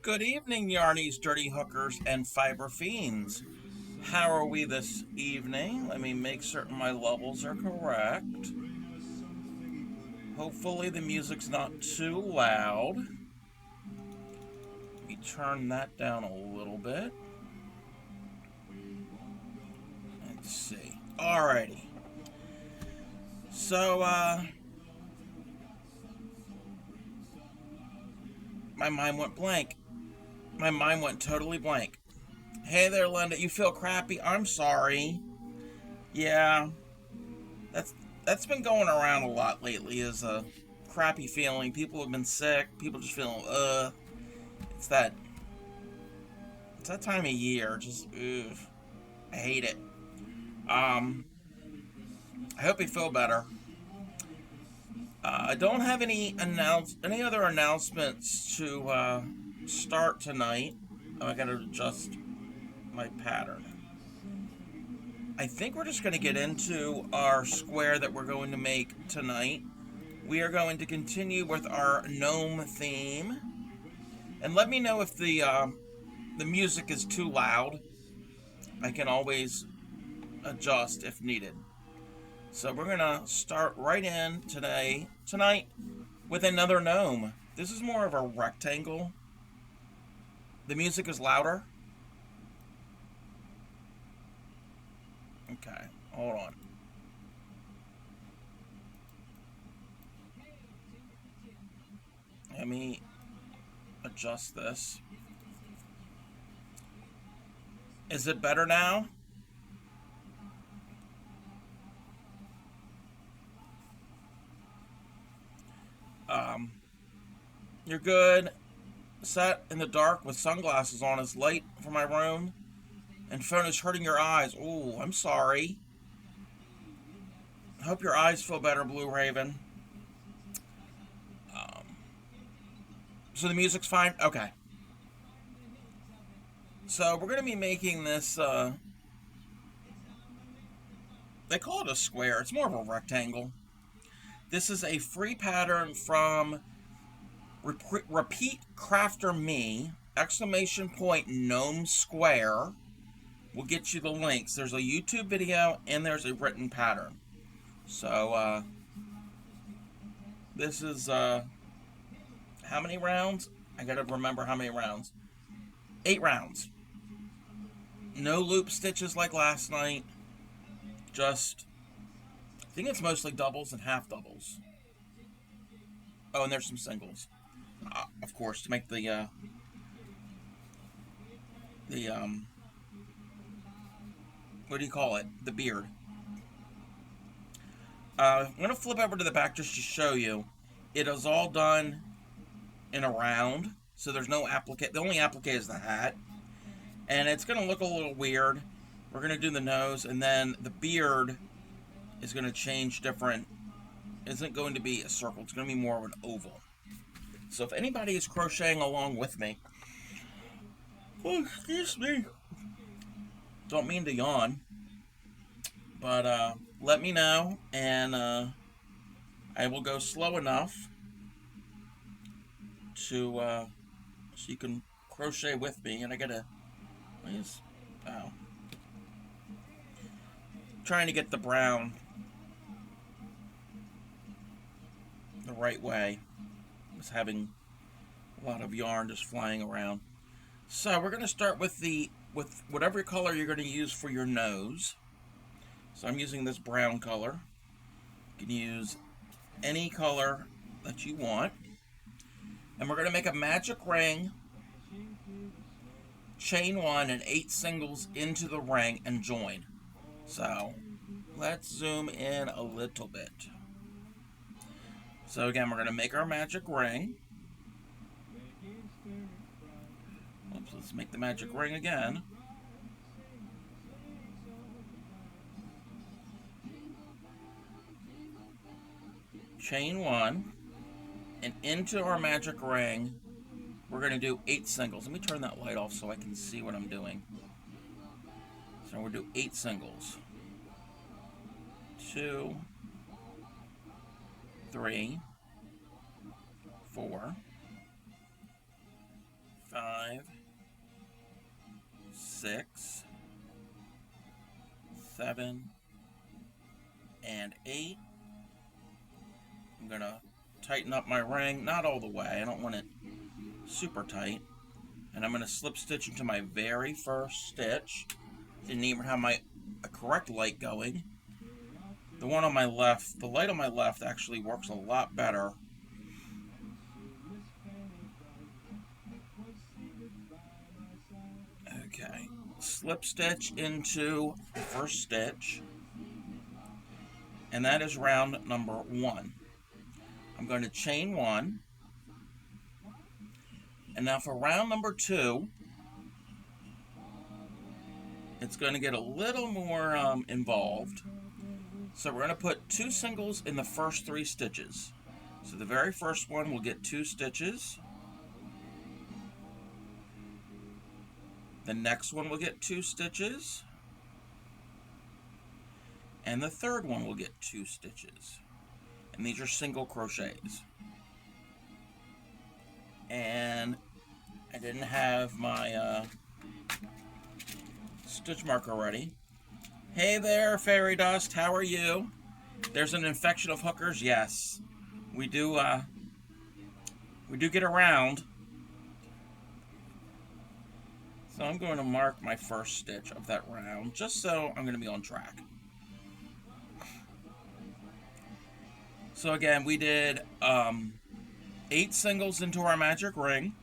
Good evening, Yarnies, Dirty Hookers, and Fiber Fiends. How are we this evening? Let me make certain my levels are correct. Hopefully the music's not too loud. Let me turn that down a little bit. Let's see. Alrighty. So, my mind went blank. My mind went totally blank. Hey there, Linda. You feel crappy? I'm sorry. Yeah, that's that's been going around a lot lately. Is a crappy feeling. People have been sick. People just feeling It's that it's that time of year. Just I hate it. Um, I hope you feel better. I don't have any other announcements to start tonight. I gotta adjust my pattern. I think we're just going to get into our square that we're going to make tonight. We are going to continue with our gnome theme, and let me know if the music is too loud. I can always adjust if needed. So we're gonna start right in tonight with another gnome. This is more of a rectangle. The music is louder. Okay, hold on. Let me adjust this. Is it better now? Um, you're good. Sat in the dark with sunglasses on is light for my room, and phone is hurting your eyes. Oh, I'm sorry. Hope your eyes feel better, Blue Raven. Um, so the music's fine? Okay. So we're going to be making this, they call it a square. It's more of a rectangle. This is a free pattern from Repeat Crafter Me, exclamation point Gnome Square. We'll get you the links. There's a YouTube video and there's a written pattern. So, this is, how many rounds? I gotta remember how many rounds. 8 rounds. No loop stitches like last night. Just, I think it's mostly doubles and half doubles. Oh, and there's some singles. Of course, to make the what do you call it? The beard. I'm gonna flip over to the back just to show you. It is all done in a round, so there's no applique. The only applique is the hat, and it's gonna look a little weird. We're gonna do the nose, and then the beard is gonna change different. Isn't going to be a circle. It's gonna be more of an oval. So if anybody is crocheting along with me, oh, excuse me. Don't mean to yawn, but let me know, and I will go slow enough to so you can crochet with me. And I gotta, please, oh, trying to get the brown the right way. I was having a lot of yarn just flying around. So we're gonna start with whatever color you're gonna use for your nose. So I'm using this brown color. You can use any color that you want. And we're going to make a magic ring, chain 1 and 8 singles into the ring and join. So let's zoom in a little bit. So again, we're going to make our magic ring. Oops, let's make the magic ring again. Chain 1, and into our magic ring, we're going to do 8 singles. Let me turn that light off so I can see what I'm doing. So we'll do 8 singles. 2, 3, 4, 5, 6, 7, and 8. I'm going to tighten up my ring, not all the way, I don't want it super tight. And I'm going to slip stitch into my very first stitch. Didn't even have my correct light going. The one on my left, the light on my left actually works a lot better. Okay, slip stitch into the first stitch, and that is round number 1. I'm going to chain 1, and now for round number 2, it's going to get a little more involved. So we're going to put 2 singles in the first 3 stitches. So the very first one will get 2 stitches. The next one will get 2 stitches. And the third one will get 2 stitches. And these are single crochets. And I didn't have my stitch marker ready. Hey there, Fairy Dust, how are you? There's an infection of hookers? Yes. We do get around. So I'm going to mark my first stitch of that round, just so I'm going to be on track. So again, we did 8 singles into our magic ring,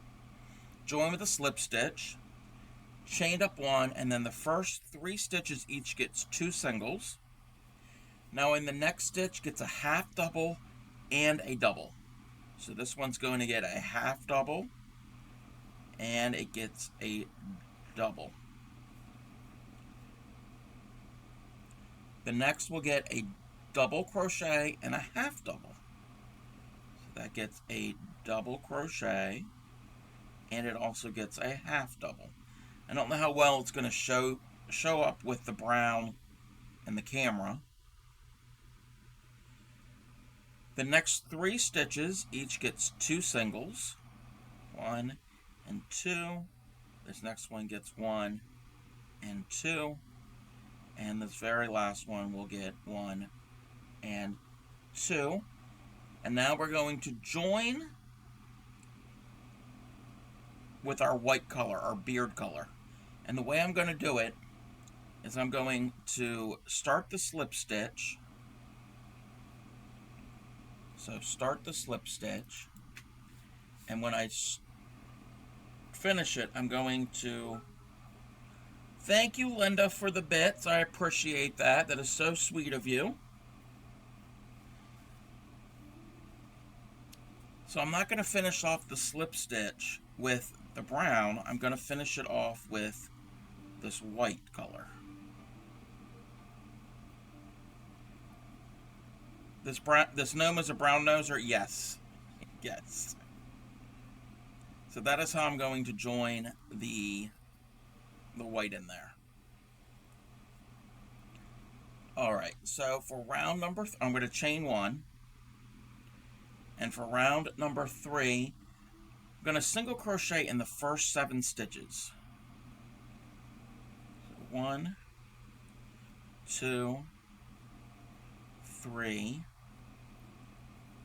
joined with a slip stitch, chained up 1, and then the first 3 stitches each gets 2 singles. Now in the next stitch gets a half double and a double. So this one's going to get a half double and it gets a double. The next will get a double crochet and a half double. So that gets a double crochet and it also gets a half double. I don't know how well it's going to show up with the brown and the camera. The next 3 stitches each gets 2 singles, 1 and 2. This next one gets 1 and 2, and this very last one will get 1 and 2. And now we're going to join with our white color, our beard color. And the way I'm going to do it is I'm going to start the slip stitch. So start the slip stitch, and when I finish it, I'm going to thank you, Linda, for the bits. I appreciate that. That is so sweet of you. So I'm not going to finish off the slip stitch with the brown. I'm going to finish it off with this white color. This gnome is a brown noser? Yes. Yes. So that is how I'm going to join the white in there. Alright, so for round number I'm going to chain 1. And for round number 3, I'm going to single crochet in the first 7 stitches. So 1, 2, 3,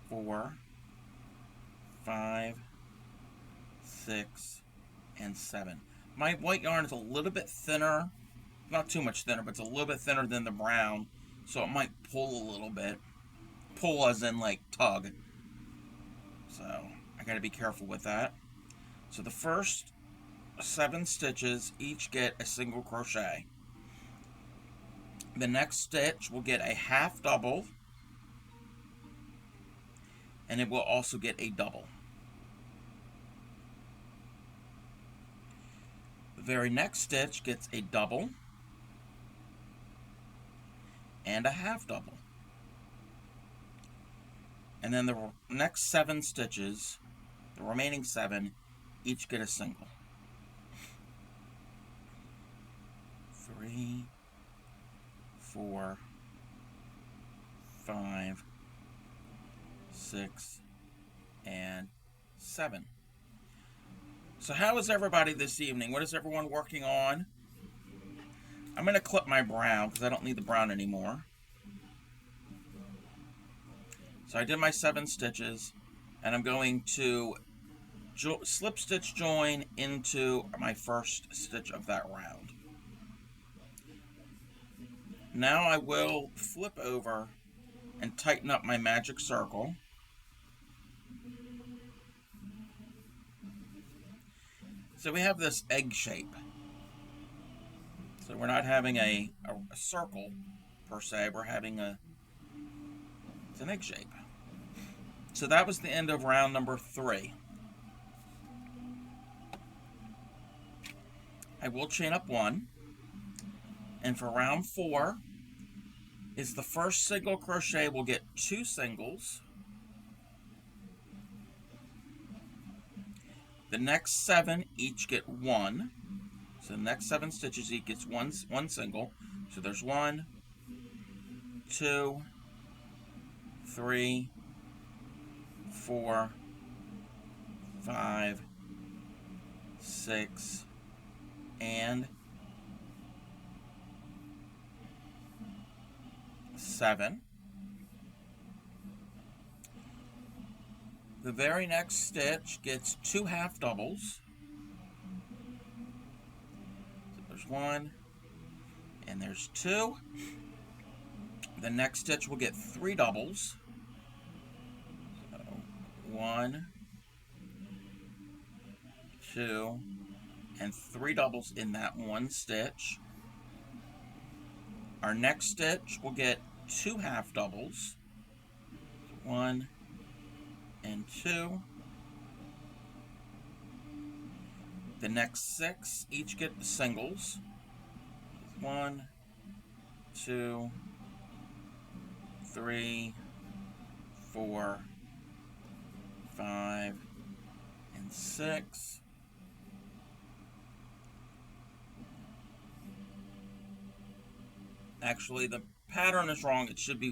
4, 5, 6, and 7. My white yarn is a little bit thinner, not too much thinner, but it's a little bit thinner than the brown, so it might pull a little bit. Pull as in like tug. So I gotta be careful with that. So the first 7 stitches each get a single crochet. The next stitch will get a half double, and it will also get a double. The very next stitch gets a double and a half double. And then the next 7 stitches, the remaining 7, each get a single. 3, 4, 5, 6, and 7. So how is everybody this evening? What is everyone working on? I'm going to clip my brown because I don't need the brown anymore. So I did my 7 stitches, and I'm going to slip stitch join into my first stitch of that round. Now I will flip over and tighten up my magic circle. So we have this egg shape. So we're not having a circle per se, we're having it's an egg shape. So that was the end of round number 3. I will chain up 1, and for round 4 is the first single crochet will get 2 singles. The next 7 each get 1. So the next 7 stitches each gets one single. So there's 1, 2, 3, 4, 5, 6, and 7. The very next stitch gets 2 half doubles. So there's 1, and there's 2. The next stitch will get 3 doubles. So 1, 2, and 3 doubles in that one stitch. Our next stitch will get 2 half doubles. 1 and 2. The next 6 each get singles. 1, 2, 3, 4, 5, and 6. Actually, the pattern is wrong. It should be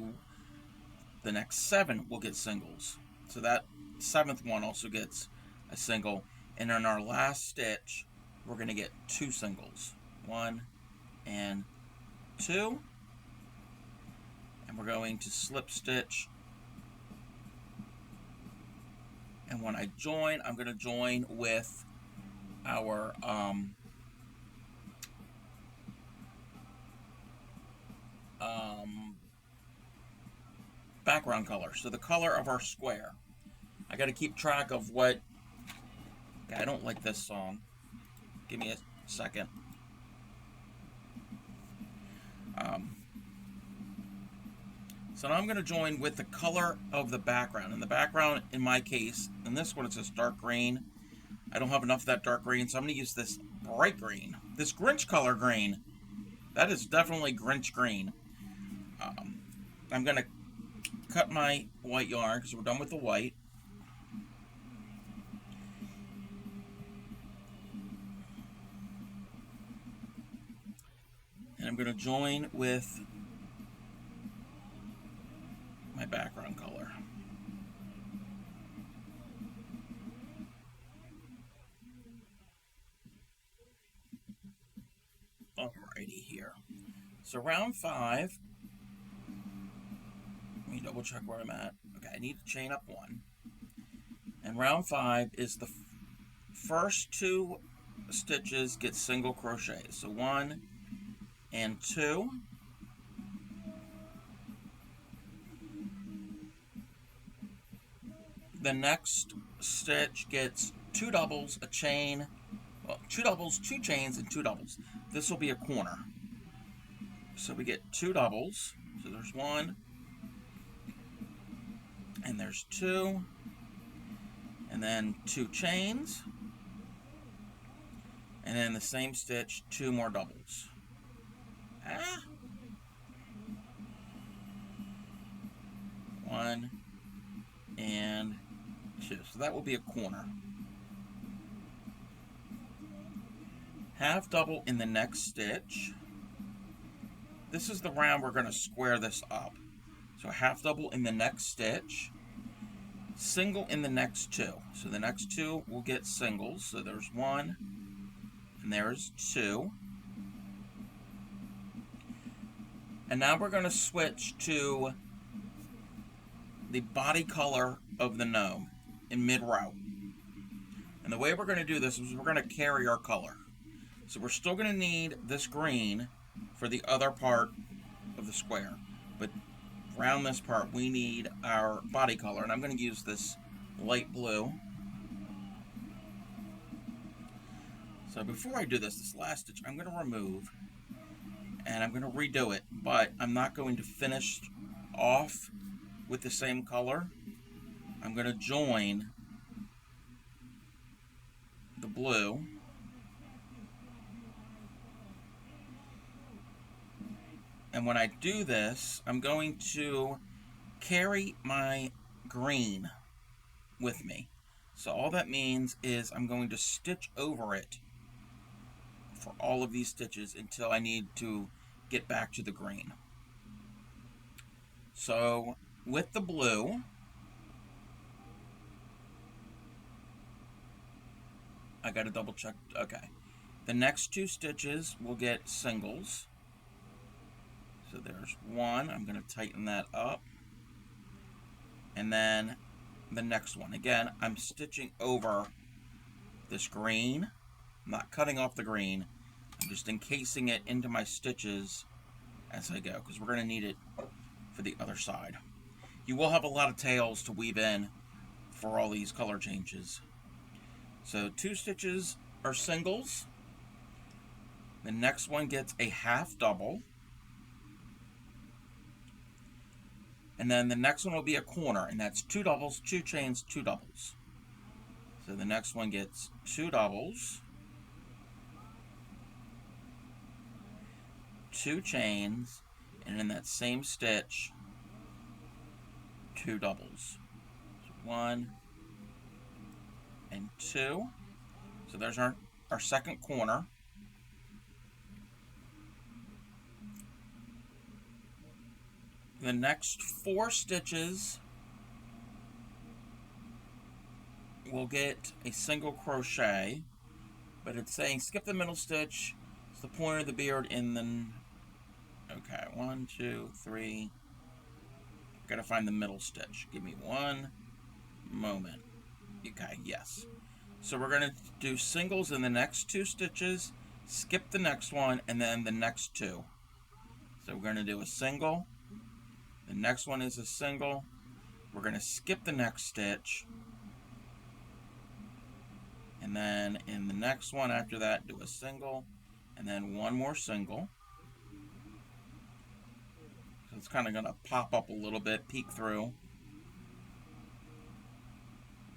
the next 7 will get singles. So that 7th one also gets a single. And in our last stitch, we're going to get 2 singles. 1 and 2. And we're going to slip stitch. And when I join, I'm going to join with our background color. So the color of our square. I got to keep track of what... Okay, I don't like this song. Give me a second. So now I'm going to join with the color of the background. And the background, in my case, in this one, it says dark green. I don't have enough of that dark green, so I'm going to use this bright green. This Grinch color green. That is definitely Grinch green. I'm going to cut my white yarn because we're done with the white. And I'm going to join with my background color. Alrighty here. So round 5. Let me double check where I'm at. Okay, I need to chain up 1. And round 5 is the first 2 stitches get single crochets. So 1 and 2. The next stitch gets 2 doubles, a chain, well, 2 doubles, 2 chains, and 2 doubles. This will be a corner. So we get 2 doubles. So there's 1, and there's 2, and then 2 chains, and then the same stitch, 2 more doubles. 1 and 2. So that will be a corner. Half double in the next stitch. This is the round we're going to square this up. So half double in the next stitch. single in the next two. So the next two will get singles. So there's one, and there's two. And now we're going to switch to the body color of the gnome in mid-row. And the way we're going to do this is we're going to carry our color. So we're still going to need this green for the other part of the square. But around this part, we need our body color. And I'm going to use this light blue. So before I do this last stitch, I'm going to remove. And I'm going to redo it. But I'm not going to finish off with the same color. I'm going to join the blue. And when I do this, I'm going to carry my green with me. So all that means is I'm going to stitch over it for all of these stitches until I need to get back to the green. So with the blue, I got to double check. Okay. The next two stitches will get singles. So there's one. I'm going to tighten that up. And then the next one. Again, I'm stitching over this green. I'm not cutting off the green. I'm just encasing it into my stitches as I go, because we're going to need it for the other side. You will have a lot of tails to weave in for all these color changes. So two stitches are singles. The next one gets a half double. And then the next one will be a corner, and that's two doubles, two chains, two doubles. So the next one gets two doubles, two chains, and in that same stitch, two doubles. So one and two. So there's our second corner. The next four stitches will get a single crochet, but it's saying skip the middle stitch. It's the pointer of the beard in the... Okay, 1, 2, 3. Gotta find the middle stitch. Give me one moment. Okay, yes. So we're gonna do singles in the next two stitches, skip the next one, and then the next two. So we're gonna do a single. The next one is a single. We're going to skip the next stitch. And then in the next one after that, do a single. And then one more single. So it's kind of going to pop up a little bit, peek through.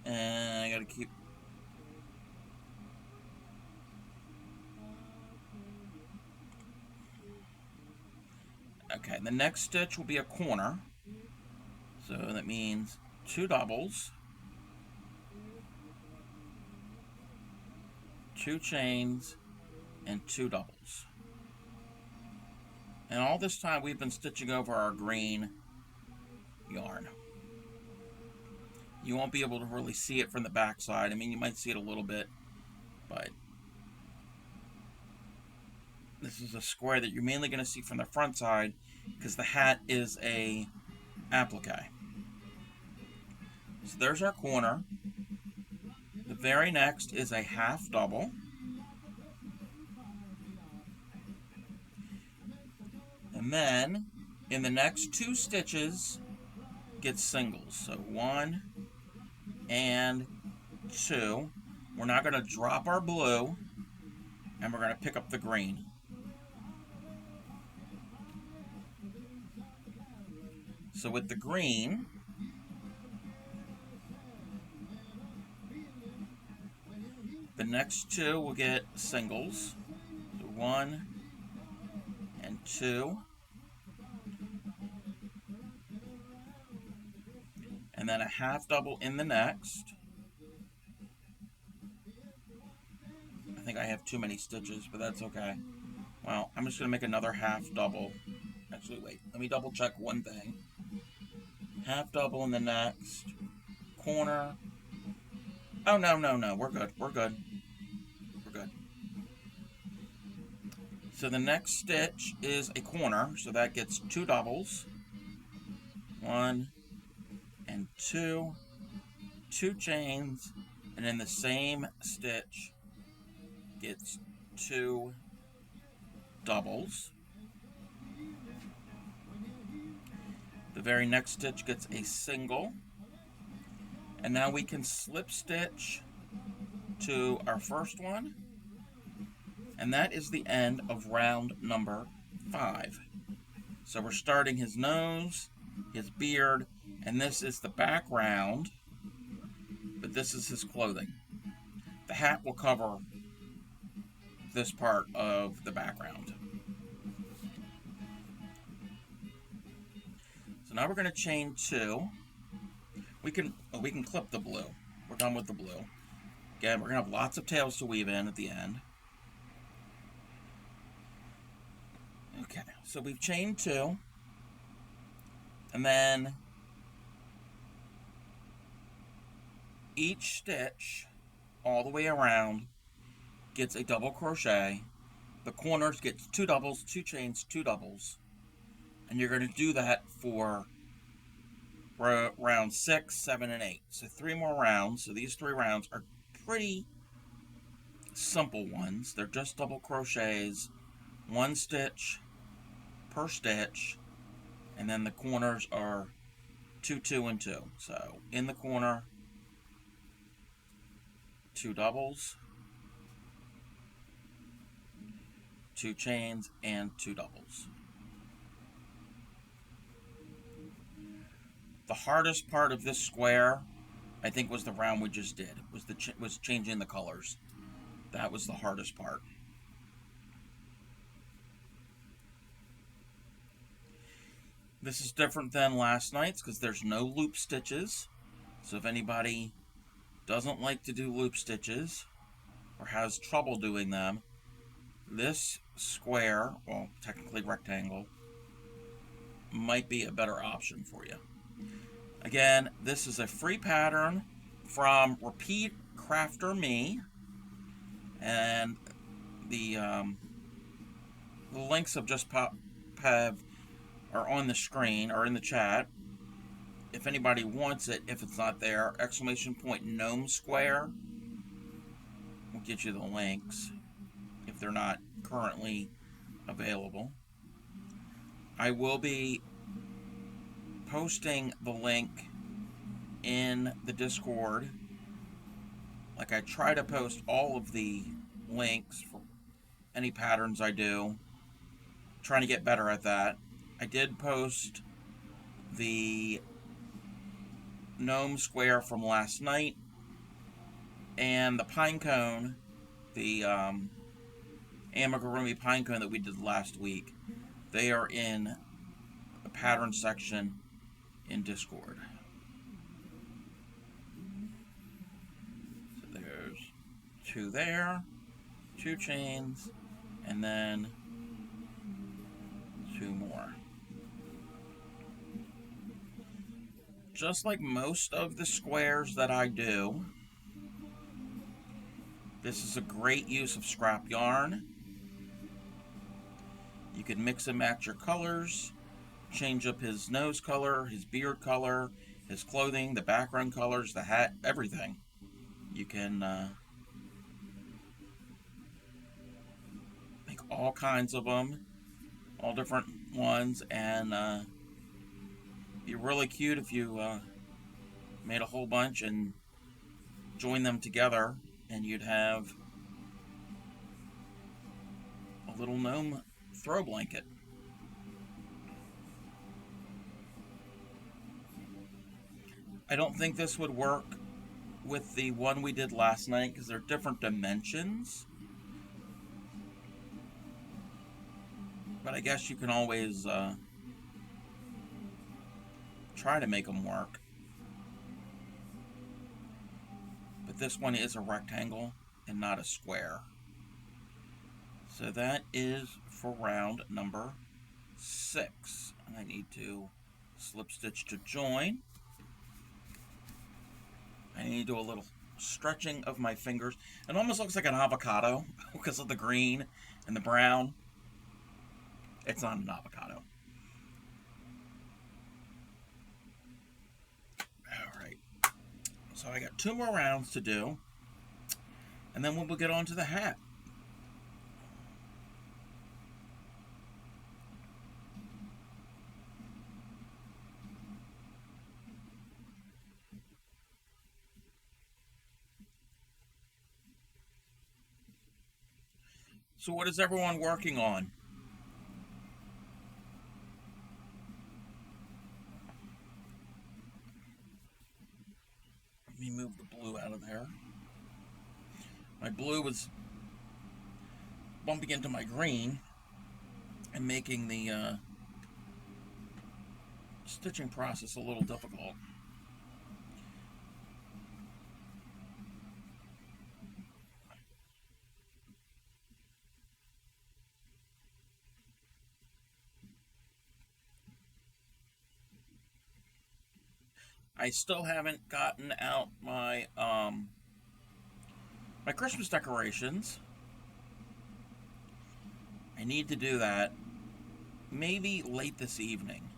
And I got to keep... Okay, the next stitch will be a corner. So that means two doubles, two chains, and two doubles. And all this time we've been stitching over our green yarn. You won't be able to really see it from the back side. I mean, you might see it a little bit, but this is a square that you're mainly going to see from the front side because the hat is a applique. So there's our corner. The very next is a half double. And then in the next two stitches get singles. So 1 and 2. We're now going to drop our blue and we're going to pick up the green. So with the green, the next two will get singles. So 1 and 2. And then a half double in the next. I think I have too many stitches, but that's okay. Well, I'm just going to make another half double. Actually, wait. Let me double check one thing. Half double in the next. corner. Oh, no, no, no. We're good. We're good. We're good. So the next stitch is a corner. So that gets 2 doubles. 1 and 2. 2 chains. And in the same stitch gets 2 doubles. The very next stitch gets a single. And now we can slip stitch to our first one. And that is the end of round number 5. So we're starting his nose, his beard, and this is the background, but this is his clothing. The hat will cover this part of the background. So now we're going to chain 2. We can clip the blue. We're done with the blue. Again, we're going to have lots of tails to weave in at the end. Okay, so we've chained 2. And then each stitch all the way around gets a double crochet. The corners get 2 doubles, 2 chains, 2 doubles. And you're going to do that for round 6, 7, and 8. So 3 more rounds. So these 3 rounds are pretty simple ones. They're just double crochets, 1 stitch per stitch, and then the corners are 2, 2, and 2. So in the corner, 2 doubles, 2 chains, and 2 doubles. The hardest part of this square, I think, was the round we just did. Was changing the colors. That was the hardest part. This is different than last night's because there's no loop stitches. So if anybody doesn't like to do loop stitches or has trouble doing them, this square, well, technically rectangle, might be a better option for you. Again, this is a free pattern from Repeat Crafter Me, and the links are on the screen or in the chat. If anybody wants it, if it's not there, !Gnome Square will get you the links if they're not currently available. I will be posting the link in the Discord. Like, I try to post all of the links for any patterns I do. Trying to get better at that. I did post the gnome square from last night and the pine cone, the amigurumi pine cone that we did last week. They are in the pattern section in Discord. So there's 2 there, 2 chains, and then 2 more. Just like most of the squares that I do, this is a great use of scrap yarn. You can mix and match your colors, change up his nose color, his beard color, his clothing, the background colors, the hat, everything. You can make all kinds of them, all different ones, and be really cute if you made a whole bunch and joined them together, and you'd have a little gnome throw blanket. I don't think this would work with the one we did last night because they're different dimensions. But I guess you can always try to make them work. But this one is a rectangle and not a square. So that is for round number 6. I need to slip stitch to join. I need to do a little stretching of my fingers. It almost looks like an avocado because of the green and the brown. It's not an avocado. All right. So I got 2 more rounds to do, and then we'll get on to the hat. So what is everyone working on? Let me move the blue out of there. My blue was bumping into my green and making the stitching process a little difficult. I still haven't gotten out my Christmas decorations. I need to do that maybe late this evening.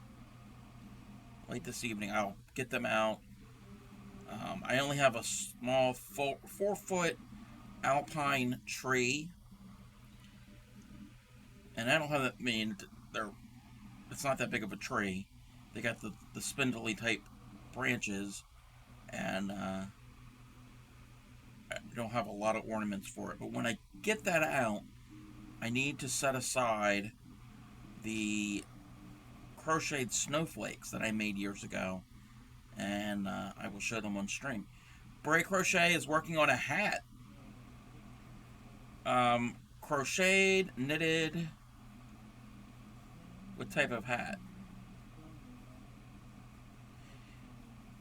Late this evening, I'll get them out. I only have a small 4-foot alpine tree, and I don't have that. I mean, it's not that big of a tree. They got the spindly type branches, and I don't have a lot of ornaments for it. But when I get that out, I need to set aside the crocheted snowflakes that I made years ago, and I will show them on stream. Bray Crochet is working on a hat. Crocheted, knitted. What type of hat?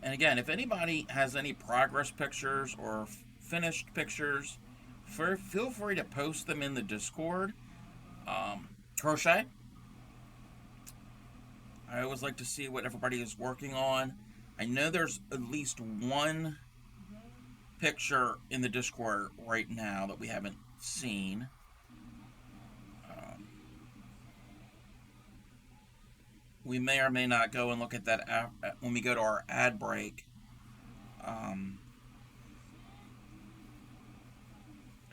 And again, if anybody has any progress pictures or finished pictures, feel free to post them in the Discord. Crochet. I always like to see what everybody is working on. I know there's at least one picture in the Discord right now that we haven't seen. We may or may not go and look at that when we go to our ad break. I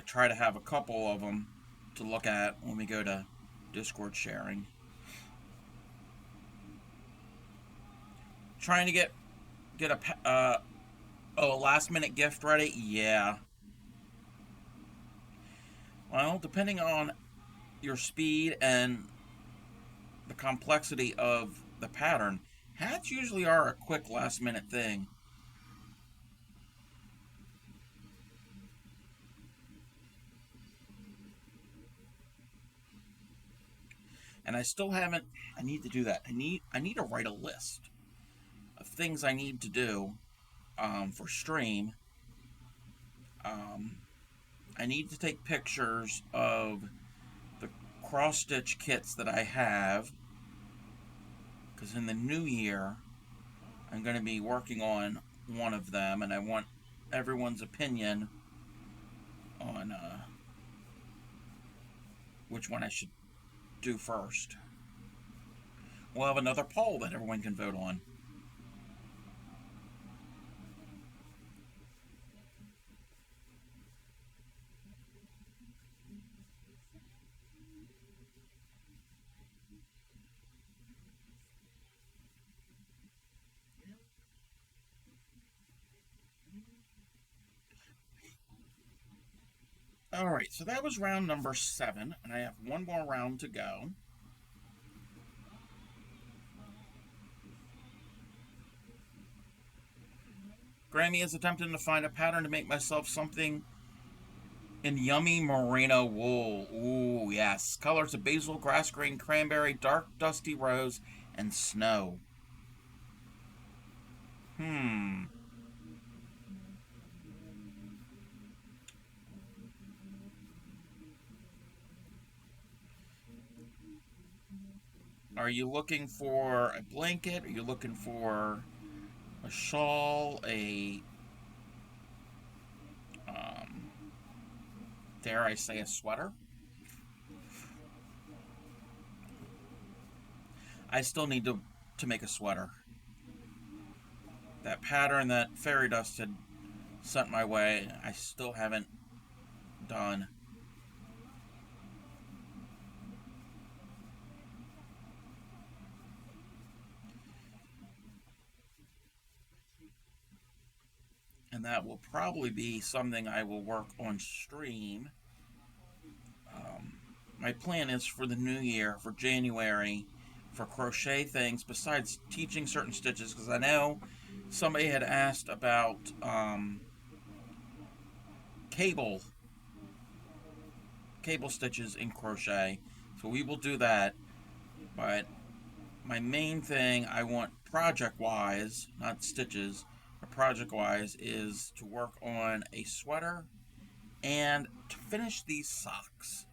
try to have a couple of them to look at when we go to Discord sharing. Trying to get a last minute gift ready. Yeah. Well, depending on your speed and the complexity of the pattern, hats usually are a quick last minute thing. And I still haven't. I need to do that. I need to write a list of things I need to do for stream. I need to take pictures of the cross stitch kits that I have, because in the new year I'm going to be working on one of them, and I want everyone's opinion on which one I should do first. We'll have another poll that everyone can vote on. Alright, so that was round number 7, and I have one more round to go. Grammy is attempting to find a pattern to make myself something in yummy merino wool. Ooh, yes. Colors of basil, grass green, cranberry, dark dusty rose, and snow. Are you looking for a blanket? Are you looking for a shawl? dare I say, a sweater. I still need to make a sweater. That pattern that Fairy Dust had sent my way, I still haven't done. And that will probably be something I will work on stream. My plan is for the new year, for January, for crochet things besides teaching certain stitches, because I know somebody had asked about cable stitches in crochet, so we will do that. But my main thing I want project wise, not stitches, but project wise, is to work on a sweater and to finish these socks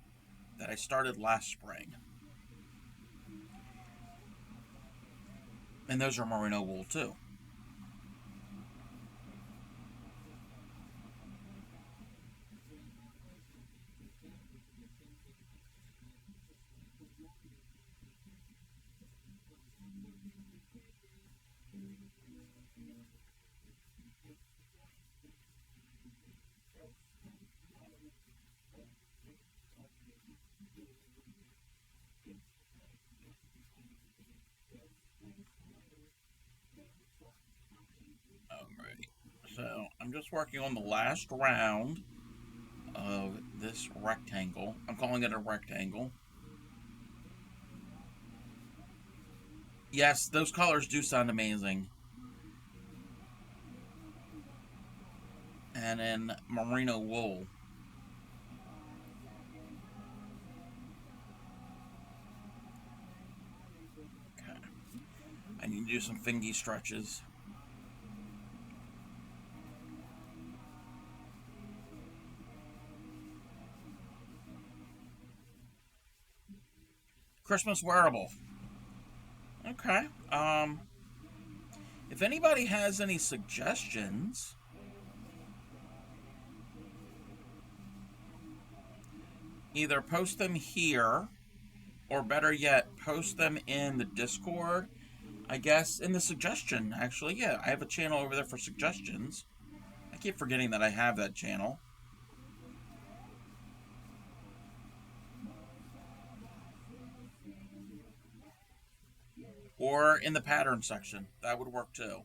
that I started last spring. And those are merino wool too. Alright, so I'm just working on the last round of this rectangle. I'm calling it a rectangle. Yes, those colors do sound amazing. And in merino wool. Okay. I need to do some fingy stretches. Christmas wearable. Okay. If anybody has any suggestions, either post them here, or better yet, post them in the Discord. I guess in the suggestion, actually. Yeah, I have a channel over there for suggestions. I keep forgetting that I have that channel. Or in the pattern section. That would work too.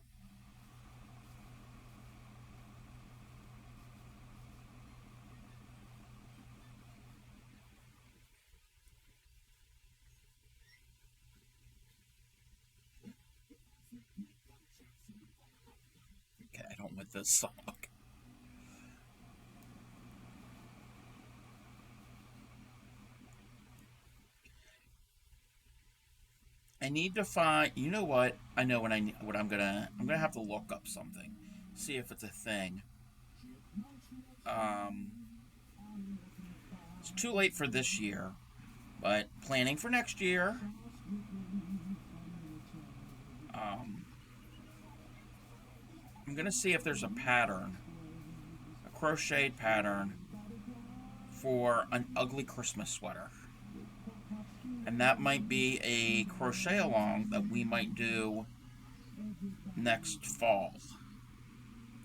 Okay, I don't want this sock. I need to find. You know what? I know what I'm gonna. I'm gonna have to look up something, see if it's a thing. Um, it's too late for this year, but planning for next year. Um, I'm gonna see if there's a pattern, a crocheted pattern for an ugly Christmas sweater. And that might be a crochet along that we might do next fall.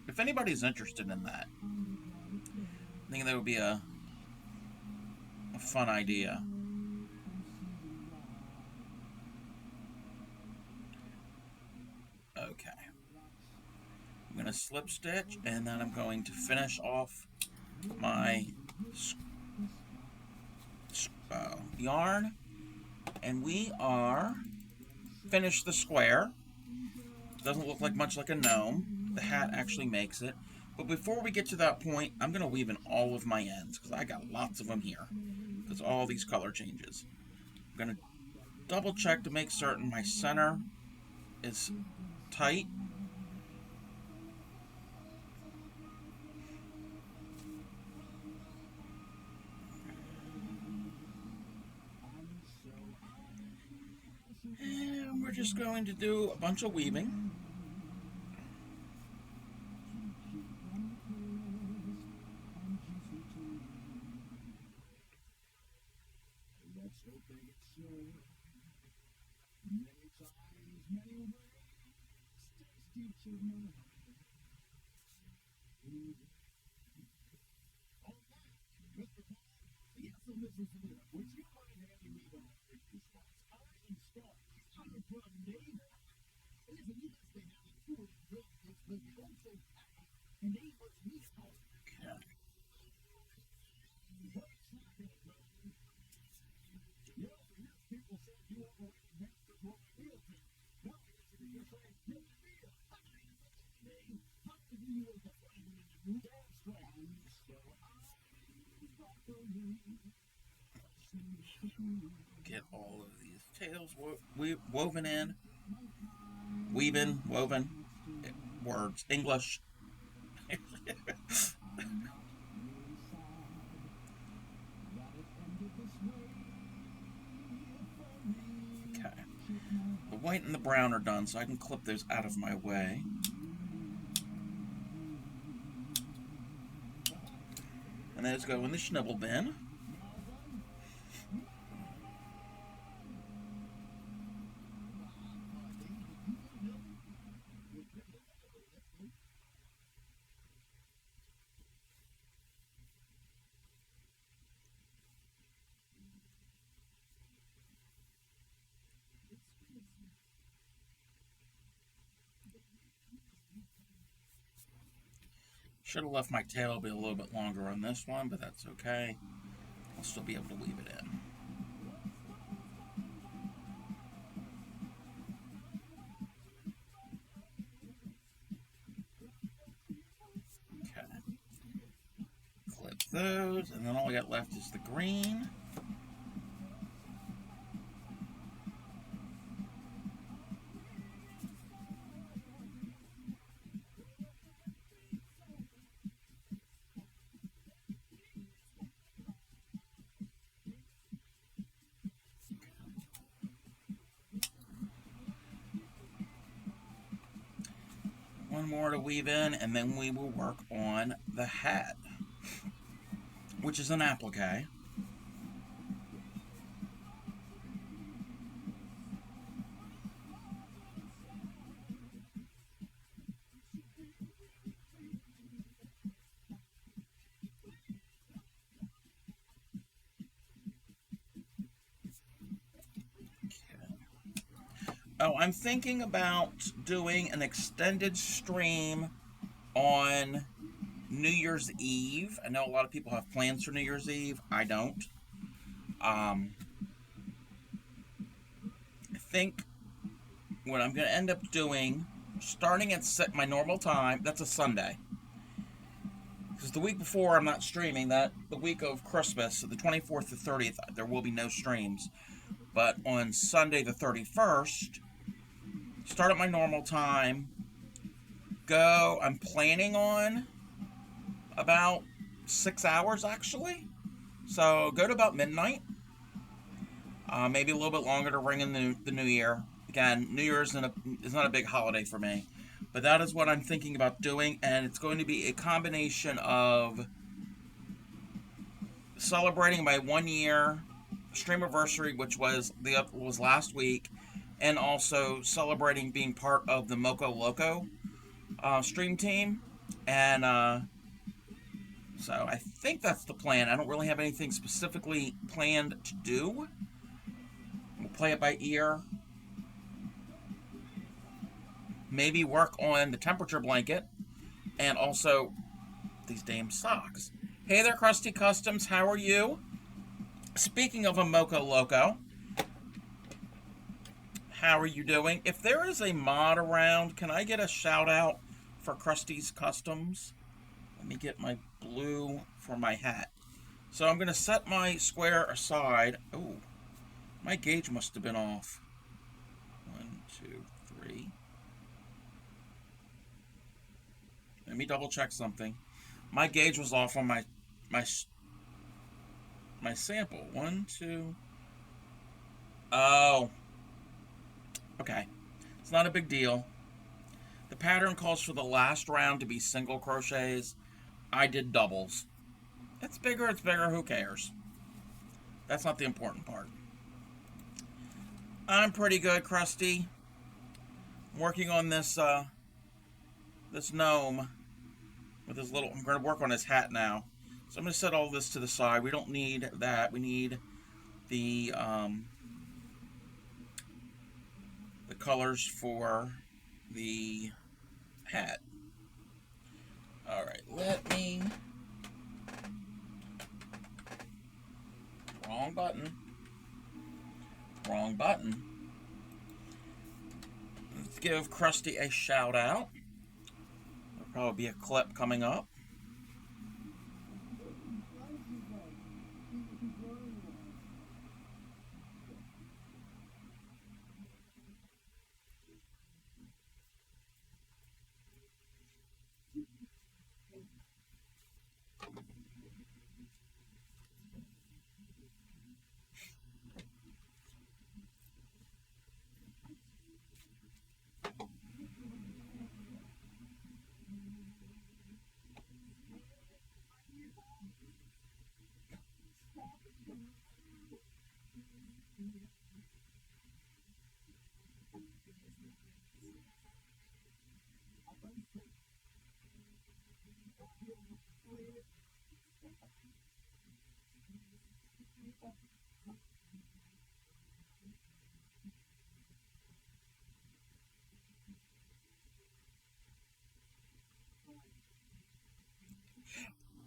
If anybody's interested in that, I think that would be a fun idea. Okay. I'm going to slip stitch and then I'm going to finish off my yarn. And we are finished the square. Doesn't look like much like a gnome. The hat actually makes it. But before we get to that point, I'm going to weave in all of my ends because I got lots of them here. Because all these color changes. I'm going to double check to make certain my center is tight. And we're just going to do a bunch of weaving. Get all of these tails woven in. Weaving, woven. Words. English. Okay. The white and the brown are done, so I can clip those out of my way. And those go in the schnibble bin. Should have left my tail be a little bit longer on this one, but that's okay. I'll still be able to weave it in. Okay. Clip those, and then all I got left is the green. One more to weave in, and then we will work on the hat, which is an applique. Oh, I'm thinking about doing an extended stream on New Year's Eve. I know a lot of people have plans for New Year's Eve. I don't. I think what I'm going to end up doing, starting at my normal time, that's a Sunday. Because the week before I'm not streaming. That the week of Christmas, the 24th to 30th, there will be no streams. But on Sunday the 31st, start at my normal time. I'm planning on about 6 hours actually. So go to about midnight. Maybe a little bit longer to ring in the new year. Again, New Year's is not a big holiday for me. But that is what I'm thinking about doing. And it's going to be a combination of celebrating my 1 year stream anniversary, which was last week, and also celebrating being part of the Moco Loco stream team. And so I think that's the plan. I don't really have anything specifically planned to do. We'll play it by ear. Maybe work on the temperature blanket, and also these damn socks. Hey there, Krusty Customs. How are you? Speaking of a Moco Loco, how are you doing? If there is a mod around, can I get a shout out for Krusty's Customs? Let me get my blue for my hat. So I'm going to set my square aside. Oh, my gauge must have been off. 1, 2, 3. Let me double check something. My gauge was off on my sample. 1, 2. Oh. Okay. It's not a big deal. The pattern calls for the last round to be single crochets. I did doubles. It's bigger, who cares? That's not the important part. I'm pretty good, Krusty. Working on this this gnome with his little. I'm going to work on his hat now. So I'm going to set all this to the side. We don't need that. We need the colors for the hat. All right, let me. Wrong button. Wrong button. Let's give Krusty a shout out. There'll probably be a clip coming up.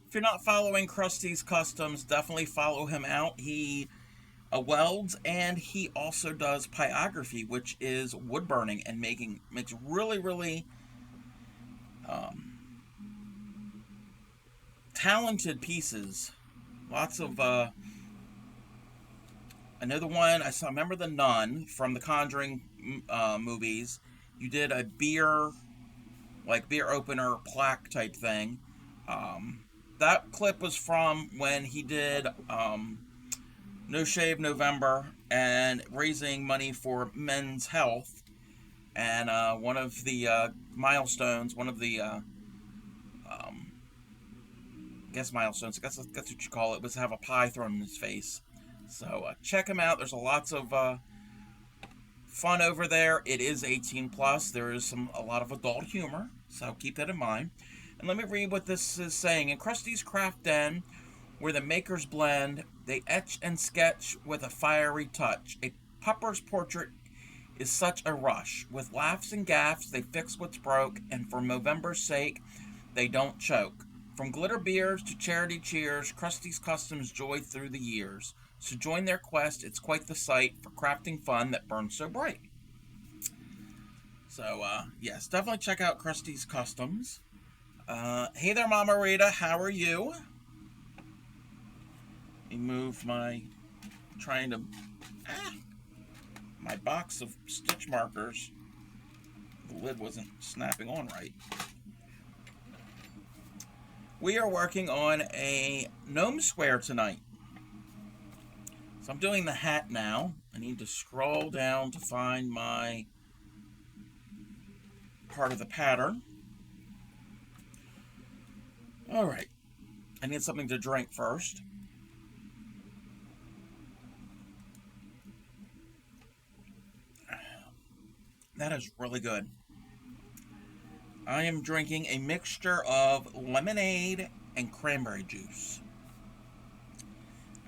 If you're not following Krusty's Customs, definitely follow him out. He welds, and he also does pyography, which is wood burning and makes really, really talented pieces. Lots of I know the one I saw. Remember the nun from the Conjuring movies? You did a beer opener plaque type thing. That clip was from when he did No Shave November and raising money for men's health. And one of the milestones, one of the milestones, I guess that's what you call it, was to have a pie thrown in his face. So check him out. There's lots of fun over there. It is 18 plus. There is a lot of adult humor, so keep that in mind. And let me read what this is saying. In Krusty's Craft Den, where the makers blend, they etch and sketch with a fiery touch. A pupper's portrait is such a rush. With laughs and gaffs, they fix what's broke, and for Movember's sake, they don't choke. From glitter beers to charity cheers, Krusty's Customs joy through the years. So join their quest. It's quite the sight for crafting fun that burns so bright. So, yes, definitely check out Krusty's Customs. Hey there, Mama Rita. How are you? Let me move my box of stitch markers. The lid wasn't snapping on right. We are working on a gnome square tonight. So I'm doing the hat now. I need to scroll down to find my part of the pattern. All right. I need something to drink first. That is really good. I am drinking a mixture of lemonade and cranberry juice.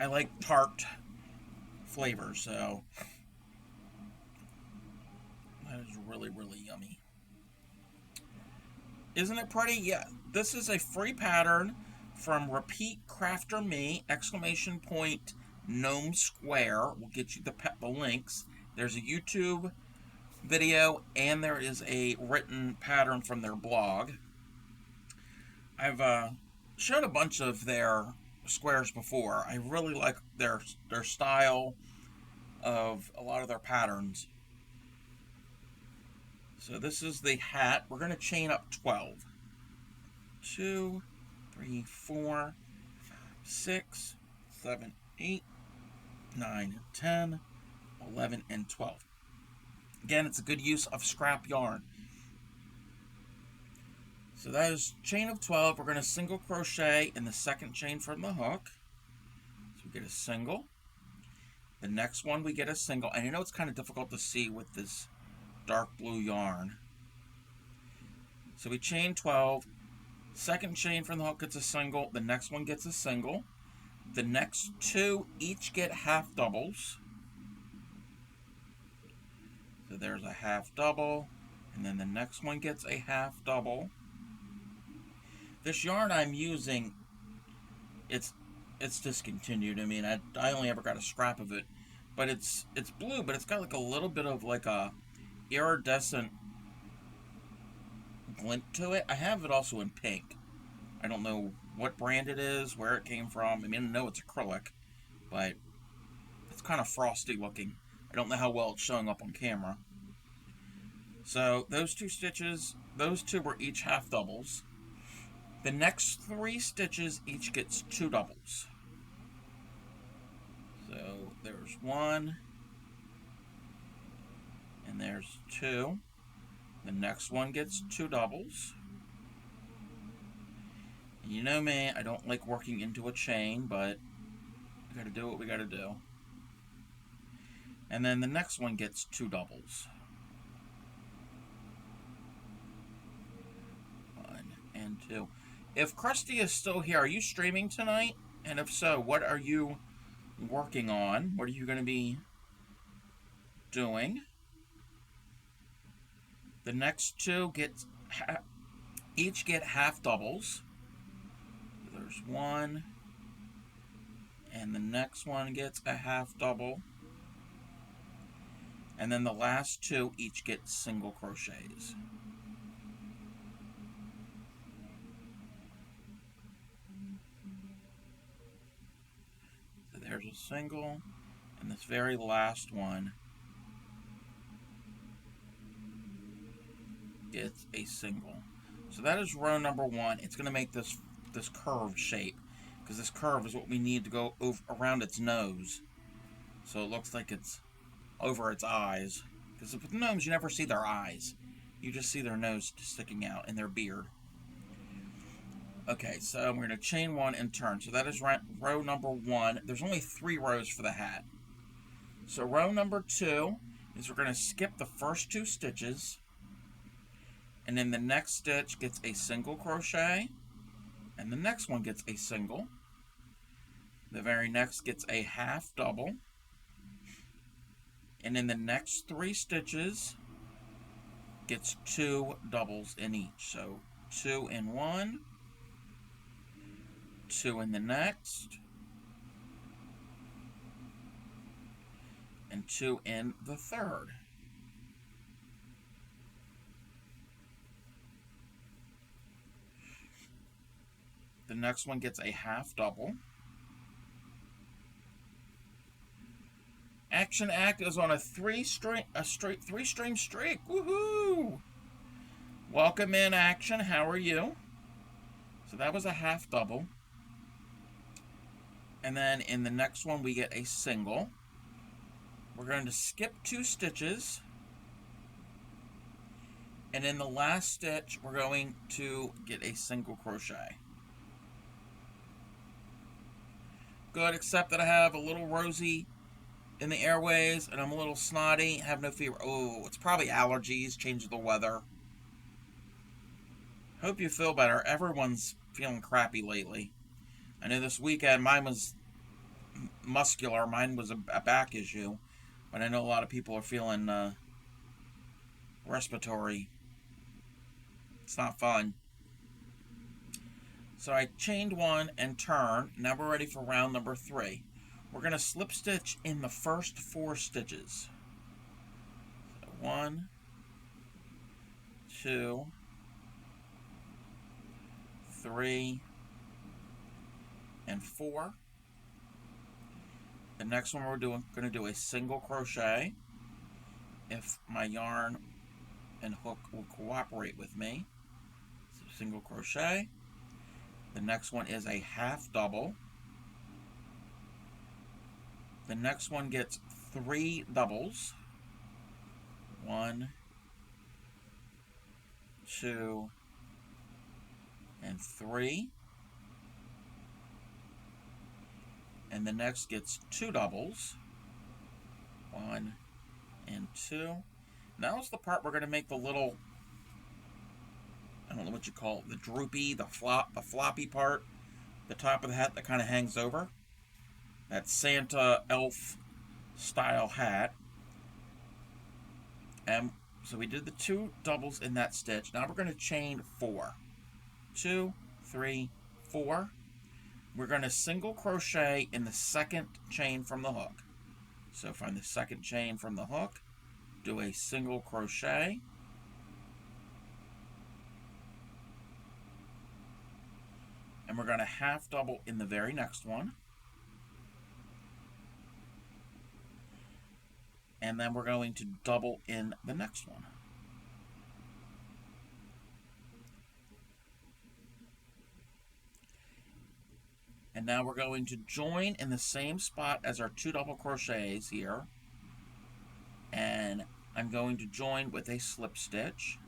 I like tart flavors, so that is really, really yummy. Isn't it pretty? Yeah. This is a free pattern from Repeat Crafter Me, exclamation point, Gnome Square. We'll get you the links. There's a YouTube video, and there is a written pattern from their blog. I've shown a bunch of their squares before. I really like their style of a lot of their patterns. So this is the hat. We're going to chain up 12. 2, 3, 4, 5, 6, 7, 8, 9, 10, 11, and 12. Again, it's a good use of scrap yarn. So that is chain of 12. We're going to single crochet in the second chain from the hook. So we get a single. The next one we get a single, and I know it's kind of difficult to see with this dark blue yarn. So we chain 12. Second chain from the hook gets a single. The next one gets a single. The next two each get half doubles. So there's a half double, and then the next one gets a half double. This yarn I'm using, it's discontinued. I mean, I only ever got a scrap of it, but it's blue, but it's got like a little bit of like a iridescent glint to it. I have it also in pink. I don't know what brand it is, where it came from. I mean, I know it's acrylic, but it's kind of frosty looking. I don't know how well it's showing up on camera. So those two stitches, those two were each half doubles. The next three stitches each gets two doubles. So there's one, and there's two. The next one gets two doubles. And you know me, I don't like working into a chain, but we gotta do what we gotta do. And then the next one gets two doubles. One and two. If Krusty is still here, are you streaming tonight? And if so, what are you working on? What are you going to be doing? The next two each get half doubles. There's one, and the next one gets a half double. And then the last two each get single crochets. So there's a single, and this very last one gets a single. So that is row number one. It's going to make this curved shape, because this curve is what we need to go around its nose. So it looks like it's over its eyes. Because with gnomes, you never see their eyes. You just see their nose sticking out and their beard. Okay, so we're going to chain one and turn. So that is row number one. There's only 3 rows for the hat. So row number 2 is we're going to skip the first 2 stitches. And then the next stitch gets a single crochet. And the next one gets a single. The very next gets a half double. And in the next 3 stitches gets 2 doubles in each. So 2 in one, 2 in the next, and 2 in the third. The next one gets a half double. Action Act is on a straight 3-stream streak. Woohoo! Welcome in, Action. How are you? So that was a half double. And then in the next one we get a single. We're going to skip 2 stitches. And in the last stitch we're going to get a single crochet. Good, except that I have a little rosy in the airways, and I'm a little snotty. Have no fever. Oh, it's probably allergies, change of the weather. Hope you feel better. Everyone's feeling crappy lately. I know this weekend mine was muscular. Mine was a back issue. But I know a lot of people are feeling respiratory. It's not fun. So I chained one and turned. Now we're ready for round number 3. We're going to slip stitch in the first 4 stitches. So 1, 2, 3, and 4. The next one we're going to do a single crochet if my yarn and hook will cooperate with me. So single crochet. The next one is a half double. The next one gets 3 doubles. 1, 2, and 3. And the next gets 2 doubles. 1 and 2. Now is the part we're going to make the little, I don't know what you call it, the droopy, the floppy part, the top of the hat that kind of hangs over. That Santa elf style hat. And so we did the 2 doubles in that stitch. Now we're going to chain 4. 2, 3, 4. We're going to single crochet in the second chain from the hook. So find the second chain from the hook, do a single crochet, and we're going to half double in the very next one. And then we're going to double in the next one. And now we're going to join in the same spot as our 2 double crochets here. And I'm going to join with a slip stitch.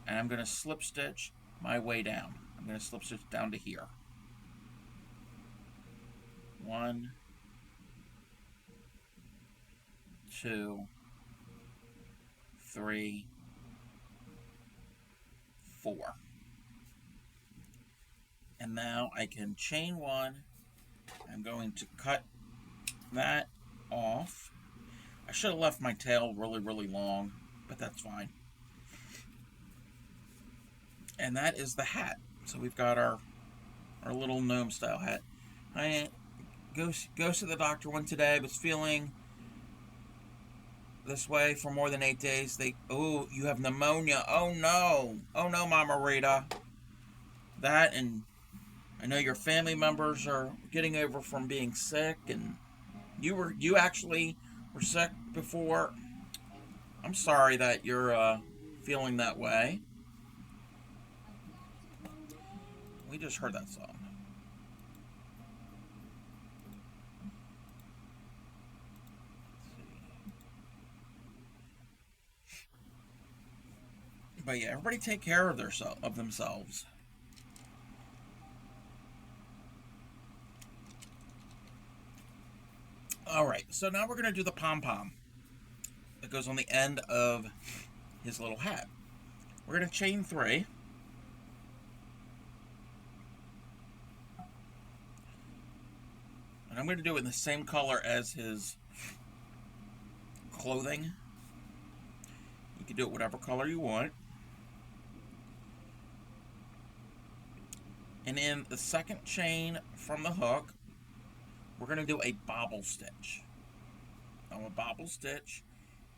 And I'm going to slip stitch my way down. I'm going to slip stitch down to here. 1, 2, 3, 4. And now I can chain 1. I'm going to cut that off. I should have left my tail really, really long, but that's fine. And that is the hat. So we've got our little gnome style hat. I goes to the doctor one today. I was feeling this way for more than 8 days. Oh, you have pneumonia. Oh no, Mama Rita. That, and I know your family members are getting over from being sick, and you actually were sick before. I'm sorry that you're feeling that way. We just heard that song. But yeah, everybody take care of themselves. Alright, so now we're going to do the pom-pom that goes on the end of his little hat. We're going to chain 3. And I'm going to do it in the same color as his clothing. You can do it whatever color you want. And in the second chain from the hook, we're going to do a bobble stitch. Now a bobble stitch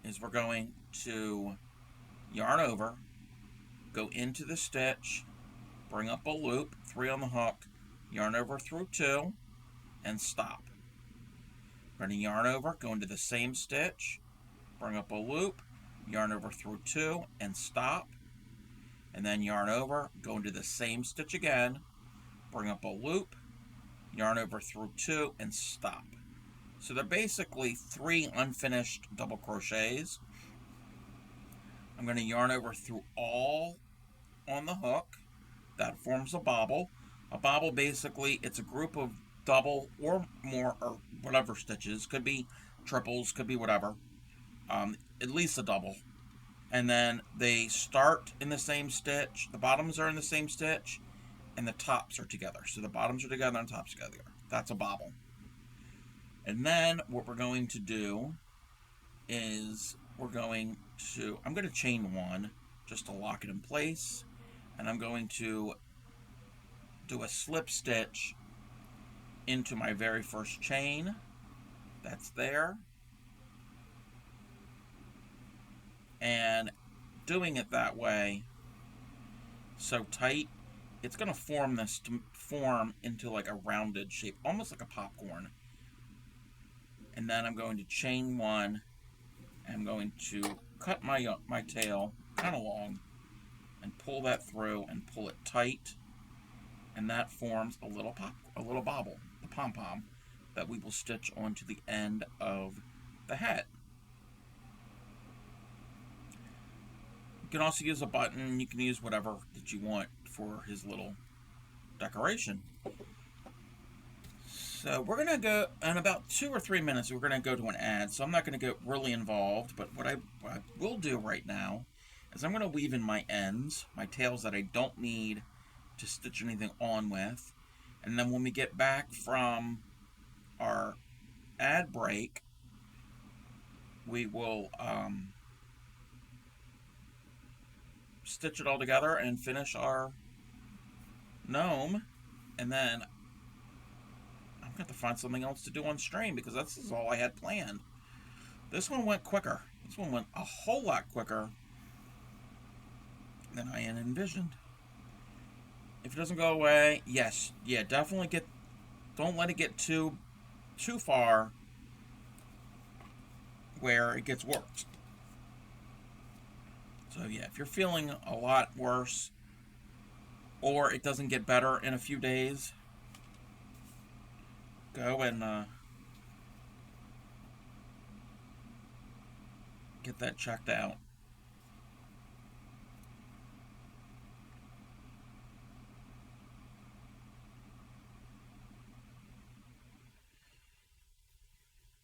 is we're going to yarn over, go into the stitch, bring up a loop, 3 on the hook, yarn over through 2, and stop. We're going to yarn over, go into the same stitch, bring up a loop, yarn over through 2, and stop. And then yarn over, go into the same stitch again, bring up a loop, yarn over through 2, and stop. So they're basically 3 unfinished double crochets. I'm going to yarn over through all on the hook. That forms a bobble. A bobble, basically, it's a group of double or more, or whatever stitches. Could be triples, could be whatever. At least a double. And then they start in the same stitch. The bottoms are in the same stitch, and the tops are together. So the bottoms are together and tops together. That's a bobble. And then what we're going to do is I'm going to chain 1 just to lock it in place. And I'm going to do a slip stitch into my very first chain. That's there. And doing it that way, so tight, it's going to form into like a rounded shape, almost like a popcorn. And then I'm going to chain 1. I'm going to cut my tail kind of long and pull that through and pull it tight, and that forms a little bobble, the pom-pom, that we will stitch onto the end of the hat. You can also use a button. You can use whatever that you want for his little decoration. So we're gonna go in about 2 or 3 minutes. We're gonna go to an ad, so I'm not gonna get really involved. But what I will do right now is I'm gonna weave in my ends, my tails that I don't need to stitch anything on with, and then when we get back from our ad break, we will stitch it all together and finish our gnome, and then I'm going to have to find something else to do on stream because this is all I had planned. This one went quicker. This one went a whole lot quicker than I had envisioned. If it doesn't go away, yes, yeah, definitely don't let it get too far where it gets worse. So yeah, if you're feeling a lot worse or it doesn't get better in a few days, go and get that checked out.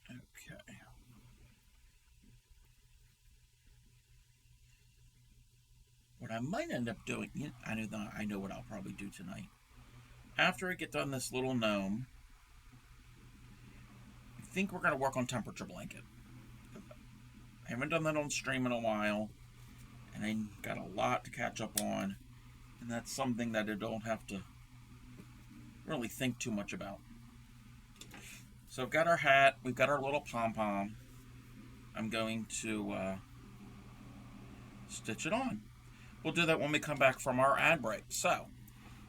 Okay. What I might end up doing, I know what I'll probably do tonight. After I get done this little gnome, I think we're gonna work on temperature blanket. I haven't done that on stream in a while, and I got a lot to catch up on, and that's something that I don't have to really think too much about. So I've got our hat, we've got our little pom-pom. I'm going to stitch it on. We'll do that when we come back from our ad break. So,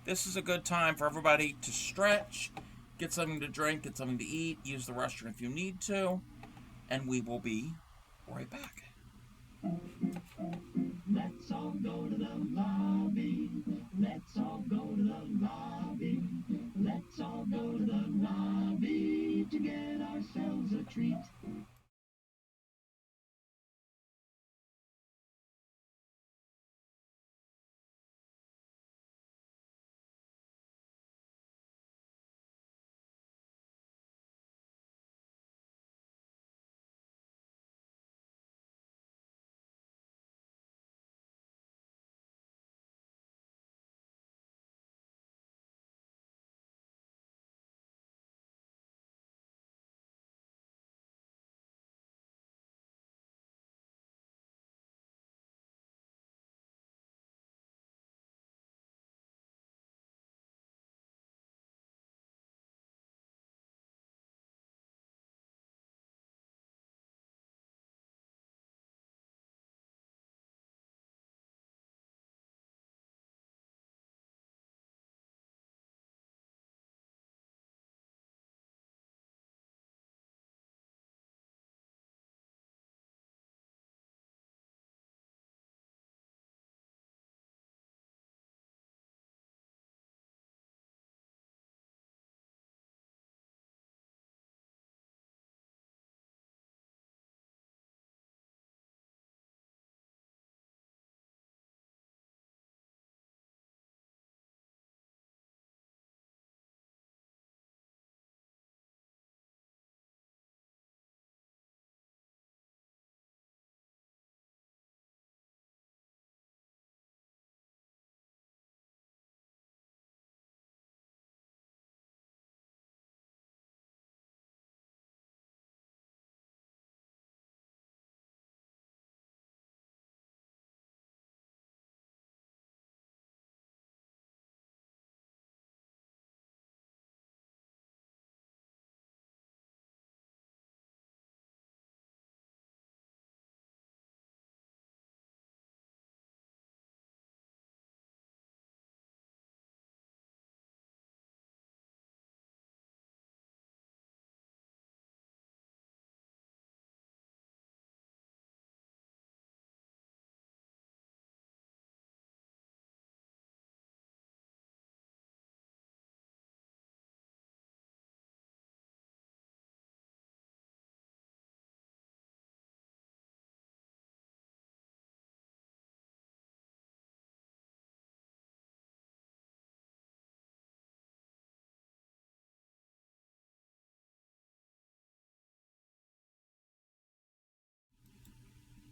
this is a good time for everybody to stretch, get something to drink, get something to eat, use the restroom if you need to, and we will be right back. Let's all go to the lobby. Let's all go to the lobby. Let's all go to the lobby to get ourselves a treat.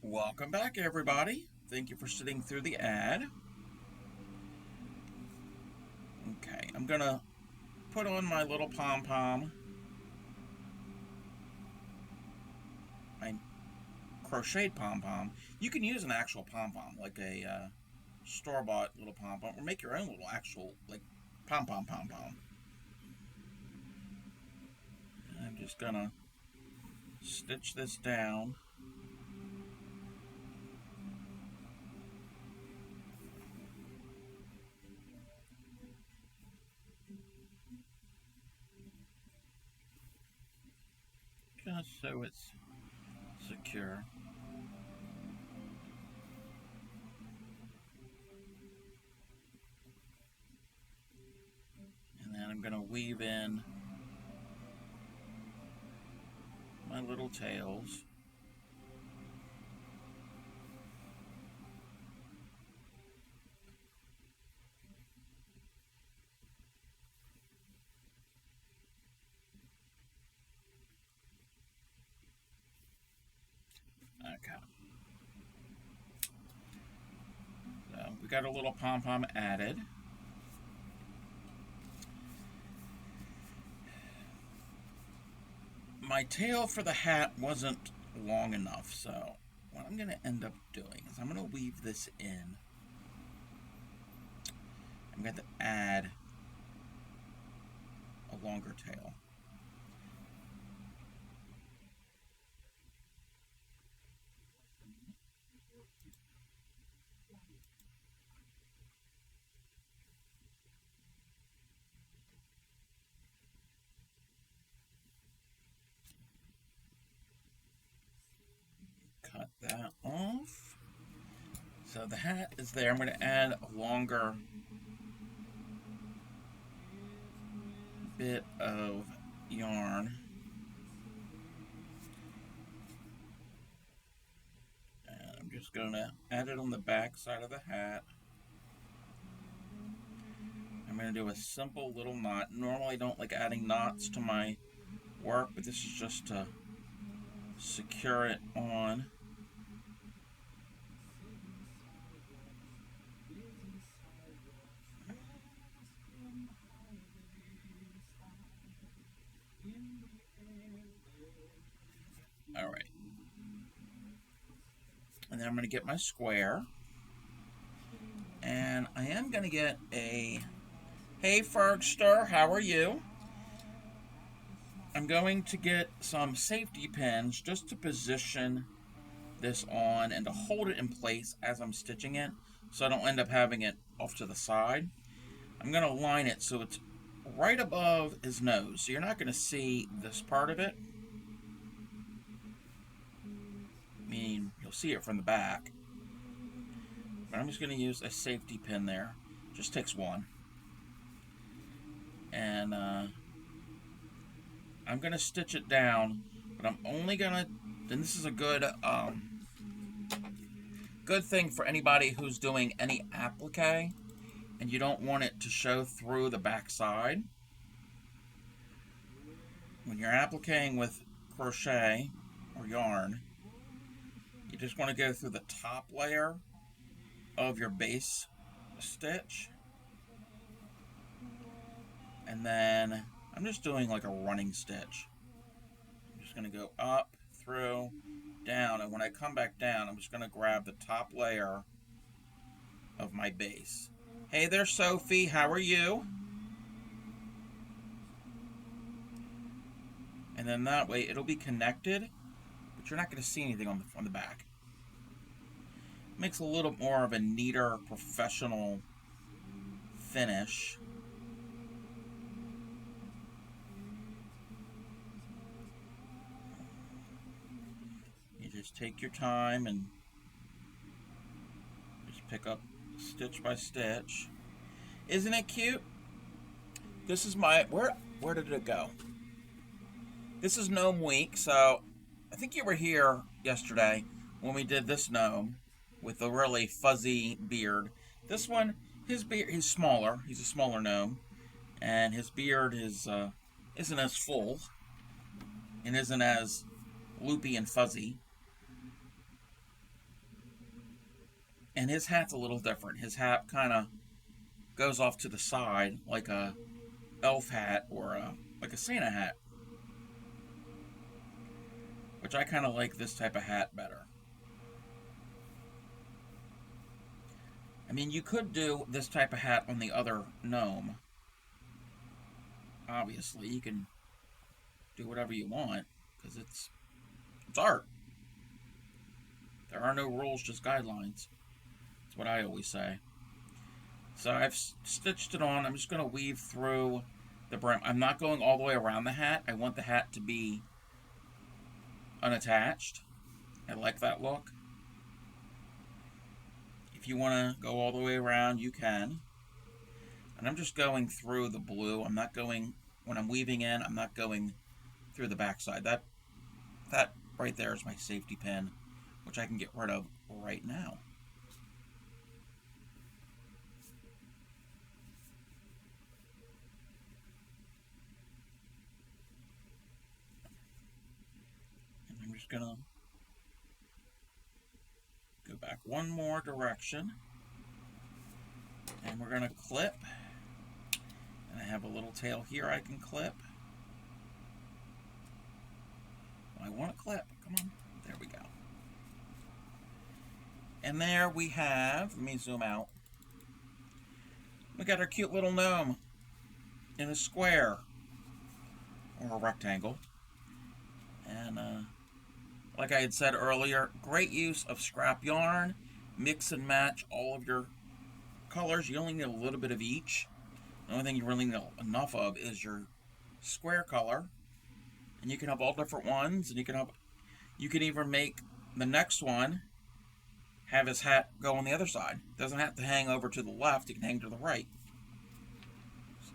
Welcome back, everybody. Thank you for sitting through the ad. Okay, I'm gonna put on my little pom-pom. My crocheted pom-pom. You can use an actual pom-pom, like a store-bought little pom-pom, or make your own little actual, like, pom-pom. I'm just gonna stitch this down. Just so it's secure. And then I'm gonna weave in my little tails. Okay. So we got a little pom-pom added. My tail for the hat wasn't long enough, so what I'm going to end up doing is I'm going to weave this in. I'm going to add a longer tail. Cut that off. So the hat is there. I'm going to add a longer bit of yarn. And I'm just going to add it on the back side of the hat. I'm going to do a simple little knot. Normally I don't like adding knots to my work, but this is just to secure it on. All right. And then I'm going to get my square. And I am going to get a, hey Fergster, how are you? I'm going to get some safety pins just to position this on and to hold it in place as I'm stitching it, so I don't end up having it off to the side. I'm going to line it so it's right above his nose, so you're not going to see this part of it. I mean, you'll see it from the back. But I'm just going to use a safety pin there. Just takes one. And I'm going to stitch it down, but I'm only going to, and this is a good good thing for anybody who's doing any applique and you don't want it to show through the back side. When you're appliquing with crochet or yarn, you just want to go through the top layer of your base stitch, and then I'm just doing like a running stitch. I'm just going to go up, through, down, and when I come back down, I'm just going to grab the top layer of my base. Hey there, Sophie, how are you? And then that way it'll be connected, but you're not going to see anything on the back. Makes a little more of a neater, professional finish. You just take your time and just pick up stitch by stitch. Isn't it cute? This is my, where did it go? This is Gnome Week, so I think you were here yesterday when we did this gnome with a really fuzzy beard. This one, his beard, he's smaller. He's a smaller gnome, and his beard is isn't as full and isn't as loopy and fuzzy. And his hat's a little different. His hat kind of goes off to the side like a elf hat or like a Santa hat, which I kind of like this type of hat better. I mean, you could do this type of hat on the other gnome. Obviously, you can do whatever you want because it's art. There are no rules, just guidelines. That's what I always say. So I've stitched it on. I'm just going to weave through the brim. I'm not going all the way around the hat. I want the hat to be unattached. I like that look. If you want to go all the way around, you can. And I'm just going through the blue. I'm not going, when I'm weaving in, I'm not going through the backside. That right there is my safety pin, which I can get rid of right now. And I'm just gonna go back one more direction, and we're gonna clip. And I have a little tail here I can clip. I want to clip. Come on. There we go. And there we have, let me zoom out. We got our cute little gnome in a square or a rectangle. And like I had said earlier, great use of scrap yarn. Mix and match all of your colors. You only need a little bit of each. The only thing you really need enough of is your square color. And you can have all different ones, and you can even make the next one have his hat go on the other side. It doesn't have to hang over to the left, it can hang to the right. So,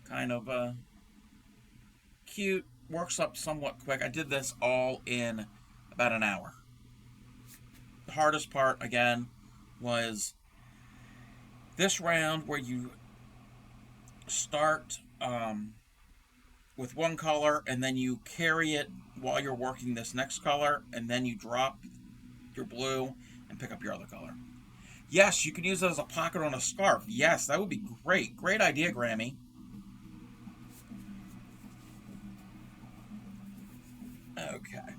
kind of cute, works up somewhat quick. I did this all in about an hour. The hardest part, again, was this round where you start with one color and then you carry it while you're working this next color, and then you drop your blue and pick up your other color. Yes, you can use it as a pocket on a scarf. Yes, that would be great. Great idea, Grammy. Okay.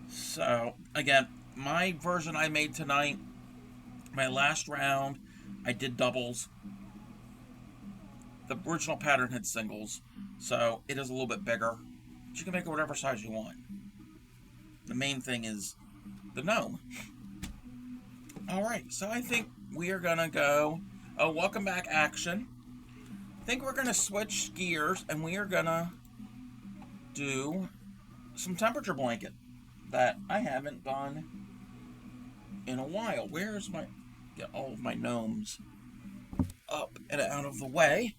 So, again, my version I made tonight, my last round, I did doubles. The original pattern had singles, so it is a little bit bigger. But you can make it whatever size you want. The main thing is the gnome. Alright, so I think we are going to go... Oh, welcome back, Action. I think we're going to switch gears, and we are going to do some temperature blanket that I haven't done in a while. Where's my... Get all of my gnomes up and out of the way.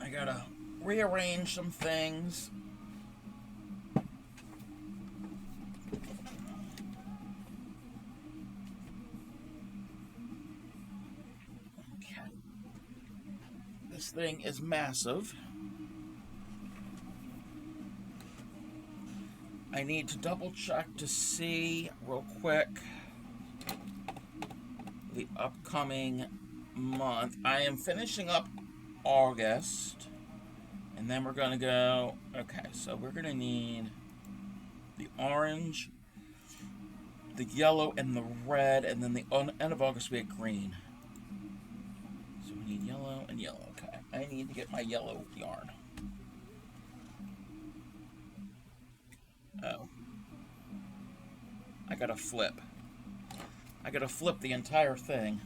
I gotta rearrange some things. Okay. This thing is massive. I need to double check to see real quick the upcoming month. I am finishing up August, and then we're going to go, okay, so we're going to need the orange, the yellow, and the red, and then the end of August we had green. So we need yellow and yellow. Okay, I need to get my yellow yarn. Oh. I gotta flip. I gotta flip the entire thing.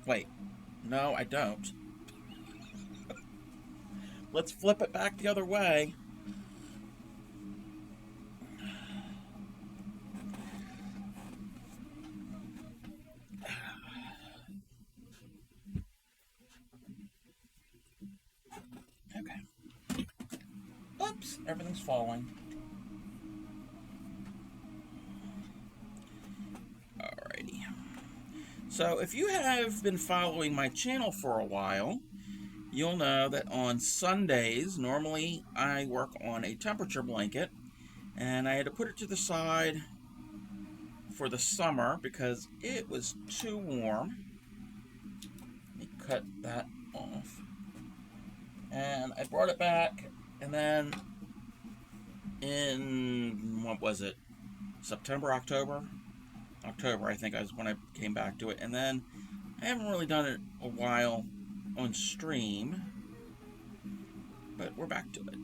Wait. No, I don't. Let's flip it back the other way. Okay. Oops, everything's falling. Alrighty. So if you have been following my channel for a while, you'll know that on Sundays, normally I work on a temperature blanket, and I had to put it to the side for the summer because it was too warm. Let me cut that off. And I brought it back, and then in, what was it, September, October? October, I think, was when I came back to it. And then I haven't really done it a while on stream, but we're back to it.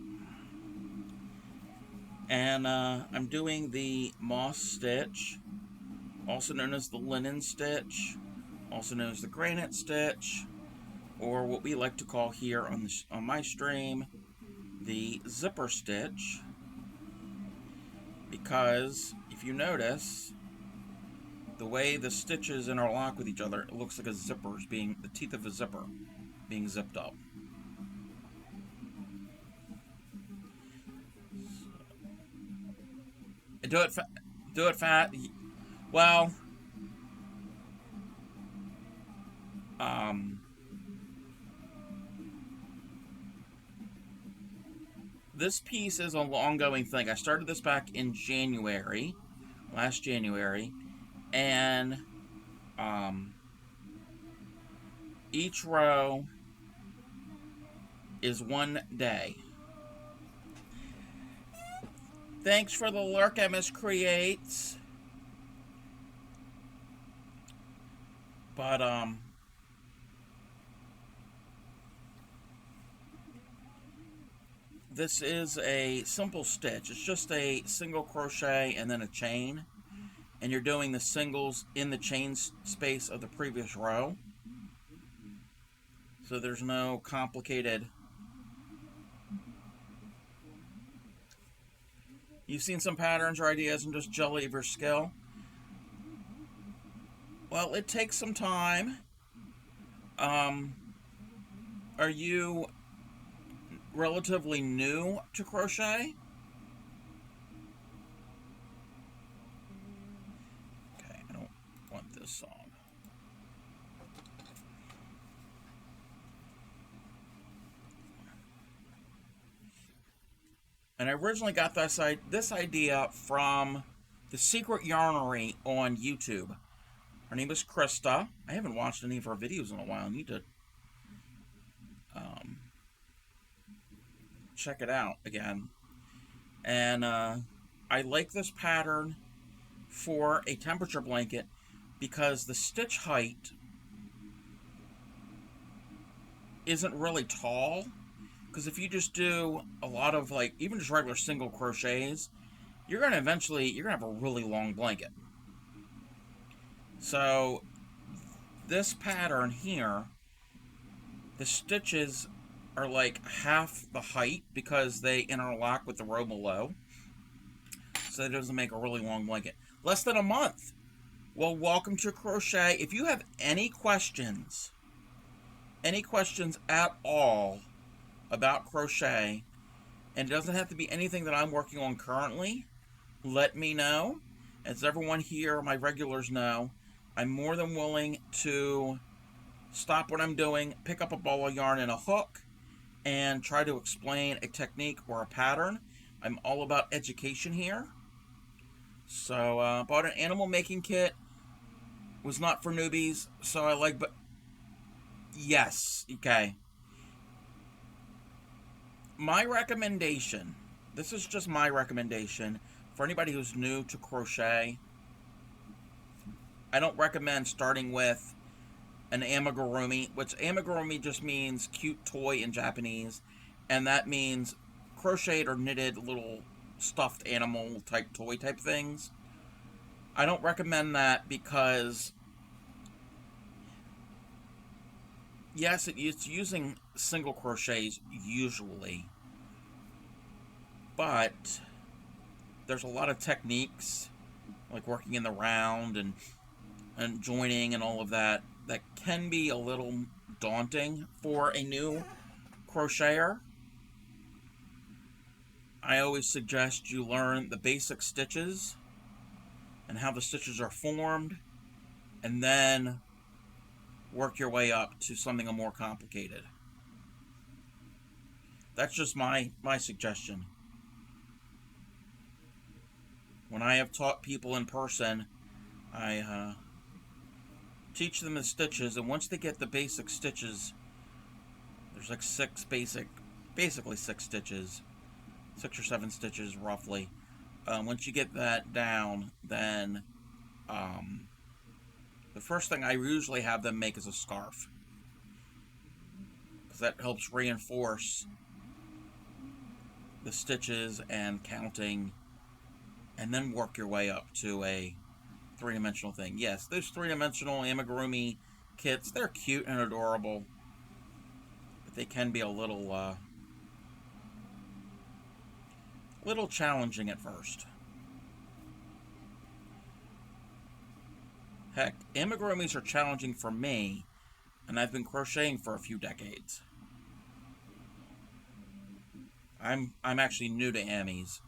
And I'm doing the moss stitch, also known as the linen stitch, also known as the granite stitch, or what we like to call here on my stream, the zipper stitch, because if you notice, the way the stitches interlock with each other, it looks like a zipper's being, the teeth of a zipper being zipped up. Do it fat. Well, this piece is an ongoing thing. I started this back in January, last January, and each row is 1 day. Thanks for the lurk, MS Creates. But, this is a simple stitch. It's just a single crochet and then a chain. And you're doing the singles in the chain space of the previous row. So there's no complicated... You've seen some patterns or ideas and just jelly of your skill. Well, it takes some time. Are you relatively new to crochet? Okay, I don't want this song. And I originally got this idea from the Secret Yarnery on YouTube. Her name is Krista. I haven't watched any of her videos in a while. I need to check it out again. And I like this pattern for a temperature blanket because the stitch height isn't really tall. Because if you just do a lot of, like, even just regular single crochets, you're going to have a really long blanket. So, this pattern here, the stitches are like half the height because they interlock with the row below. So it doesn't make a really long blanket. Less than a month. Well, welcome to crochet. If you have any questions at all about crochet, and it doesn't have to be anything that I'm working on currently, let me know. As everyone here, my regulars know, I'm more than willing to stop what I'm doing, pick up a ball of yarn and a hook, and try to explain a technique or a pattern. I'm all about education here. So, bought an animal making kit. Was not for newbies, so I like, but yes, okay. My recommendation, this is just my recommendation, for anybody who's new to crochet, I don't recommend starting with an amigurumi, which amigurumi just means cute toy in Japanese, and that means crocheted or knitted little stuffed animal type toy type things. I don't recommend that because, yes, it's using single crochets usually, but there's a lot of techniques like working in the round and joining and all of that can be a little daunting for a new crocheter. I always suggest you learn the basic stitches and how the stitches are formed, and then work your way up to something more complicated. That's just my suggestion. When I have taught people in person, I teach them the stitches, and once they get the basic stitches, there's like basically six stitches, 6 or 7 stitches roughly. Once you get that down, then um, the first thing I usually have them make is a scarf, because that helps reinforce the stitches and counting, and then work your way up to a three-dimensional thing. Yes, those three-dimensional amigurumi kits, they're cute and adorable, but they can be a little challenging at first. Heck, amigurumis are challenging for me, and I've been crocheting for a few decades. I'm actually new to Amis.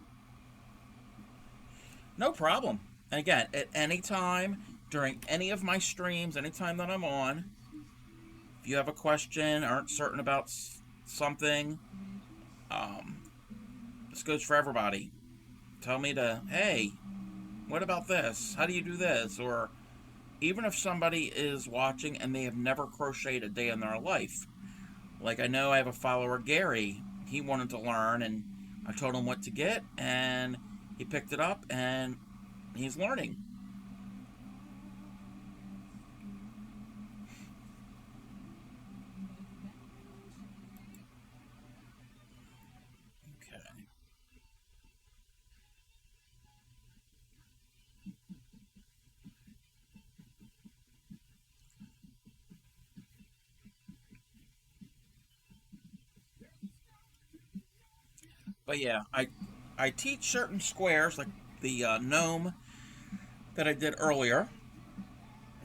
No problem. And again, at any time during any of my streams, anytime that I'm on, if you have a question, aren't certain about something, um, this goes for everybody. Tell me hey, what about this? How do you do this? Or even if somebody is watching and they have never crocheted a day in their life. Like I know I have a follower, Gary. He wanted to learn, and I told him what to get, and he picked it up, and he's learning. Okay. But yeah, I teach certain squares, like the gnome that I did earlier,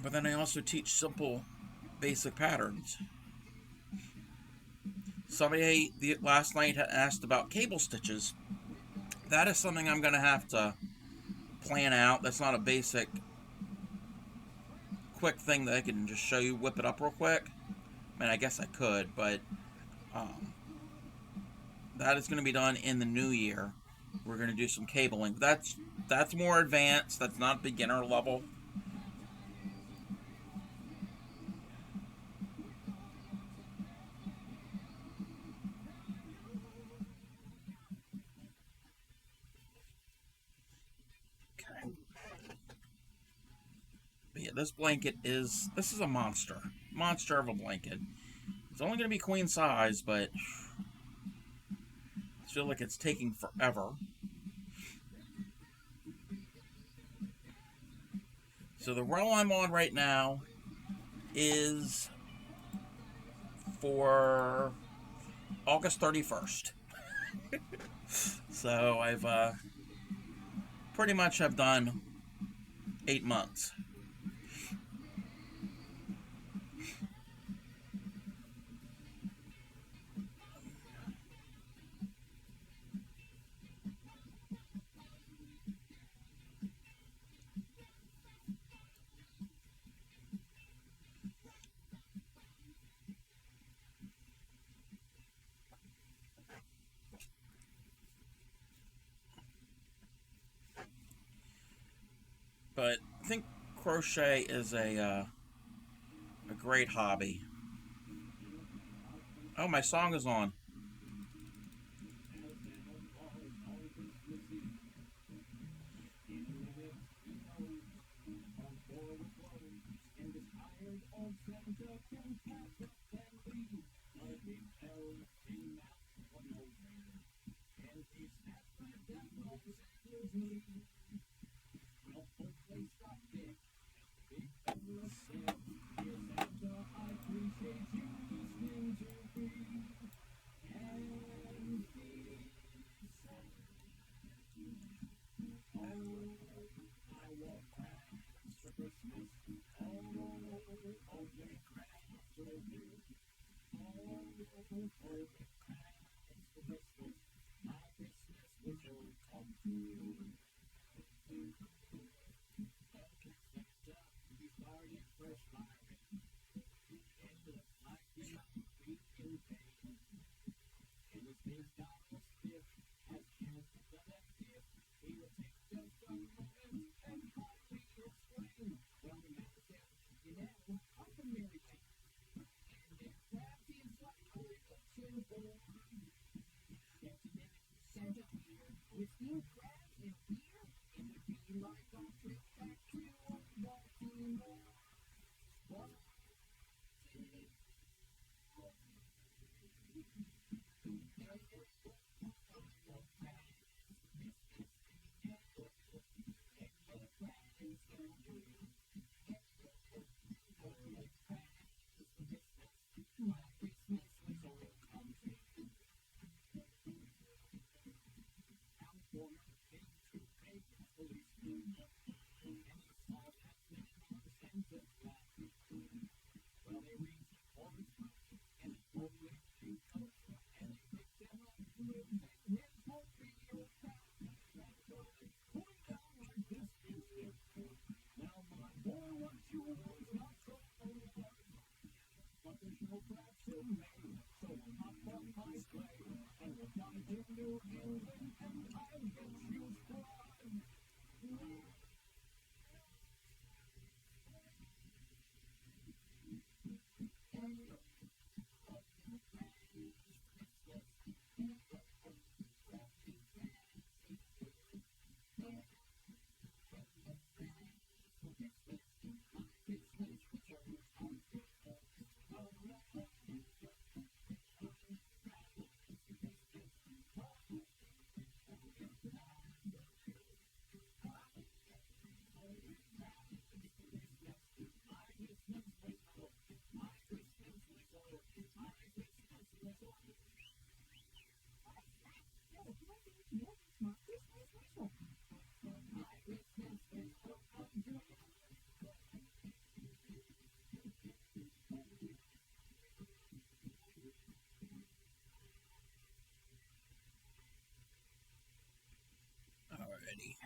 but then I also teach simple, basic patterns. Somebody last night had asked about cable stitches. That is something I'm going to have to plan out. That's not a basic, quick thing that I can just show you, whip it up real quick. I mean, I guess I could, but um, that is going to be done in the new year. We're going to do some cabling. That's more advanced. That's not beginner level. Okay. But yeah, this is a monster of a blanket. It's only going to be queen size, but I feel like it's taking forever. So the row I'm on right now is for August 31st. So I've pretty much have done 8 months. But I think crochet is a great hobby. Oh, my song is on. Alrighty.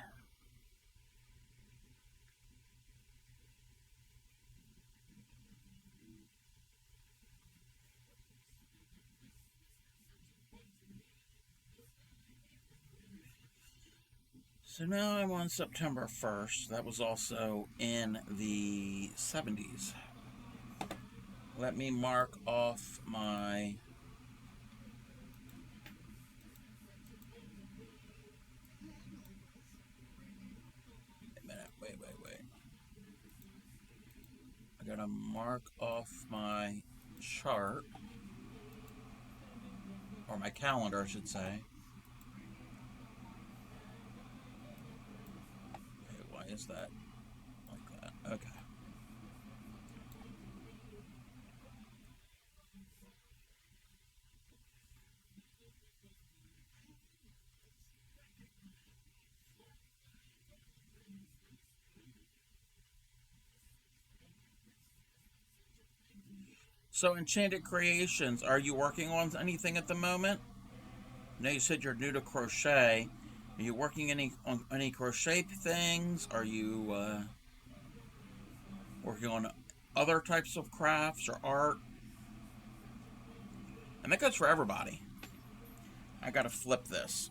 So now I'm on September 1st. That was also in the 70s. Let me mark off my... Wait a minute. Wait. I gotta mark off my chart. Or my calendar, I should say. Okay, why is that like that? Okay. So, Enchanted Creations, are you working on anything at the moment? Now you said you're new to crochet. Are you working on any crochet things? Are you working on other types of crafts or art? And that goes for everybody. I gotta flip this.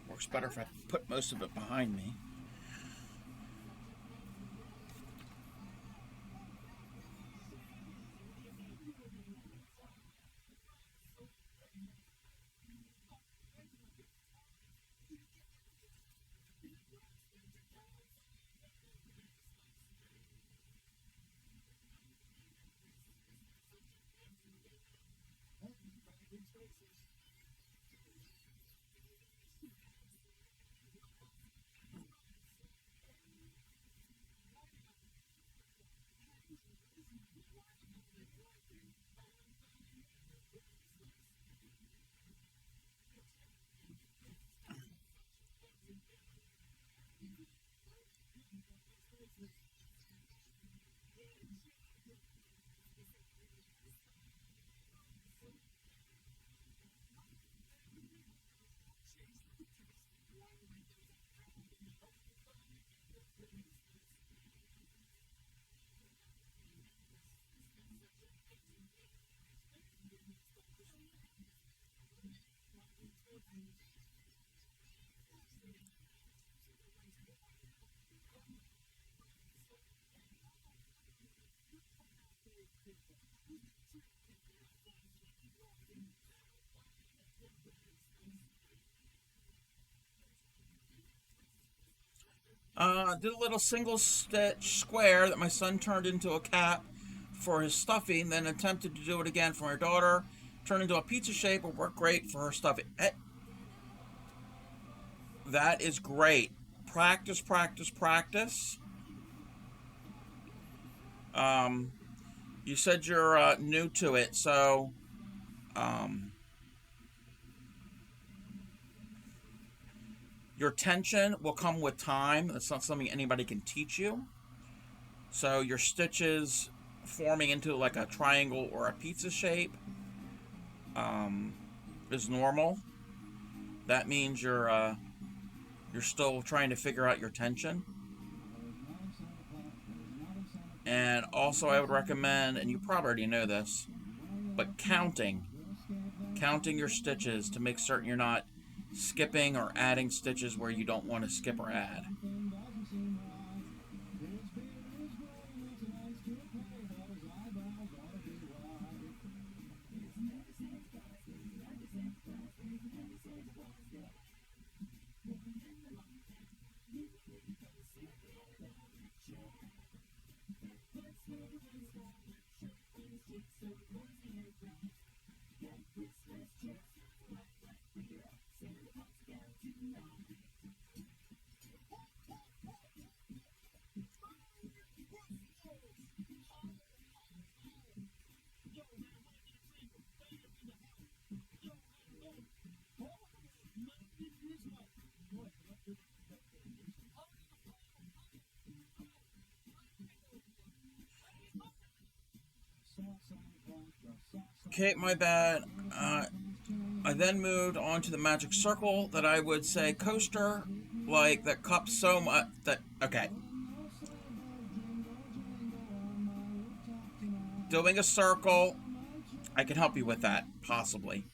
Works better if I put most of it behind me. Did a little single stitch square that my son turned into a cap for his stuffing, then attempted to do it again for my daughter. Turned into a pizza shape, but worked great for her stuffing. That is great. Practice, practice, practice. Um, you said you're new to it, so um, your tension will come with time. That's not something anybody can teach you. So your stitches forming into like a triangle or a pizza shape um, is normal. That means you're still trying to figure out your tension. And also, I would recommend, and you probably already know this, but counting your stitches to make certain you're not skipping or adding stitches where you don't want to skip or add. Okay, my bad. I then moved on to the magic circle that I would say coaster, like that cup so much that, okay. Doing a circle, I can help you with that, possibly.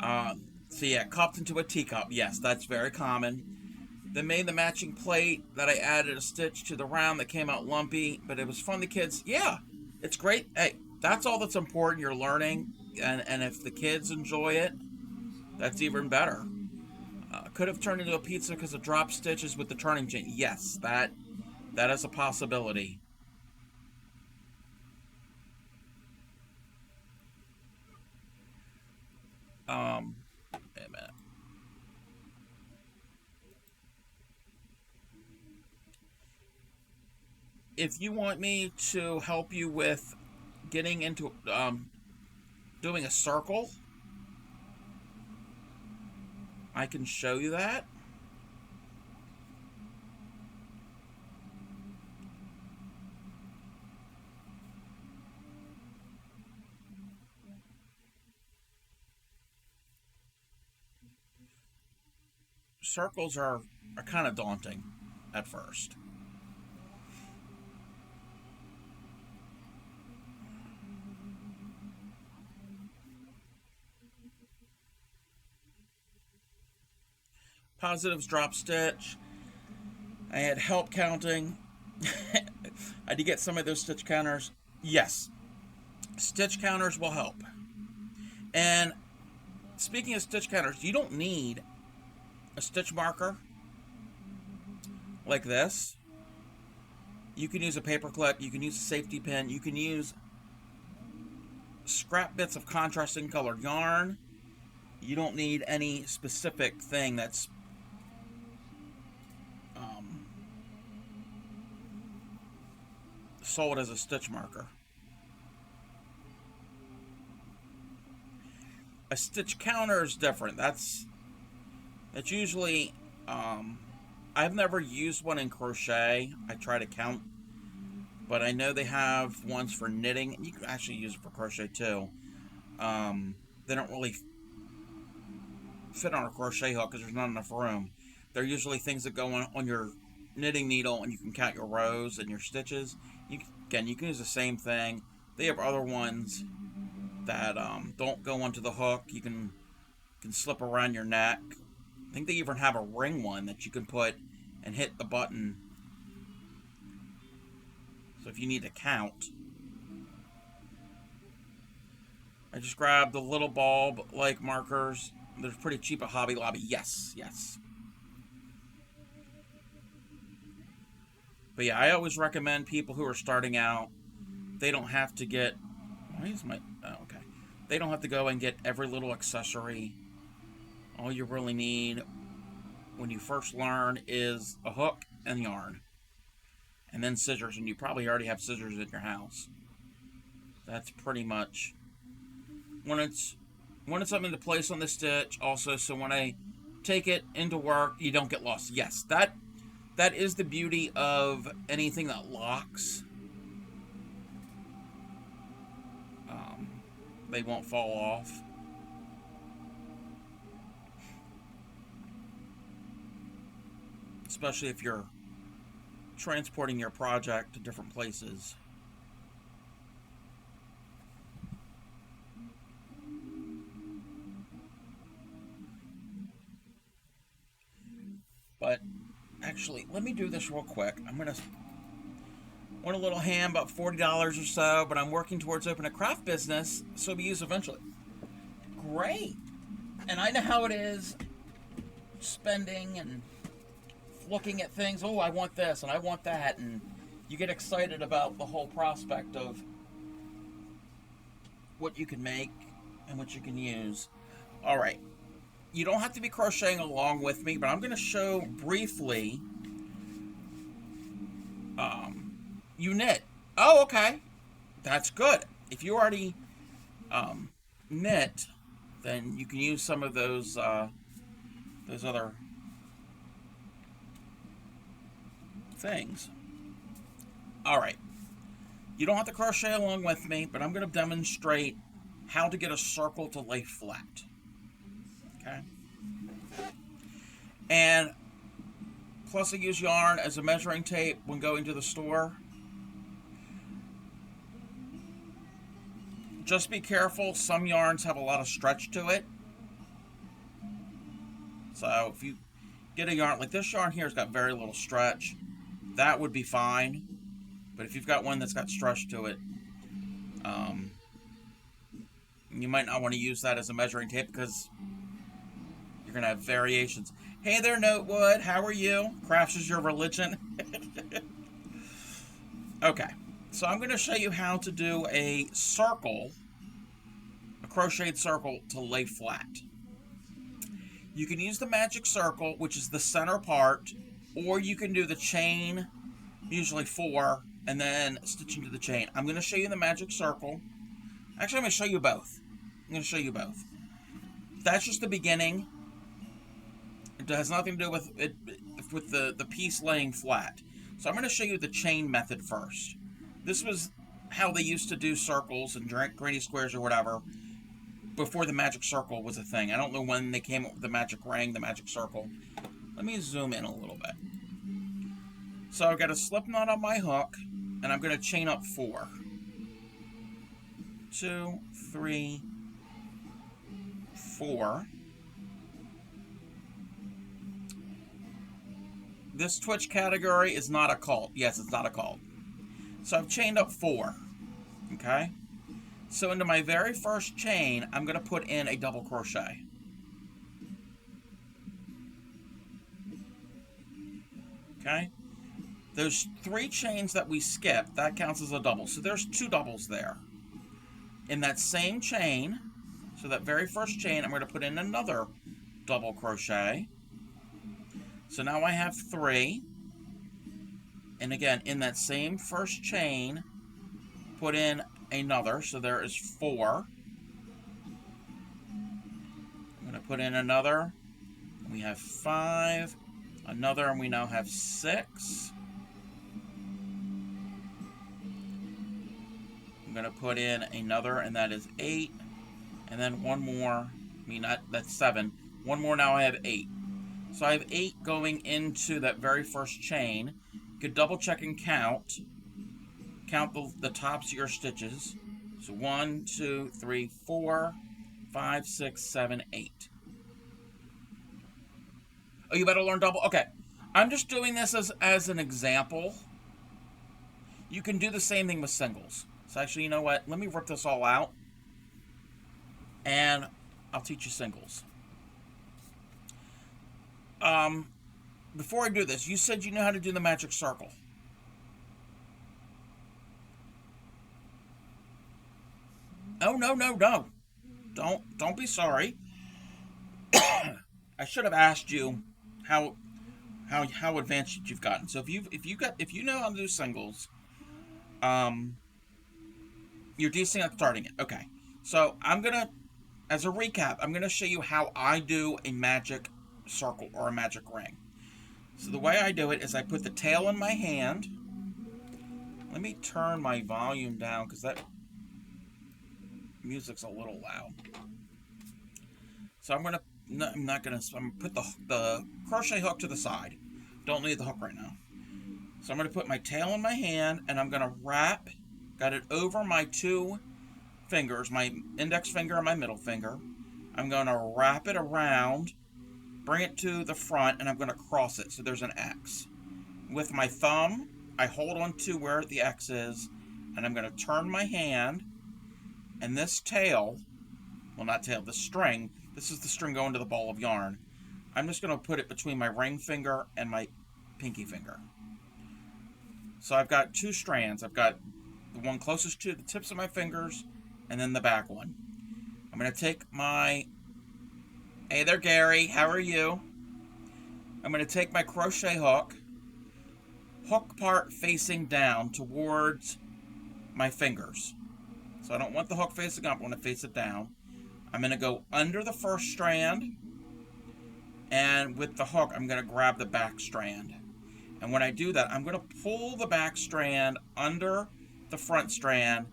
So yeah, cupped into a teacup, yes, that's very common. Then made the matching plate that I added a stitch to the round that came out lumpy, but it was fun to kids. Yeah, it's great. Hey, that's all that's important. You're learning, and if the kids enjoy it, that's even better. Could have turned into a pizza because of drop stitches with the turning chain. Yes, that is a possibility. Wait a minute. If you want me to help you with getting into doing a circle, I can show you that. Circles are kind of daunting at first. Positives drop stitch. I had help counting. I did get some of those stitch counters. Yes, stitch counters will help. And speaking of stitch counters, you don't need a stitch marker like this. You can use a paper clip, you can use a safety pin, you can use scrap bits of contrasting colored yarn. You don't need any specific thing that's um, sold as a stitch marker. A stitch counter is different. That's usually I've never used one in crochet. I try to count, but I know they have ones for knitting. You can actually use it for crochet too. They don't really fit on a crochet hook because there's not enough room. They're usually things that go on your knitting needle, and you can count your rows and your stitches. Again, you can use the same thing. They have other ones that don't go onto the hook. You can slip around your neck. I think they even have a ring one that you can put and hit the button. So if you need to count, I just grabbed the little bulb like markers. They're pretty cheap at Hobby Lobby. Yes, yes. But yeah, I always recommend people who are starting out, they don't have to get, why is my, oh, okay. They don't have to go and get every little accessory. All you really need when you first learn is a hook and yarn. And then scissors, and you probably already have scissors in your house. That's pretty much when it's something to place on the stitch. Also, so when I take it into work, you don't get lost. Yes, that is the beauty of anything that locks. They won't fall off. Especially if you're transporting your project to different places. But actually, let me do this real quick. I'm gonna want a little ham, about $40 or so, but I'm working towards opening a craft business, so it'll be used eventually. Great. And I know how it is spending and looking at things. Oh, I want this and I want that, and you get excited about the whole prospect of what you can make and what you can use. All right. You don't have to be crocheting along with me, but I'm going to show briefly. You knit. Oh, okay. That's good. If you already knit, then you can use some of those other things. All right. You don't have to crochet along with me, but I'm going to demonstrate how to get a circle to lay flat. Okay. And plus I use yarn as a measuring tape when going to the store. Just be careful, some yarns have a lot of stretch to it. So if you get a yarn, like this yarn here has got very little stretch, that would be fine. But if you've got one that's got stretch to it, you might not want to use that as a measuring tape because you're going to have variations. Hey there, Notewood. How are you? Crafts is your religion. Okay. So I'm going to show you how to do a circle, a crocheted circle to lay flat. You can use the magic circle, which is the center part, or you can do the chain, usually 4, and then stitch into the chain. I'm going to show you the magic circle. Actually, I'm going to show you both. That's just the beginning. It has nothing to do with it, with the piece laying flat. So I'm going to show you the chain method first. This was how they used to do circles and granny squares or whatever before the magic circle was a thing. I don't know when they came up with the magic ring, the magic circle. Let me zoom in a little bit. So I've got a slip knot on my hook, and I'm going to chain up 4. 2, 3, 4. This Twitch category is not a cult. Yes, it's not a cult. So I've chained up 4. Okay? So into my very first chain, I'm going to put in a double crochet. Okay? Those 3 chains that we skipped, that counts as a double. So there's 2 doubles there. In that same chain, so that very first chain, I'm going to put in another double crochet. So now I have 3. And again, in that same first chain, put in another. So there is 4. I'm going to put in another. We have 5. Another, and we now have 6. I'm going to put in another, and that is 8. And then one more. That's 7. One more, now I have 8. So I have 8 going into that very first chain. You could double check and count. Count the tops of your stitches. So 1, 2, 3, 4, 5, 6, 7, 8. Oh, you better learn double? Okay. I'm just doing this as an example. You can do the same thing with singles. So actually, you know what? Let me rip this all out. And I'll teach you singles. Before I do this, you said you know how to do the magic circle. Oh, no, no, no. Don't be sorry. I should have asked you how how advanced you've gotten. So if you know how to do singles, um, you're decent at starting it. Okay. So I'm gonna, as a recap, I'm gonna show you how I do a magic circle or a magic ring. So the way I do it is I put the tail in my hand. Let me turn my volume down because that music's a little loud. So I'm gonna, no, I'm not gonna. I'm gonna put the crochet hook to the side. Don't need the hook right now. So I'm gonna put my tail in my hand and I'm gonna wrap. Got it over my two fingers, my index finger and my middle finger. I'm gonna wrap it around, bring it to the front, and I'm gonna cross it so there's an X. With my thumb, I hold on to where the X is, and I'm gonna turn my hand, and this tail, well, not tail, the string. This is the string going to the ball of yarn. I'm just going to put it between my ring finger and my pinky finger. So I've got two strands. I've got the one closest to the tips of my fingers and then the back one. I'm going to take my... Hey there, Gary. How are you? I'm going to take my crochet hook part facing down towards my fingers. So I don't want the hook facing up. I want to face it down. I'm going to go under the first strand, and with the hook, I'm going to grab the back strand. And when I do that, I'm going to pull the back strand under the front strand,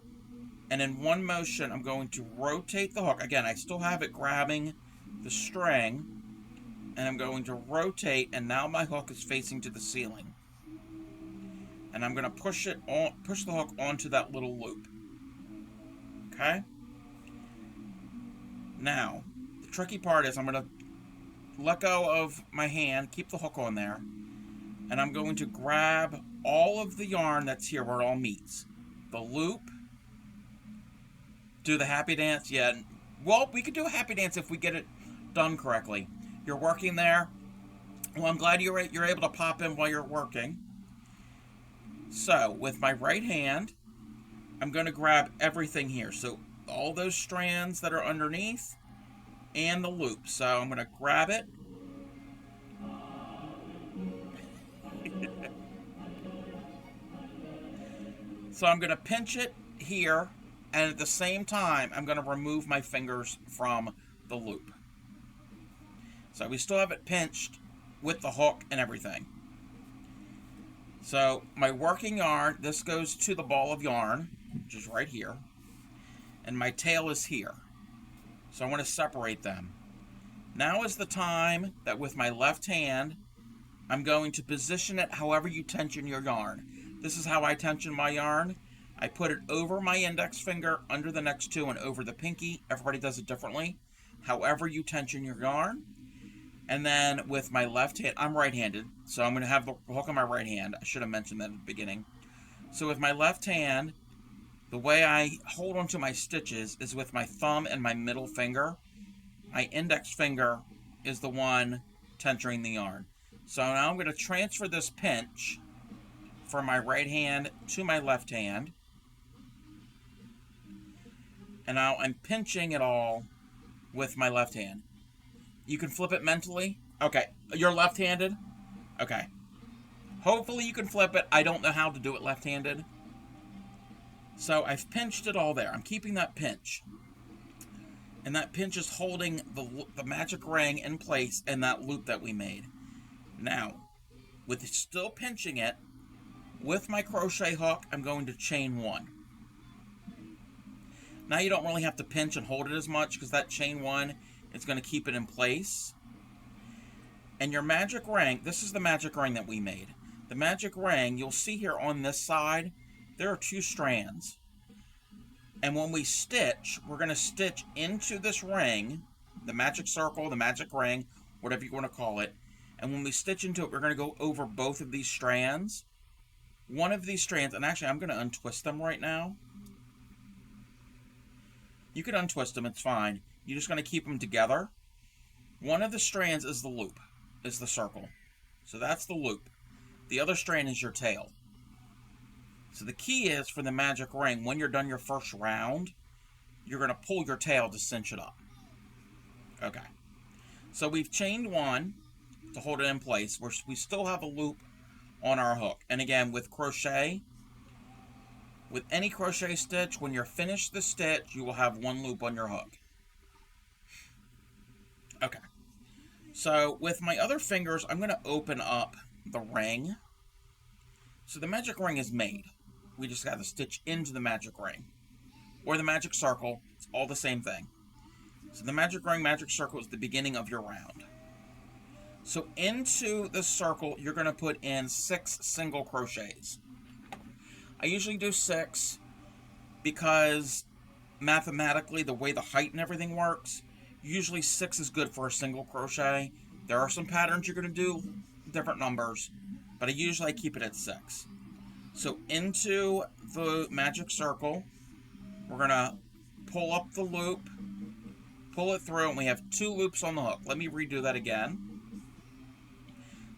and in one motion, I'm going to rotate the hook. Again, I still have it grabbing the string, and I'm going to rotate, and now my hook is facing to the ceiling. And I'm going to push the hook onto that little loop. Okay? Now, the tricky part is I'm going to let go of my hand, keep the hook on there, and I'm going to grab all of the yarn that's here where it all meets. The loop, do the happy dance. Yeah, well, we could do a happy dance if we get it done correctly. You're working there. Well, I'm glad you're able to pop in while you're working. So, with my right hand, I'm going to grab everything here. So, all those strands that are underneath and the loop. So I'm going to grab it. So I'm going to pinch it here, and at the same time I'm going to remove my fingers from the loop. So we still have it pinched with the hook and everything. So my working yarn, this goes to the ball of yarn, which is right here. And my tail is here. So I want to separate them. Now is the time that with my left hand, I'm going to position it however you tension your yarn. This is how I tension my yarn. I put it over my index finger, under the next two, and over the pinky. Everybody does it differently. However you tension your yarn. And then with my left hand, I'm right-handed, so I'm going to have the hook on my right hand. I should have mentioned that at the beginning. So with my left hand, the way I hold onto my stitches is with my thumb and my middle finger. My index finger is the one tensioning the yarn. So now I'm going to transfer this pinch from my right hand to my left hand. And now I'm pinching it all with my left hand. You can flip it mentally. Okay, you're left-handed? Okay. Hopefully you can flip it. I don't know how to do it left-handed. So I've pinched it all there. I'm keeping that pinch. And that pinch is holding the magic ring in place in that loop that we made. Now, with still pinching it, with my crochet hook, I'm going to chain one. Now you don't really have to pinch and hold it as much because that chain one is going to keep it in place. And your magic ring, this is the magic ring that we made. The magic ring, you'll see here on this side, there are two strands. And when we stitch, we're going to stitch into this ring, the magic circle, the magic ring, whatever you want to call it. And when we stitch into it, we're going to go over both of these strands. One of these strands, and actually I'm going to untwist them right now. You can untwist them, it's fine. You're just going to keep them together. One of the strands is the loop, is the circle. So that's the loop. The other strand is your tail. So the key is for the magic ring, when you're done your first round, you're going to pull your tail to cinch it up. Okay. So we've chained one to hold it in place. We still have a loop on our hook. And again, with crochet, with any crochet stitch, when you're finished the stitch, you will have one loop on your hook. Okay. So with my other fingers, I'm going to open up the ring. So the magic ring is made. We just got to stitch into the magic ring. Or the magic circle. It's all the same thing. So the magic ring, magic circle is the beginning of your round. So into the circle, you're going to put in 6 single crochets. I usually do 6 because mathematically, the way the height and everything works, usually 6 is good for a single crochet. There are some patterns you're going to do different numbers, but I usually keep it at 6. So into the magic circle, we're going to pull up the loop, pull it through, and we have 2 loops on the hook. Let me redo that again.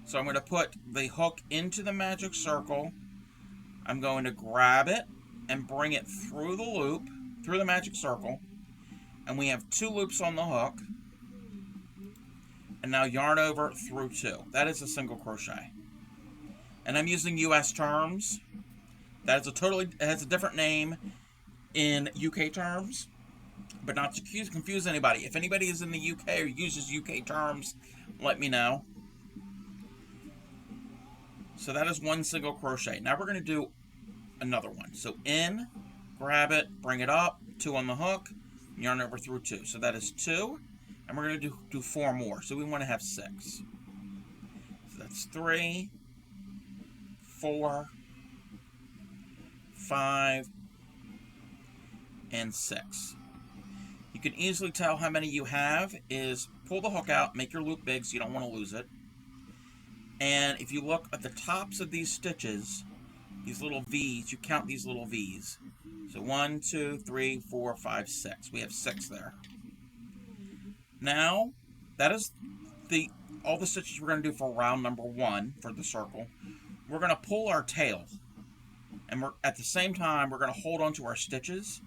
So I'm going to put the hook into the magic circle. I'm going to grab it and bring it through the loop, through the magic circle. And we have 2 loops on the hook. And now yarn over through 2. That is a single crochet. And I'm using US terms. That is it has a different name in UK terms. But not to confuse anybody. If anybody is in the UK or uses UK terms, let me know. So that is 1 single crochet. Now we're going to do another one. So in, grab it, bring it up, 2 on the hook, yarn over through 2. So that is 2, and we're going to do 4 more. So we want to have 6. So that's 3, 4, 5, and 6. You can easily tell how many you have is pull the hook out, make your loop big so you don't want to lose it. And if you look at the tops of these stitches, these little V's, you count these little V's. So 1, 2, 3, 4, 5, 6. We have 6 there. Now, that is all the stitches we're going to do for round number 1 for the circle. We're going to pull our tail. And at the same time, we're going to hold on to our stitches.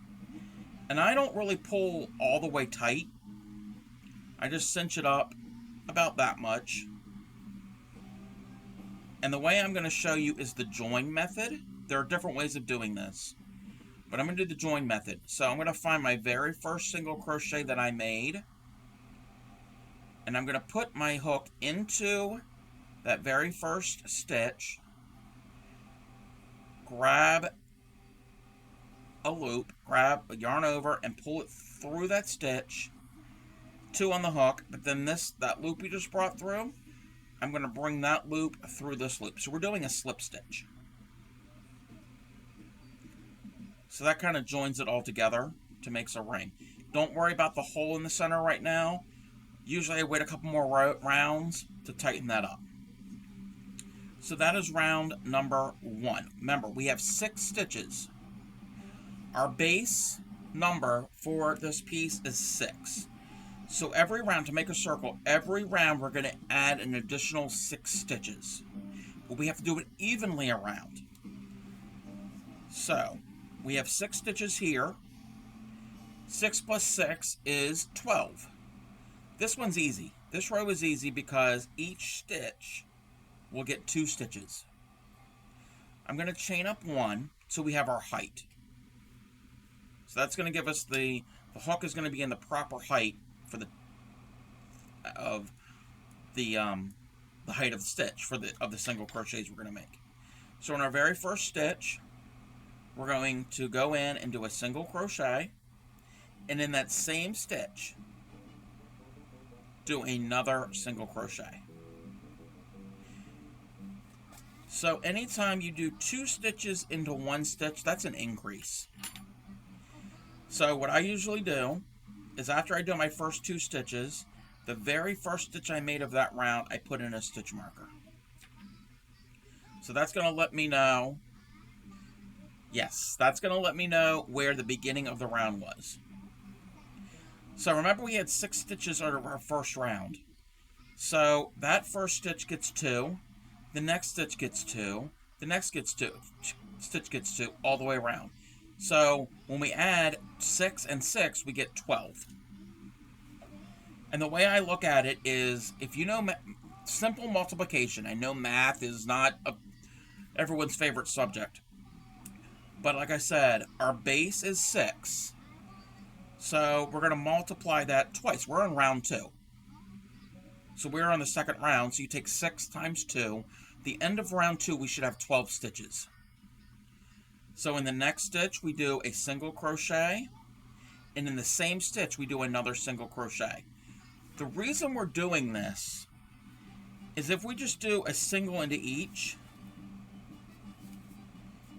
And I don't really pull all the way tight. I just cinch it up about that much. And the way I'm going to show you is the join method. There are different ways of doing this. But I'm going to do the join method. So I'm going to find my very first single crochet that I made. And I'm going to put my hook into that very first stitch. Grab a loop, grab a yarn over, and pull it through that stitch. 2 on the hook. But then that loop you just brought through, I'm going to bring that loop through this loop. So we're doing a slip stitch. So that kind of joins it all together to make a ring. Don't worry about the hole in the center right now. Usually I wait a couple more rounds to tighten that up. So that is round number 1. Remember, we have 6 stitches. Our base number for this piece is 6. So every round, to make a circle, every round we're going to add an additional 6 stitches. But we have to do it evenly around. So we have 6 stitches here. 6 plus 6 is 12. This one's easy. This row is easy because each stitch will get 2 stitches. I'm going to chain up 1 so we have our height. So that's going to give us the hook is going to be in the proper height for the height of the stitch of the single crochets we're going to make. So in our very first stitch, we're going to go in and do a single crochet, and in that same stitch, do another single crochet. So anytime you do 2 stitches into 1 stitch, that's an increase. So what I usually do is after I do my first 2 stitches, the very first stitch I made of that round, I put in a stitch marker. So that's going to let me know, yes, that's going to let me know where the beginning of the round was. So remember we had 6 stitches out of our first round. So that first stitch gets 2, the next stitch gets 2, the next stitch gets 2, all the way around. So when we add 6 and 6, we get 12. And the way I look at it is, if you know simple multiplication, I know math is not everyone's favorite subject. But like I said, our base is 6. So we're going to multiply that twice. We're on round 2. So we're on the second round. So you take 6 times 2. The end of round 2, we should have 12 stitches. So in the next stitch, we do a single crochet. And in the same stitch, we do another single crochet. The reason we're doing this is if we just do a single into each,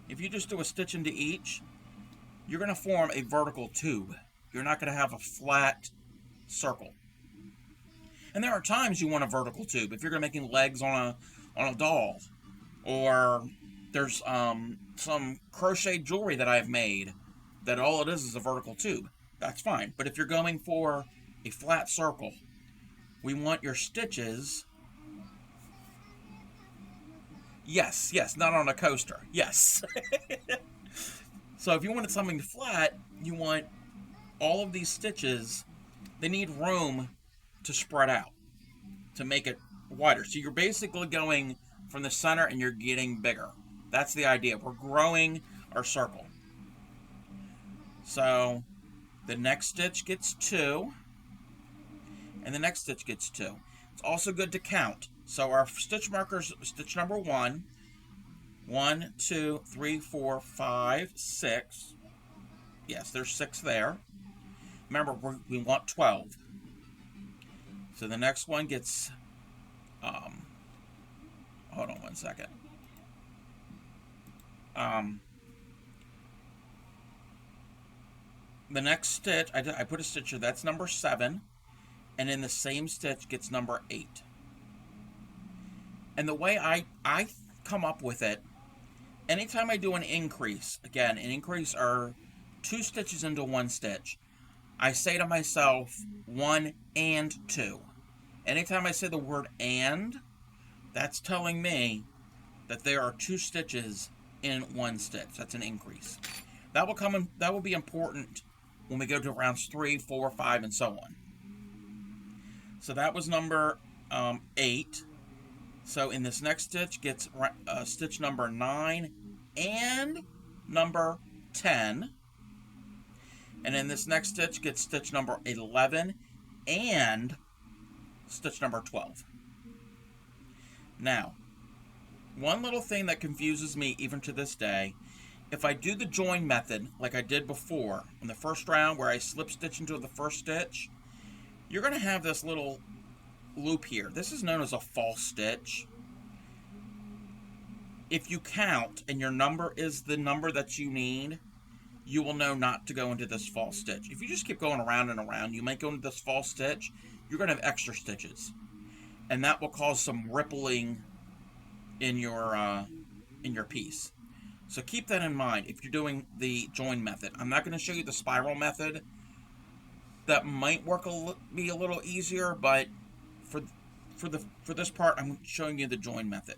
if you just do a stitch into each, you're going to form a vertical tube. You're not going to have a flat circle. And there are times you want a vertical tube. If you're making legs on a doll, or there's some crochet jewelry that I've made that all it is a vertical tube. That's fine. But if you're going for a flat circle, we want your stitches. Yes, not on a coaster. Yes. So if you wanted something flat, you want all of these stitches, they need room to spread out, to make it wider. So you're basically going from the center and you're getting bigger. That's the idea. We're growing our circle. So the next stitch gets 2, and the next stitch gets 2. It's also good to count. So our stitch markers, stitch number 1, 1, 2, 3, 4, 5, 6. Yes, there's 6 there. Remember, we want 12. So the next one gets, hold on one second. The next stitch, I put a stitch here, that's number 7. And in the same stitch gets number 8. And the way I come up with it, anytime I do an increase, again, an increase are 2 stitches into 1 stitch. I say to myself, 1 and 2. Anytime I say the word and, that's telling me that there are 2 stitches in 1 stitch. That's an increase. That will be important when we go to rounds 3, 4, 5, and so on. So that was number 8. So in this next stitch gets stitch number 9 and number 10. And in this next stitch gets stitch number 11 and stitch number 12. Now, one little thing that confuses me even to this day, if I do the join method like I did before in the first round where I slip stitch into the first stitch, you're going to have this little loop here. This is known as a false stitch. If you count and your number is the number that you need, you will know not to go into this false stitch. If you just keep going around and around, you might go into this false stitch. You're going to have extra stitches, and that will cause some rippling in your piece. So keep that in mind if you're doing the join method. I'm not going to show you the spiral method. That might be a little easier, but for this part, I'm showing you the join method.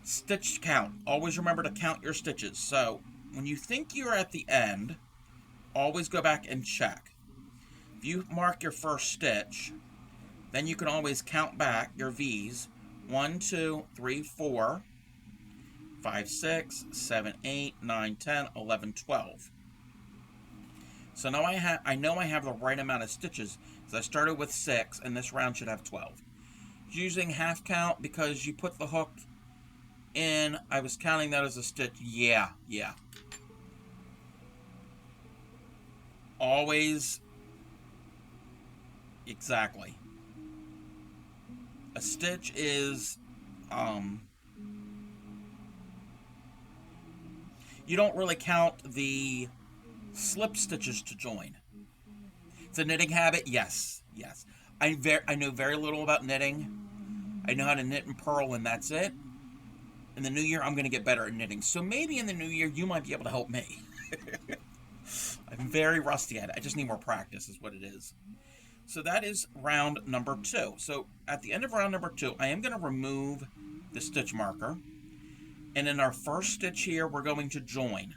Stitch count. Always remember to count your stitches. So when you think you're at the end, always go back and check. If you mark your first stitch, then you can always count back your V's. 1, 2, 3, 4, 5, 6, 7, 8, 9, 10, 11, 12. So now I know I have the right amount of stitches. So I started with 6, and this round should have 12. Using half count because you put the hook in. I was counting that as a stitch. Yeah. Always. Exactly. A stitch is, you don't really count the slip stitches to join. It's a knitting habit? Yes. I know very little about knitting. I know how to knit and purl, and that's it. In the new year, I'm going to get better at knitting. So maybe in the new year, you might be able to help me. I'm very rusty at it. I just need more practice is what it is. So that is round number 2. So at the end of round number 2, I am going to remove the stitch marker. And in our first stitch here, we're going to join.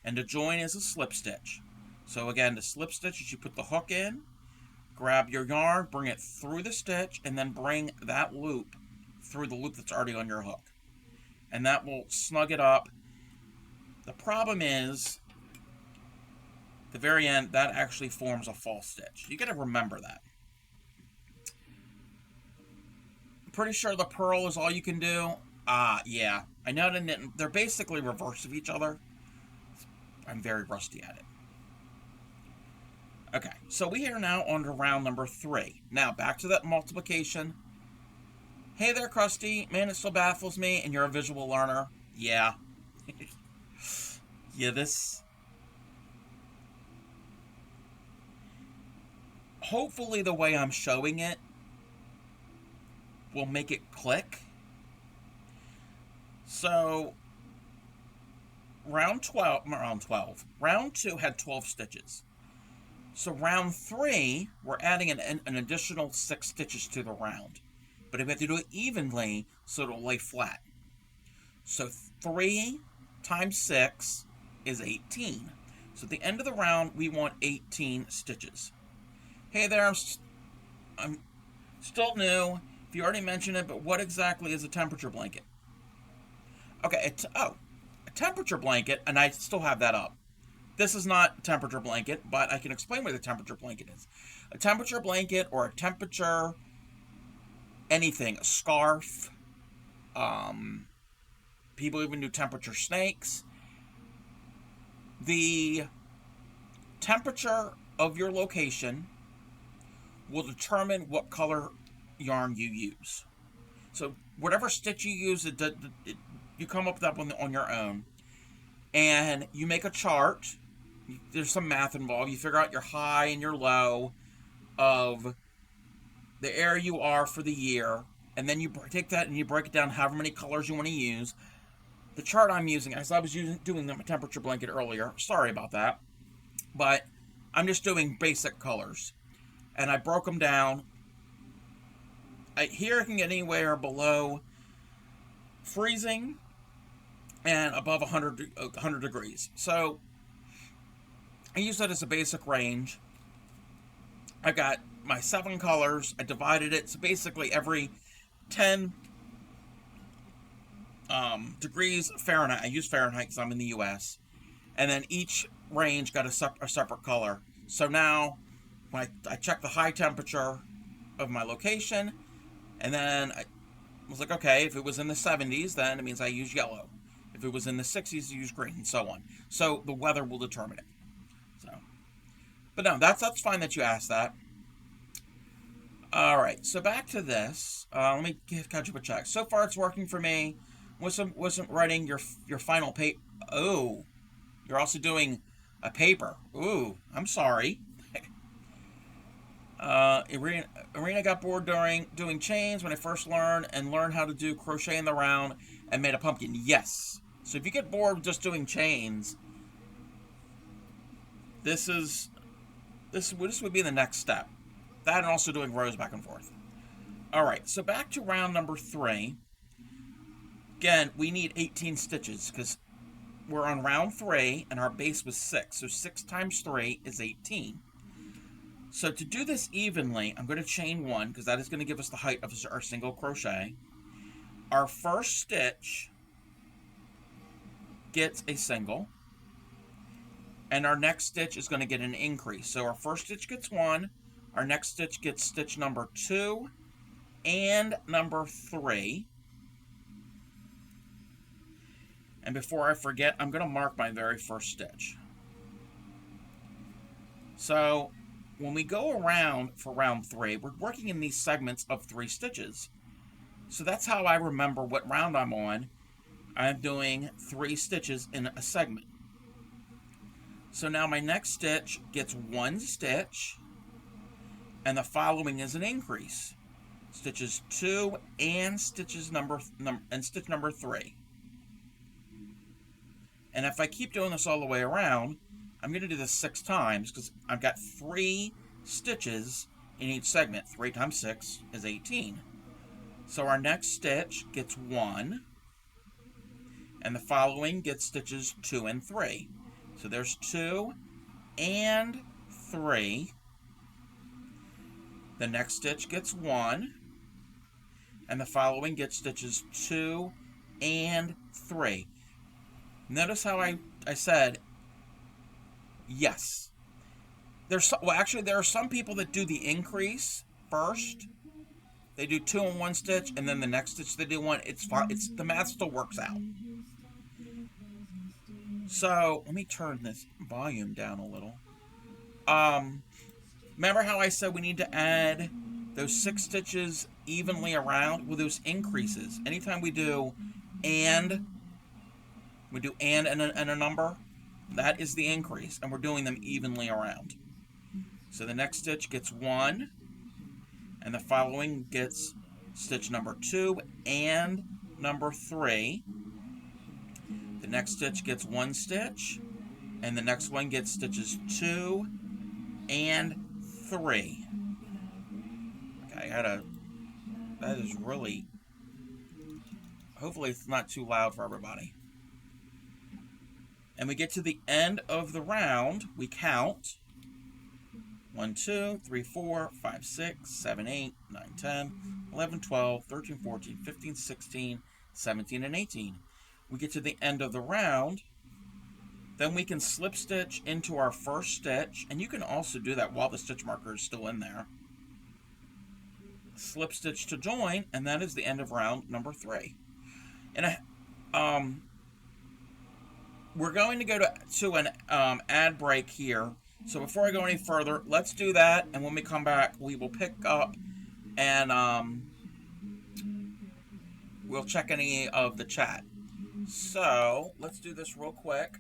And to join is a slip stitch. So again, the slip stitch is you put the hook in, grab your yarn, bring it through the stitch, and then bring that loop through the loop that's already on your hook. And that will snug it up. The problem is, the very end, that actually forms a false stitch. You got to remember that. I'm pretty sure the purl is all you can do. Yeah. I know they're basically reverse of each other. I'm very rusty at it. Okay, so we are now on to round number 3. Now, back to that multiplication. Hey there, Krusty. Man, it still baffles me, and you're a visual learner. Yeah. Yeah, this... Hopefully the way I'm showing it will make it click. So, round 2 had 12 stitches. So round 3, we're adding an additional 6 stitches to the round. But we have to do it evenly so it'll lay flat. So 3 times 6 is 18. So at the end of the round, we want 18 stitches. Hey there, I'm still new. If you already mentioned it, but what exactly is a temperature blanket? Okay, a temperature blanket, and I still have that up. This is not a temperature blanket, but I can explain what a temperature blanket is. A temperature blanket or a temperature anything, a scarf, people even do temperature snakes. The temperature of your location will determine what color yarn you use. So whatever stitch you use, you come up with that on your own. And you make a chart. There's some math involved. You figure out your high and your low of the area you are for the year. And then you take that and you break it down however many colors you want to use. The chart I'm using, as I was doing the temperature blanket earlier, sorry about that, but I'm just doing basic colors. And I broke them down. Here I can get anywhere below freezing and above 100 degrees. So I use that as a basic range. I got my 7 colors. I divided it. So basically every 10 degrees Fahrenheit, I use Fahrenheit because I'm in the US, and then each range got a separate color. So now when I check the high temperature of my location, and then I was like, okay, if it was in the 70s, then it means I use yellow. If it was in the 60s, I use green, and so on. So the weather will determine it. So, but no, that's fine that you asked that. All right, so back to this. Let me catch up a check. So far, it's working for me. Wasn't writing your final paper. Oh, you're also doing a paper. Ooh, I'm sorry. Irina got bored doing chains when I first learned how to do crochet in the round and made a pumpkin. Yes. So if you get bored just doing chains, this would be the next step. That and also doing rows back and forth. All right, so back to round number 3. Again, we need 18 stitches because we're on round 3 and our base was 6. So 6 times 3 is 18. So to do this evenly, I'm going to chain 1 because that is going to give us the height of our single crochet. Our first stitch gets a single, and our next stitch is going to get an increase. So our first stitch gets 1, our next stitch gets stitch number 2 and number 3. And before I forget, I'm going to mark my very first stitch. So when we go around for round 3, we're working in these segments of 3 stitches. So that's how I remember what round I'm on. I'm doing 3 stitches in a segment. So now my next stitch gets 1 stitch, and the following is an increase. Stitches 2 and stitch number 3. And if I keep doing this all the way around, I'm going to do this 6 times because I've got 3 stitches in each segment. 3 times 6 is 18. So our next stitch gets 1, and the following gets stitches 2 and 3. So there's 2 and 3. The next stitch gets 1, and the following gets stitches 2 and 3. Notice how I said yes. Actually, there are some people that do the increase first. They do 2 in 1 stitch, and then the next stitch they do 1. It's fine. The math still works out. So let me turn this volume down a little. Remember how I said we need to add those 6 stitches evenly around? Well, those increases. Anytime we do and a number, that is the increase, and we're doing them evenly around. So the next stitch gets 1, and the following gets stitch number 2 and number 3. The next stitch gets 1 stitch, and the next one gets stitches 2 and 3. Okay, that is really, hopefully it's not too loud for everybody. And we get to the end of the round, we count 1, 2, 3, 4, 5, 6, 7, 8, 9, 10, 11, 12, 13, 14, 15, 16, 17, and 18. We get to the end of the round, then we can slip stitch into our first stitch, and you can also do that while the stitch marker is still in there. Slip stitch to join, and that is the end of round number 3. And we're going to go to an ad break here. So before I go any further, let's do that, and when we come back, we will pick up and we'll check any of the chat. So let's do this real quick.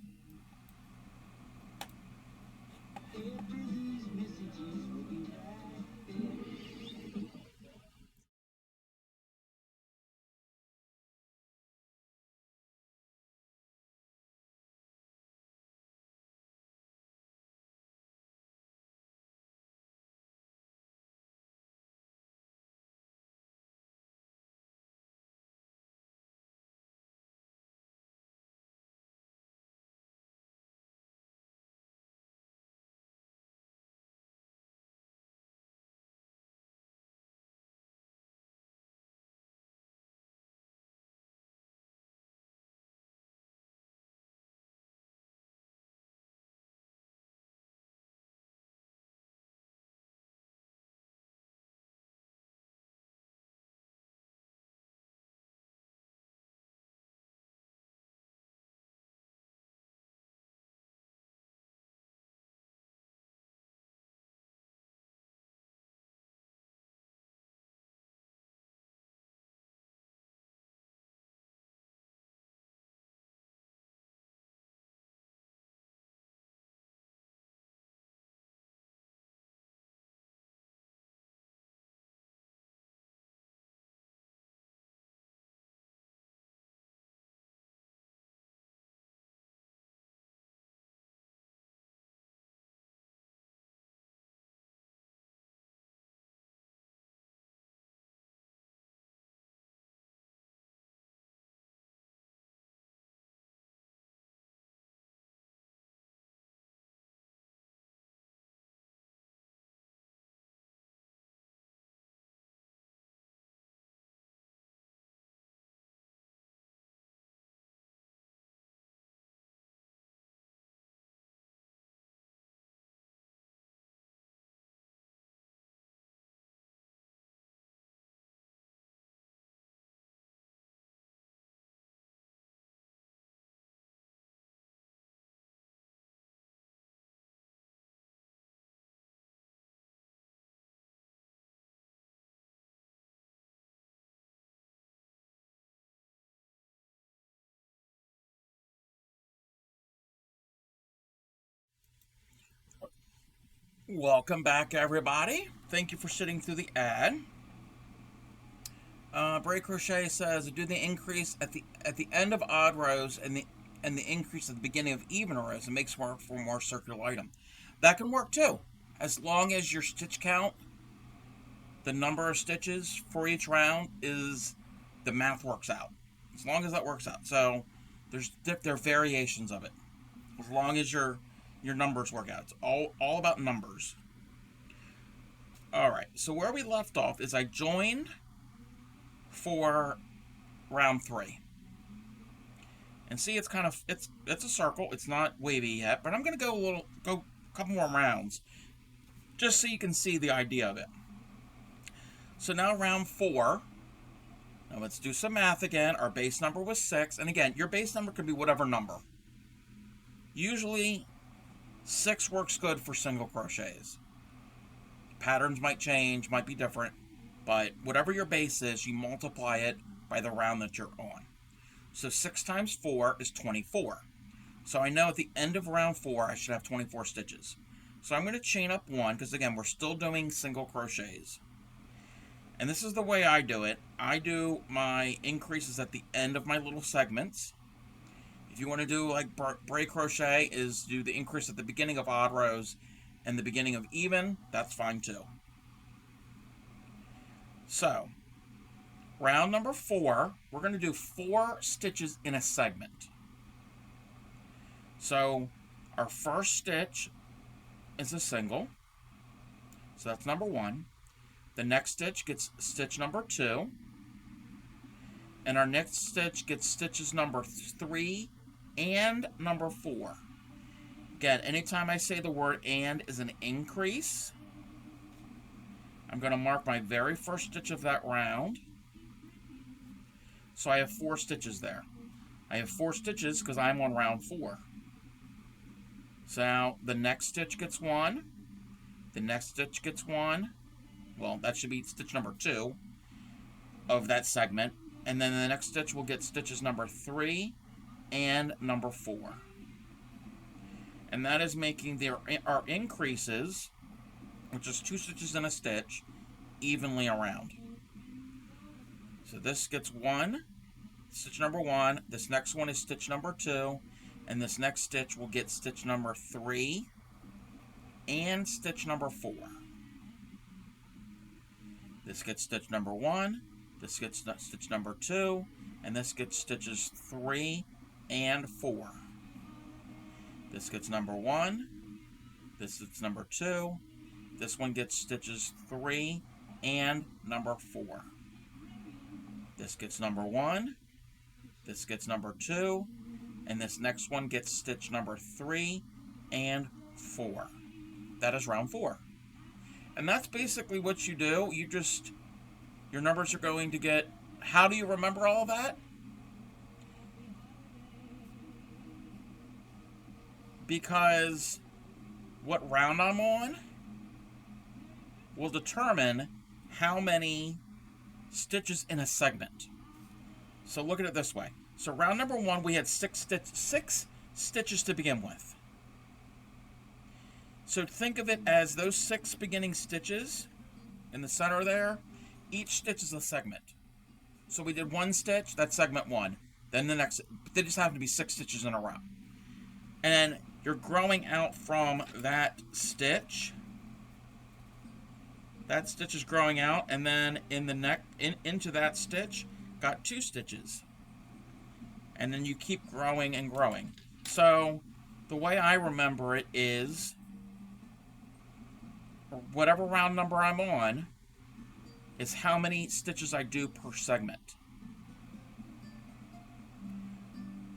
Welcome back, everybody. Thank you for sitting through the ad. Bray Crochet says, do the increase at the end of odd rows and the increase at the beginning of even rows. It makes for a more circular item. That can work too, as long as your stitch count, the number of stitches for each round, is the math works out. As long as that works out. So there are variations of it. as long as your numbers work out. It's all about numbers. All right, so where we left off is I joined for round 3. And see, it's kind of it's a circle. It's not wavy yet, but I'm gonna go a couple more rounds, just so you can see the idea of it. So now round 4. Now let's do some math again. Our base number was 6, and again, your base number could be whatever number. Usually, 6 works good for single crochets. Patterns might change, might be different, but whatever your base is, you multiply it by the round that you're on. So 6 times 4 is 24. So I know at the end of round 4, I should have 24 stitches. So I'm going to chain up 1, because again, we're still doing single crochets. And this is the way I do it. I do my increases at the end of my little segments. If you want to do like braid crochet, is do the increase at the beginning of odd rows and the beginning of even, that's fine too. So, round number 4, we're going to do 4 stitches in a segment. So, our first stitch is a single. So that's number 1. The next stitch gets stitch number 2. And our next stitch gets stitches number 3 and number 4. Again, anytime I say the word "and" is an increase, I'm going to mark my very first stitch of that round. So I have 4 stitches there. I have 4 stitches because I'm on round 4. So now the next stitch gets 1. The next stitch gets 1. Well, that should be stitch number 2 of that segment. And then the next stitch will get stitches number 3 and number 4. And that is making our increases, which is 2 stitches in a stitch, evenly around. So this gets 1, stitch number 1. This next one is stitch number 2. And this next stitch will get stitch number 3 and stitch number 4. This gets stitch number 1, this gets stitch number 2, and this gets stitches 3 and 4. This gets number 1, this gets number 2, this one gets stitches 3 and number 4. This gets number 1, this gets number 2, and this next one gets stitch number 3 and 4. That is round 4. And that's basically what you do. Your numbers are going to get, how do you remember all of that? Because what round I'm on will determine how many stitches in a segment. So look at it this way. So round number 1, we had 6 stitches to begin with. So think of it as those 6 beginning stitches in the center there. Each stitch is a segment. So we did 1 stitch, that's segment 1. Then the next, they just happen to be 6 stitches in a row. And you're growing out from that stitch. That stitch is growing out, and then in the into that stitch, got 2 stitches. And then you keep growing and growing. So the way I remember it is, whatever round number I'm on is how many stitches I do per segment.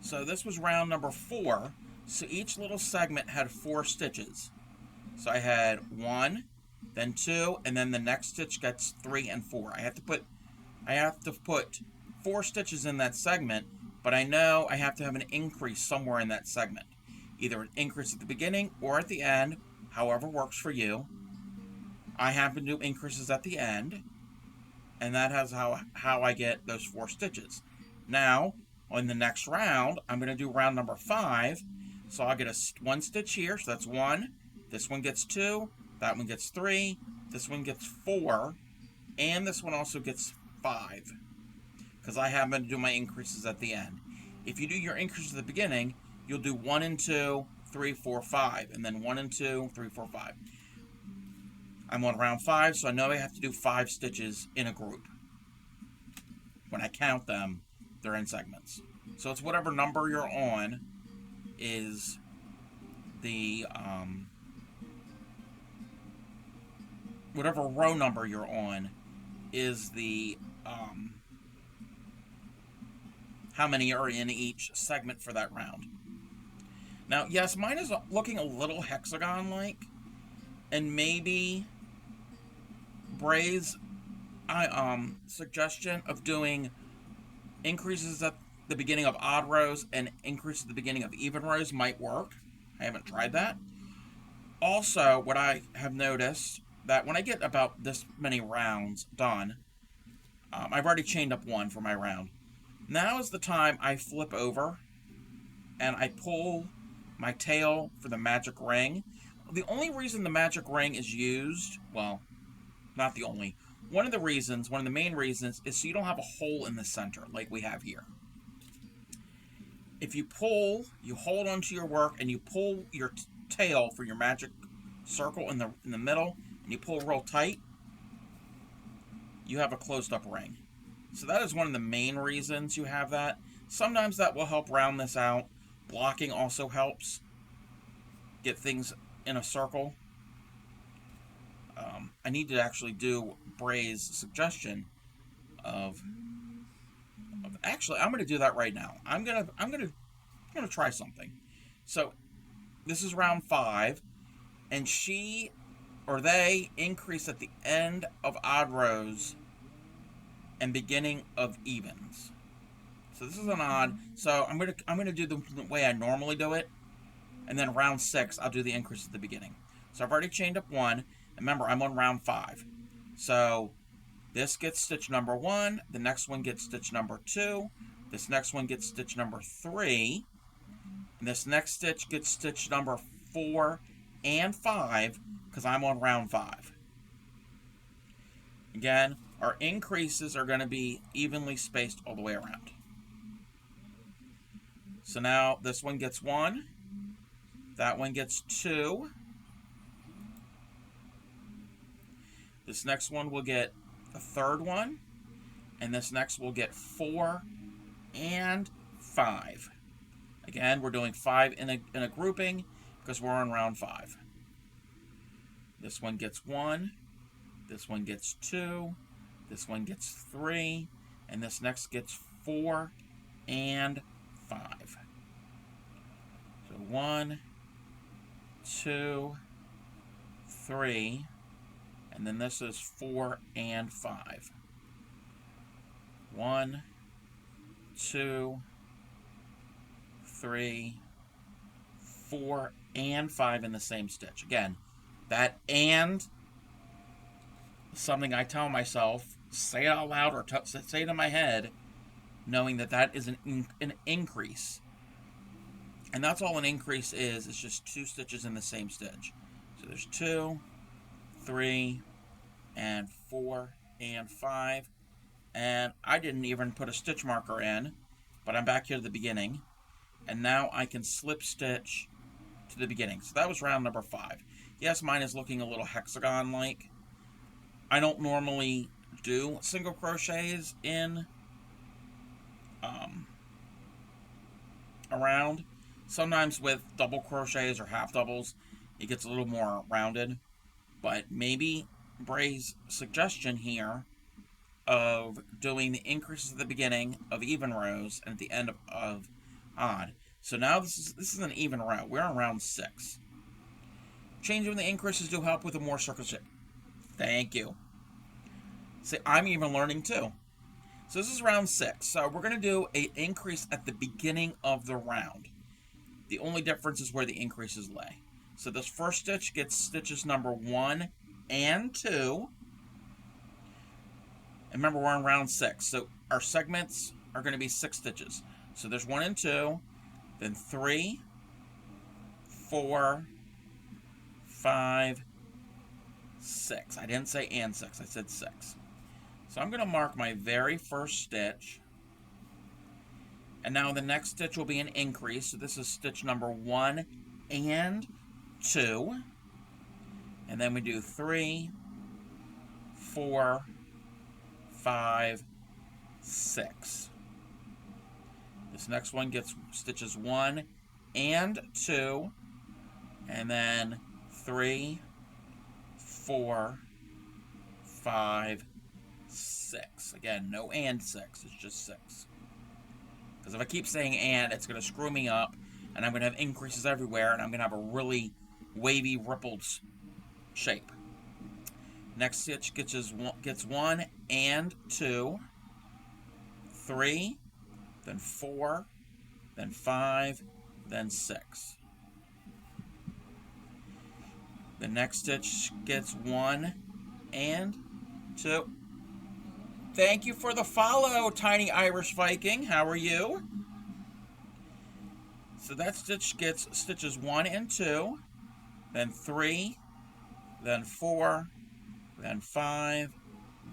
So this was round number 4. So each little segment had 4 stitches. So I had 1, then 2, and then the next stitch gets 3 and 4. I have to put 4 stitches in that segment, but I know I have to have an increase somewhere in that segment. Either an increase at the beginning or at the end, however works for you. I happen to do increases at the end, and that has how I get those 4 stitches. Now, on the next round, I'm going to do round number 5, so I'll get 1 stitch here, so that's 1, this one gets 2, that one gets 3, this one gets 4, and this one also gets 5, because I happen to do my increases at the end. If you do your increases at the beginning, you'll do 1 and 2, 3, 4, 5, and then 1 and 2, 3, 4, 5. I'm on round 5, so I know I have to do 5 stitches in a group. When I count them, they're in segments. So it's whatever number you're on is the whatever row number you're on is the how many are in each segment for that round. Now, yes, mine is looking a little hexagon-like, and maybe Bray's suggestion of doing increases at the beginning of odd rows and increases at the beginning of even rows might work. I haven't tried that. Also, what I have noticed that when I get about this many rounds done, I've already chained up one for my round. Now is the time I flip over and I pull my tail for the magic ring. The only reason the magic ring is used, well, not the only, one of the main reasons is so you don't have a hole in the center like we have here. If you pull, you hold onto your work and you pull your tail for your magic circle in the middle, and you pull real tight, you have a closed up ring. So that is one of the main reasons you have that. Sometimes that will help round this out. Blocking also helps get things in a circle. I need to actually do Bray's suggestion of actually, I'm going to do that right now. I'm going to try something. So this is round 5, and she or they increase at the end of odd rows and beginning of evens. So this is an odd. So I'm gonna do the way I normally do it, and then round 6 I'll do the increase at the beginning. So I've already chained up one. Remember, I'm on round 5. So this gets stitch number 1. The next one gets stitch number 2. This next one gets stitch number 3. And this next stitch gets stitch number 4 and 5 because I'm on round 5. Again, our increases are going to be evenly spaced all the way around. So now this one gets 1. That one gets 2. This next one will get the third one. And this next will get 4 and 5. Again, we're doing 5 in a grouping because we're on round 5. This one gets 1. This one gets 2. This one gets 3. And this next gets 4 and 5. So 1, 2, 3. And then this is 4 and 5. 1, 2, 3, 4, and 5 in the same stitch. Again, that and something I tell myself, say it out loud or say it in my head, knowing that that is an increase. And that's all an increase is. It's just 2 stitches in the same stitch. So there's 2, 3, and 4, and 5. And I didn't even put a stitch marker in, but I'm back here to the beginning. And now I can slip stitch to the beginning. So that was round number 5. Yes, mine is looking a little hexagon-like. I don't normally do single crochets in a round. Sometimes with double crochets or half doubles, it gets a little more rounded. But maybe Bray's suggestion here of doing the increases at the beginning of even rows and at the end of odd. So now this is an even row. We're on round 6. Changing the increases do help with a more circle shape. Thank you. See, I'm even learning too. So this is round 6. So we're going to do an increase at the beginning of the round. The only difference is where the increases lay. So this first stitch gets stitches number 1 and 2. And remember, we're on round 6. So our segments are going to be 6 stitches. So there's 1 and 2, then 3, 4, 5, 6. I didn't say and 6. I said 6. So I'm going to mark my very first stitch. And now the next stitch will be an increase. So this is stitch number 1 and 2. And then we do 3, 4, 5, 6. This next one gets stitches 1 and 2. and then 3, 4, 5, 6. Again, no and 6, it's just 6. Because if I keep saying and, it's going to screw me up, and I'm going to have increases everywhere, and I'm going to have a really wavy, rippled shape. Next stitch gets 1 and 2, 3, then 4, then 5, then 6. The next stitch gets 1 and 2. Thank you for the follow, Tiny Irish Viking. How are you? So that stitch gets stitches 1 and 2, then 3, then 4, then 5,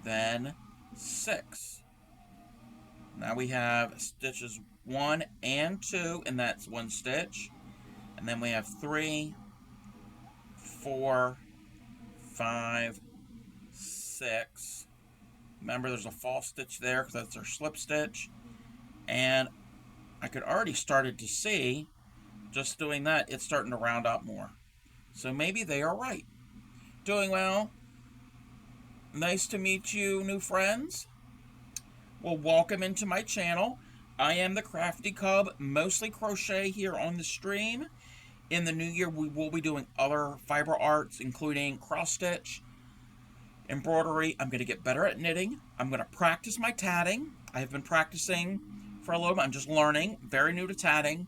then 6. Now we have stitches 1 and 2, and that's 1 stitch. And then we have 3, 4, 5, 6. Remember, there's a false stitch there because that's our slip stitch. And I could already started to see, just doing that, it's starting to round up more. So maybe they are right. Doing well. Nice to meet you, new friends. Well, welcome into my channel. I am the Crafty Cub, mostly crochet here on the stream. In the new year, we will be doing other fiber arts, including cross stitch, embroidery. I'm going to get better at knitting. I'm going to practice my tatting. I have been practicing for a little bit. I'm just learning. Very new to tatting.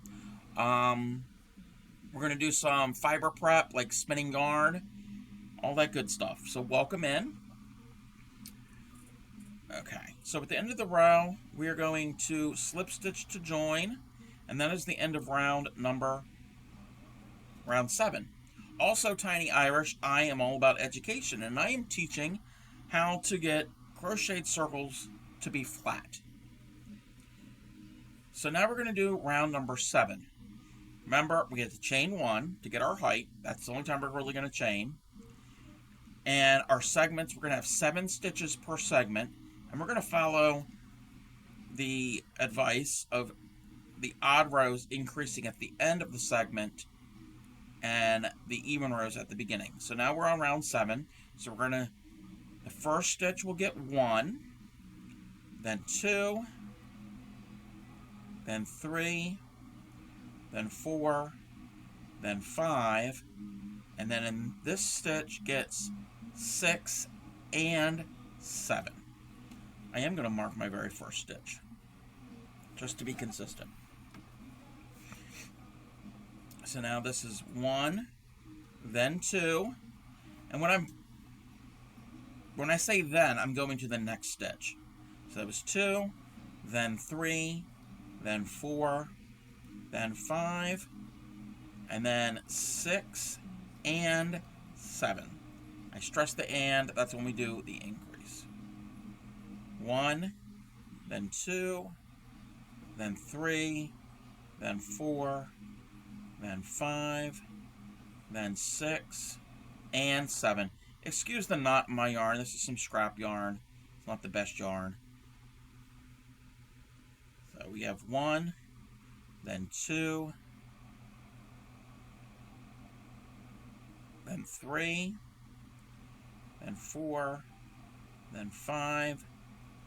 We're going to do some fiber prep, like spinning yarn, all that good stuff. So welcome in. Okay, so at the end of the row, we are going to slip stitch to join, and that is the end of round 7. Also, Tiny Irish, I am all about education, and I am teaching how to get crocheted circles to be flat. So now we're going to do round number 7. Remember, we have to chain 1 to get our height. That's the only time we're really going to chain. And our segments, we're going to have 7 stitches per segment. And we're going to follow the advice of the odd rows increasing at the end of the segment and the even rows at the beginning. So now we're on round 7. So we're going to, the first stitch will get 1, then 2, then 3, then 4, then 5, and then in this stitch gets 6 and 7. I am going to mark my very first stitch, just to be consistent. So now this is 1, then 2, and when I say then, I'm going to the next stitch. So that was 2, then 3, then 4, then 5, and then 6 and 7. I stress the and, that's when we do the increase. 1, then 2, then 3, then 4, then 5, then 6, and 7. Excuse the knot in my yarn. This is some scrap yarn. It's not the best yarn. So we have 1, then 2, then 3, then 4, then 5,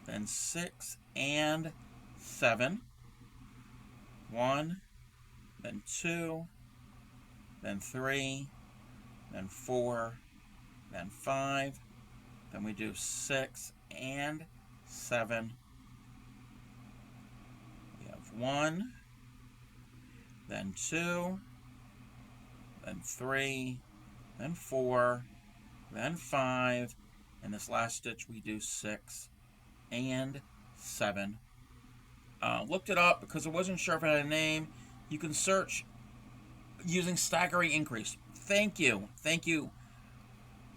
then 6, and 7. 1, then 2, then 3, then 4, then 5, then we do 6 and 7. We have 1, then 2, then 3, then 4, then 5, and this last stitch we do 6 and 7. Looked it up because I wasn't sure if it had a name. You can search using staggering increase. Thank you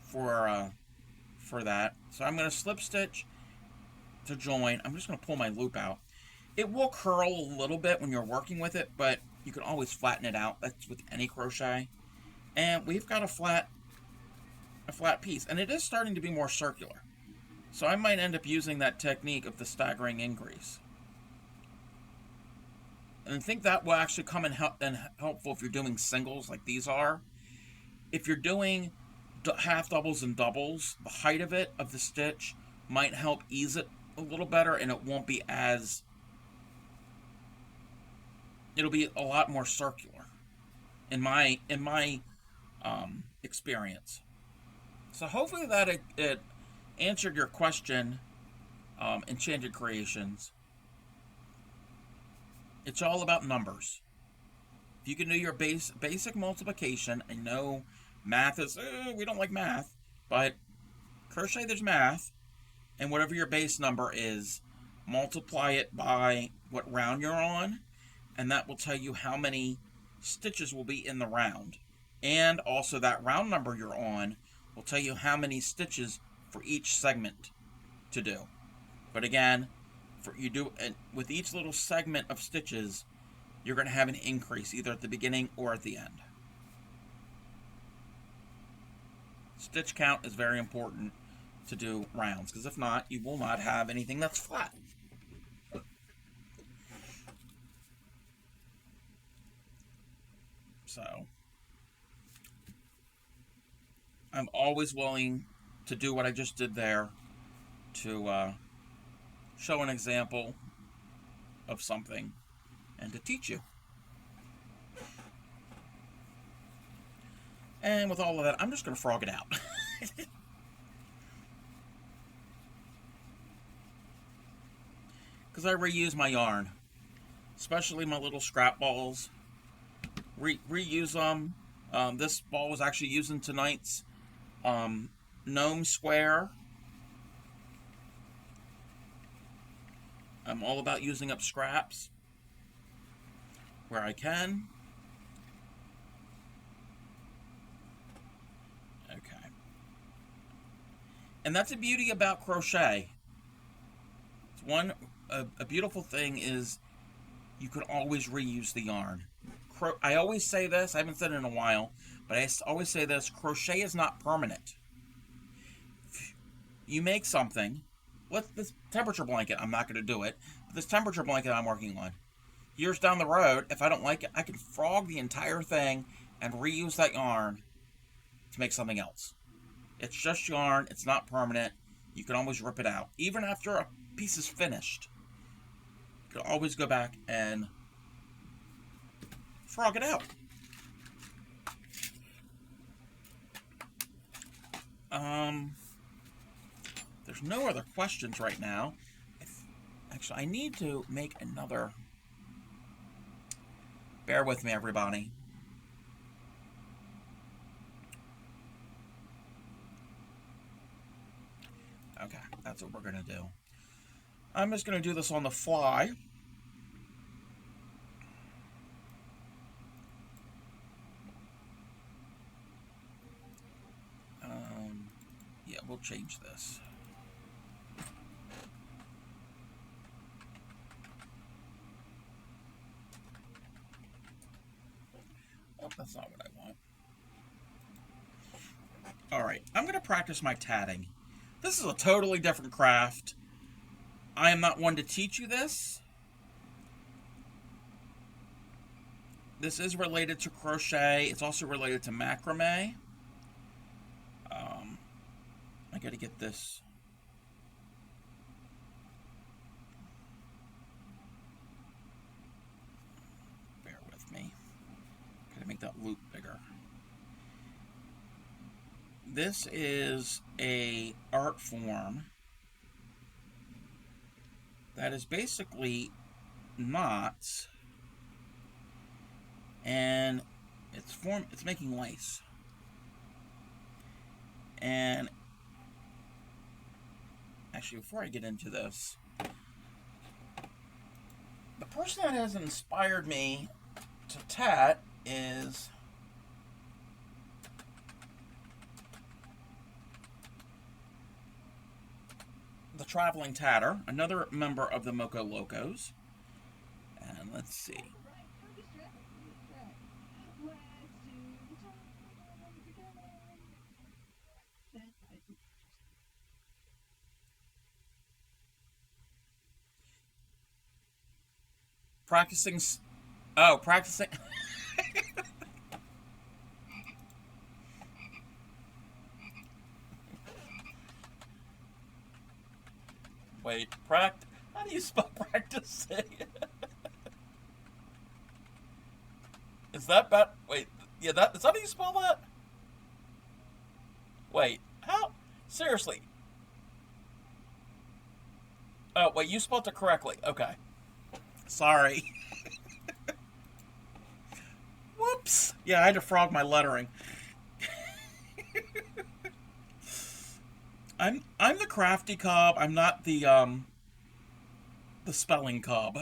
for that. So I'm going to slip stitch to join. I'm just going to pull my loop out. It will curl a little bit when you're working with it, but you can always flatten it out. That's with any crochet. And we've got a flat piece, and it is starting to be more circular. So I might end up using that technique of the staggering increase. And I think that will actually come in helpful if you're doing singles like these are. if you're doing half doubles and doubles, the height of it, of the stitch, might help ease it a little better, and it won't be as, it'll be a lot more circular in my experience. So hopefully that it answered your question, Enchanted Creations. It's all about numbers. If you can do your basic multiplication, I know math is, we don't like math, but crochet, there's math, and whatever your base number is, multiply it by what round you're on, and that will tell you how many stitches will be in the round. And also that round number you're on will tell you how many stitches for each segment to do. But again, with each little segment of stitches, you're going to have an increase either at the beginning or at the end. Stitch count is very important to do rounds, because if not, you will not have anything that's flat. So, I'm always willing to do what I just did there to show an example of something and to teach you. And with all of that, I'm just going to frog it out. Because I reuse my yarn, especially my little scrap balls. Reuse them. This ball was actually used in tonight's Gnome square. I'm all about using up scraps where I can. Okay. And that's the beauty about crochet. It's a beautiful thing is you can always reuse the yarn. I always say this, I haven't said it in a while, but I always say this, crochet is not permanent. You make something, this temperature blanket, I'm not going to do it, but this temperature blanket I'm working on, years down the road, if I don't like it, I can frog the entire thing and reuse that yarn to make something else. It's just yarn, it's not permanent, you can always rip it out. Even after a piece is finished, you can always go back and frog it out. There's no other questions right now. Actually, I need to make another. Bear with me, everybody. Okay, that's what we're going to do. I'm just going to do this on the fly. Yeah, we'll change this. Oh, that's not what I want. Alright, I'm going to practice my tatting. This is a totally different craft. I am not one to teach you this. This is related to crochet. It's also related to macrame. I got to get this. Bear with me. Got to make that loop bigger. This is a art form that is basically knots, and it's making lace. And actually, before I get into this, the person that has inspired me to tat is the Traveling Tatter, another member of the Moco Locos. And let's see. Practicing. Oh, practicing. Wait, how do you spell practicing? Is that bad? Wait, yeah, is that how you spell that? Wait, how? Seriously? Oh, wait, you spelled it correctly. Okay. Sorry. Whoops. Yeah, I had to frog my lettering. I'm the crafty cob. I'm not the spelling cob.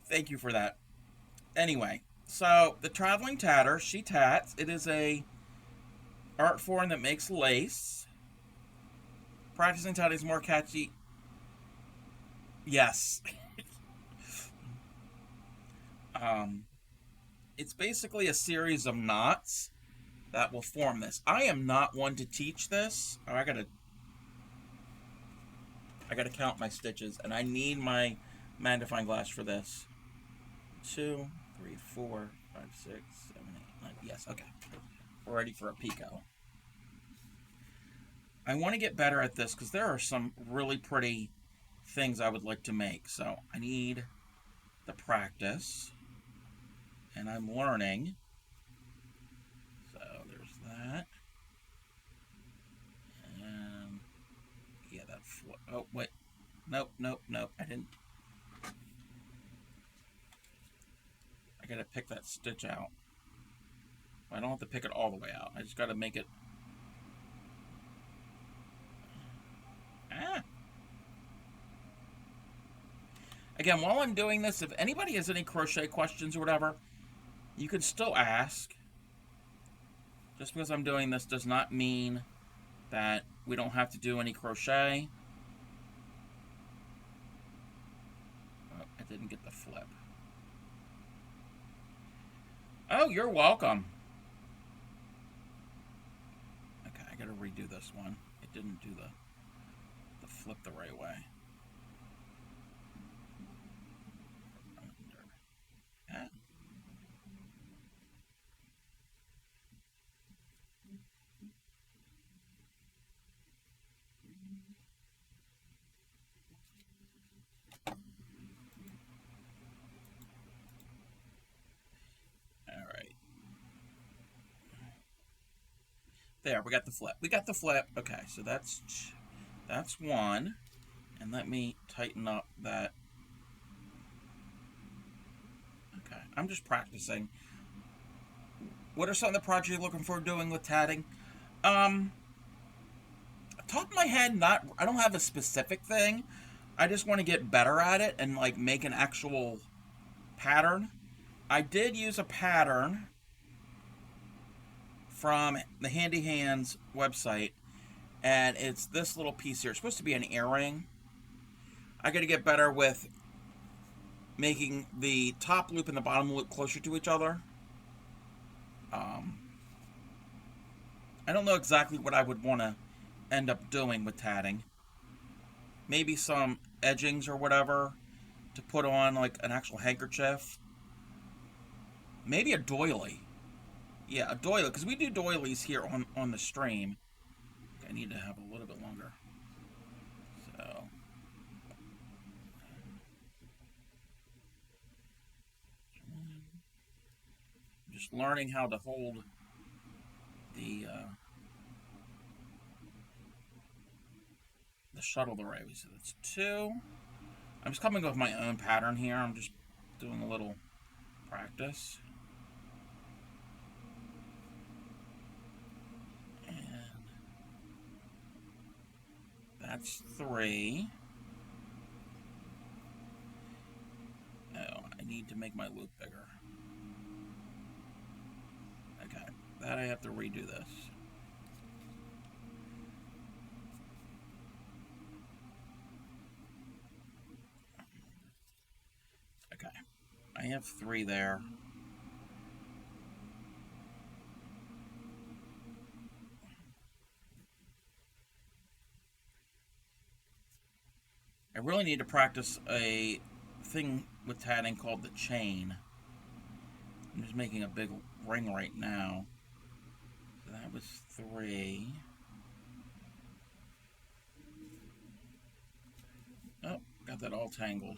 Thank you for that. Anyway, so the traveling tatter, she tats. It is a art form that makes lace. Practicing tatting is more catchy. Yes. Um, it's basically a series of knots that will form this. I am not one to teach this. Oh, I gotta count my stitches, and I need my magnifying glass for this. 2, 3, 4, 5, 6, 7, 8, 9. Yes, okay. We're ready for a pico. I want to get better at this because there are some really pretty things I would like to make. So I need the practice, and I'm learning. So there's that. And yeah, that. Oh wait, nope, nope, nope. I didn't. I gotta pick that stitch out. I don't have to pick it all the way out. I just gotta make it. Ah. Again, while I'm doing this, if anybody has any crochet questions or whatever, you can still ask. Just because I'm doing this does not mean that we don't have to do any crochet. Oh, I didn't get the flip. Oh, you're welcome. Okay, I gotta redo this one. It didn't do the flip the right way. Ah. All right. There, we got the flip. We got the flip. Okay, so that's one. And let me tighten up that. Okay, I'm just practicing. What are some of the projects you're looking forward to doing with tatting? Um, Top of my head, not. I don't have a specific thing. I just want to get better at it and like make an actual pattern. I did use a pattern from the Handy Hands website, and it's this little piece here. It's supposed to be an earring. I got to get better with making the top loop and the bottom loop closer to each other. Um, I don't know exactly what I would want to end up doing with tatting. Maybe some edgings or whatever to put on like an actual handkerchief. Maybe a doily. Yeah, a doily, because we do doilies here on the stream. I need to have a little bit longer. So. Just learning how to hold the shuttle the right way. So that's 2. I'm just coming up with my own pattern here. I'm just doing a little practice. And that's 3. Oh, I need to make my loop bigger. Okay, that I have to redo this. Okay, I have 3 there. I really need to practice a thing with tatting called the chain. I'm just making a big ring right now. So that was 3. got that all tangled.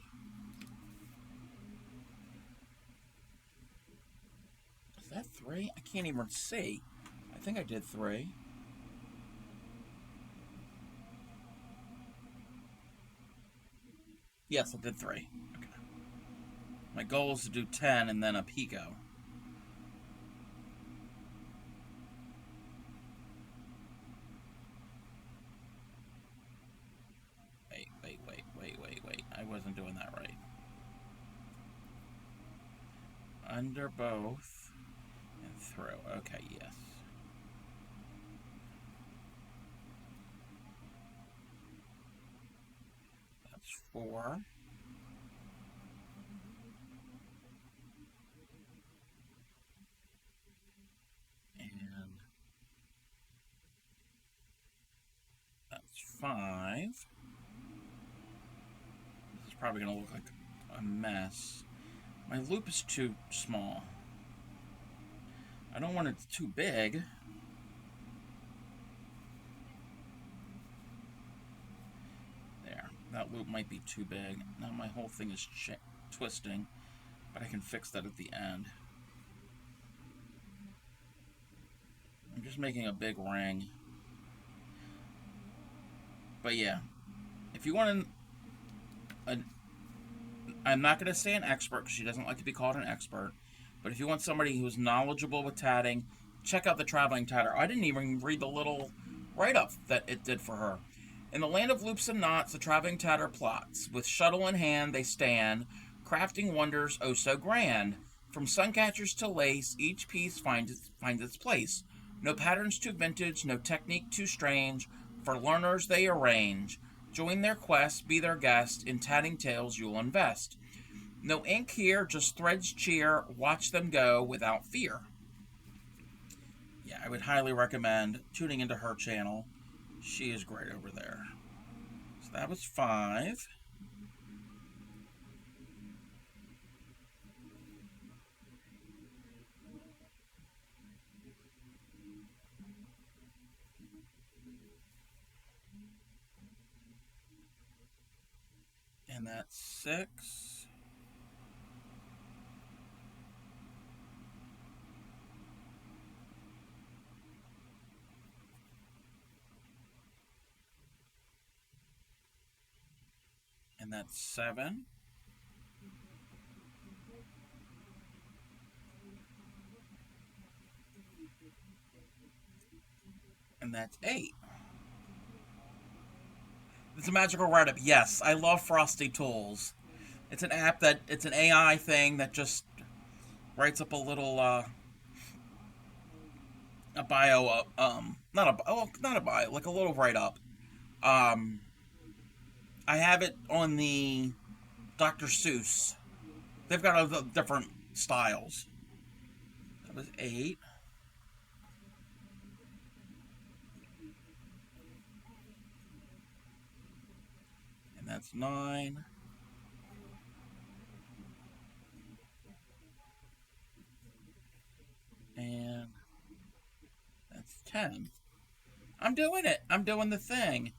Is that 3? I can't even see. I think I did 3. Yes, I did 3. Okay. My goal is to do 10 and then a pico. Wait. I wasn't doing that right. Under both and through. Okay, yes. That's 4. And that's 5. This is probably going to look like a mess. My loop is too small. I don't want it too big. There. That loop might be too big. Now my whole thing is twisting, but I can fix that at the end. I'm just making a big ring. But yeah, if you want I'm not going to say an expert because she doesn't like to be called an expert. But if you want somebody who's knowledgeable with tatting, check out the Traveling Tatter. I didn't even read the little write-up that it did for her. In the land of loops and knots, the Traveling Tatter plots. With shuttle in hand, they stand, crafting wonders oh so grand. From suncatchers to lace, each piece finds its place. No patterns too vintage, no technique too strange. For learners they arrange. Join their quest, be their guest. In tatting tales you'll invest. No ink here, just threads cheer. Watch them go without fear. Yeah, I would highly recommend tuning into her channel. She is great over there. So that was 5. And that's 6. And that's 7. And that's 8. It's a magical write-up. Yes, I love Frosty Tools. It's an app it's an AI thing that just writes up a little, a bio, not a bio, like a little write-up. Um, I have it on the Dr. Seuss. They've got other different styles. That was 8. And that's 9. And that's 10. I'm doing it. I'm doing the thing.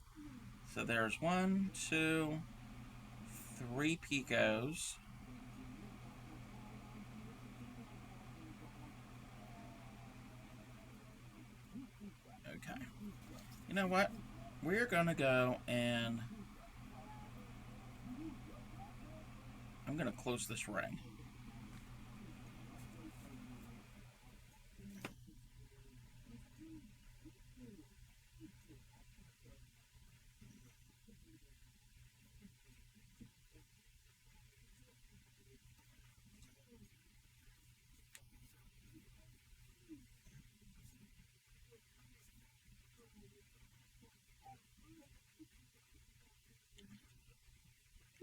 So there's 1, 2, 3 picos. Okay. You know what? We're going to go and I'm going to close this ring.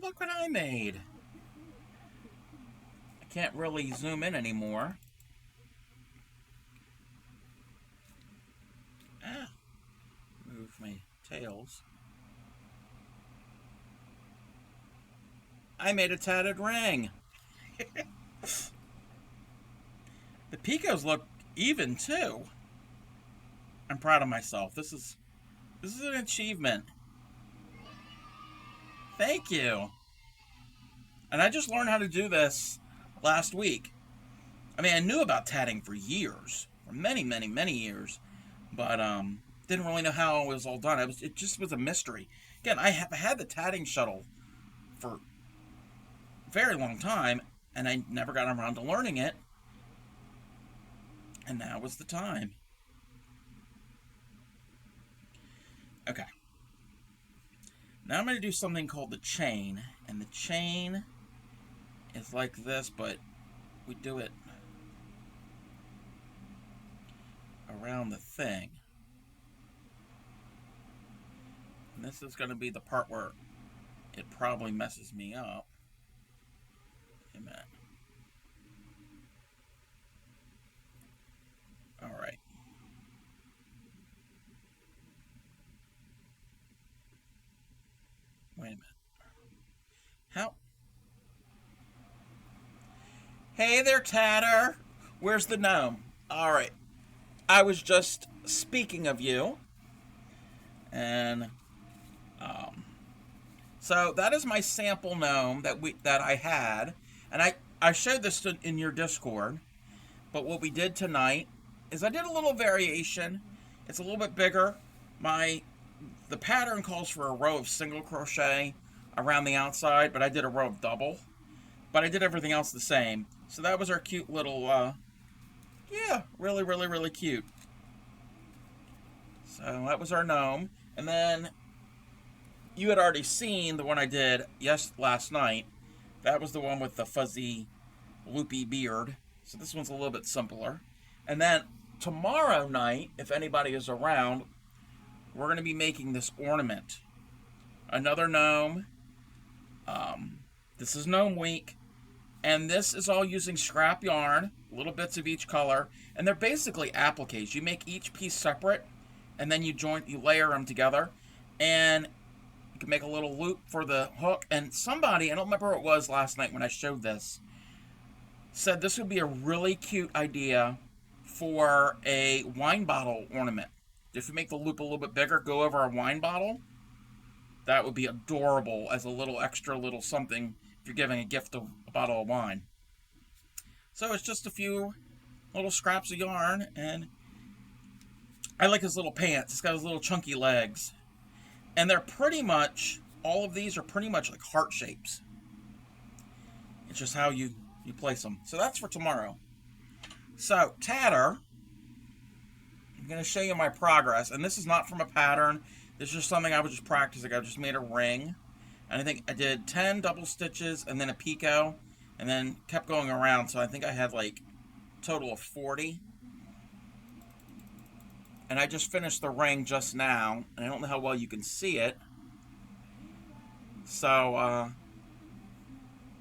Look what I made. I can't really zoom in anymore. Ah, move my tails. I made a tatted ring. The picos look even too. I'm proud of myself. This is an achievement. Thank you. And I just learned how to do this last week. I mean, I knew about tatting for years, for many, many, many years, but didn't really know how it was all done. It just was a mystery. Again, I have had the tatting shuttle for a very long time, and I never got around to learning it. And now was the time. Okay. Now I'm going to do something called the chain. And the chain is like this, but we do it around the thing. And this is going to be the part where it probably messes me up. Amen. Alright. Wait a minute. How? Hey there, Tatter. Where's the gnome? Alright. I was just speaking of you. And so that is my sample gnome that I had. And I showed this in your Discord. But what we did tonight is I did a little variation. It's a little bit bigger. The pattern calls for a row of single crochet around the outside, but I did a row of double. But I did everything else the same. So that was our cute little, yeah, really, really, really cute. So that was our gnome. And then you had already seen the one I did last night. That was the one with the fuzzy, loopy beard. So this one's a little bit simpler. And then tomorrow night, if anybody is around, we're going to be making this ornament. Another gnome. This is Gnome Week. And this is all using scrap yarn, little bits of each color. And they're basically appliques. You make each piece separate, and then you layer them together. And you can make a little loop for the hook. And somebody, I don't remember who it was last night when I showed this, said this would be a really cute idea for a wine bottle ornament. If you make the loop a little bit bigger, go over a wine bottle, that would be adorable as a little extra little something if you're giving a gift of a bottle of wine. So it's just a few little scraps of yarn, and I like his little pants. It's got his little chunky legs. And they're pretty much, all of these are pretty much like heart shapes. It's just how you place them. So that's for tomorrow. So, Tatter, I'm going to show you my progress. And this is not from a pattern. This is just something I was just practicing. I just made a ring. And I think I did 10 double stitches and then a picot. And then kept going around. So I think I had like a total of 40. And I just finished the ring just now. And I don't know how well you can see it. So,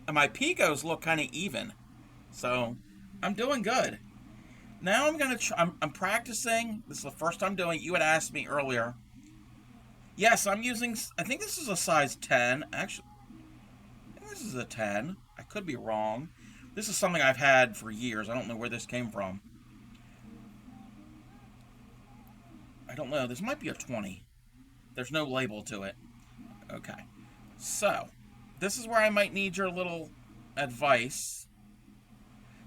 and my picots look kind of even. So, I'm doing good. Now I'm going to I'm practicing. This is the first time doing it. You had asked me earlier. Yes, I'm using, I think this is a size 10. Actually, I think this is a 10. I could be wrong. This is something I've had for years. I don't know where this came from. I don't know. This might be a 20. There's no label to it. Okay. So, this is where I might need your little advice.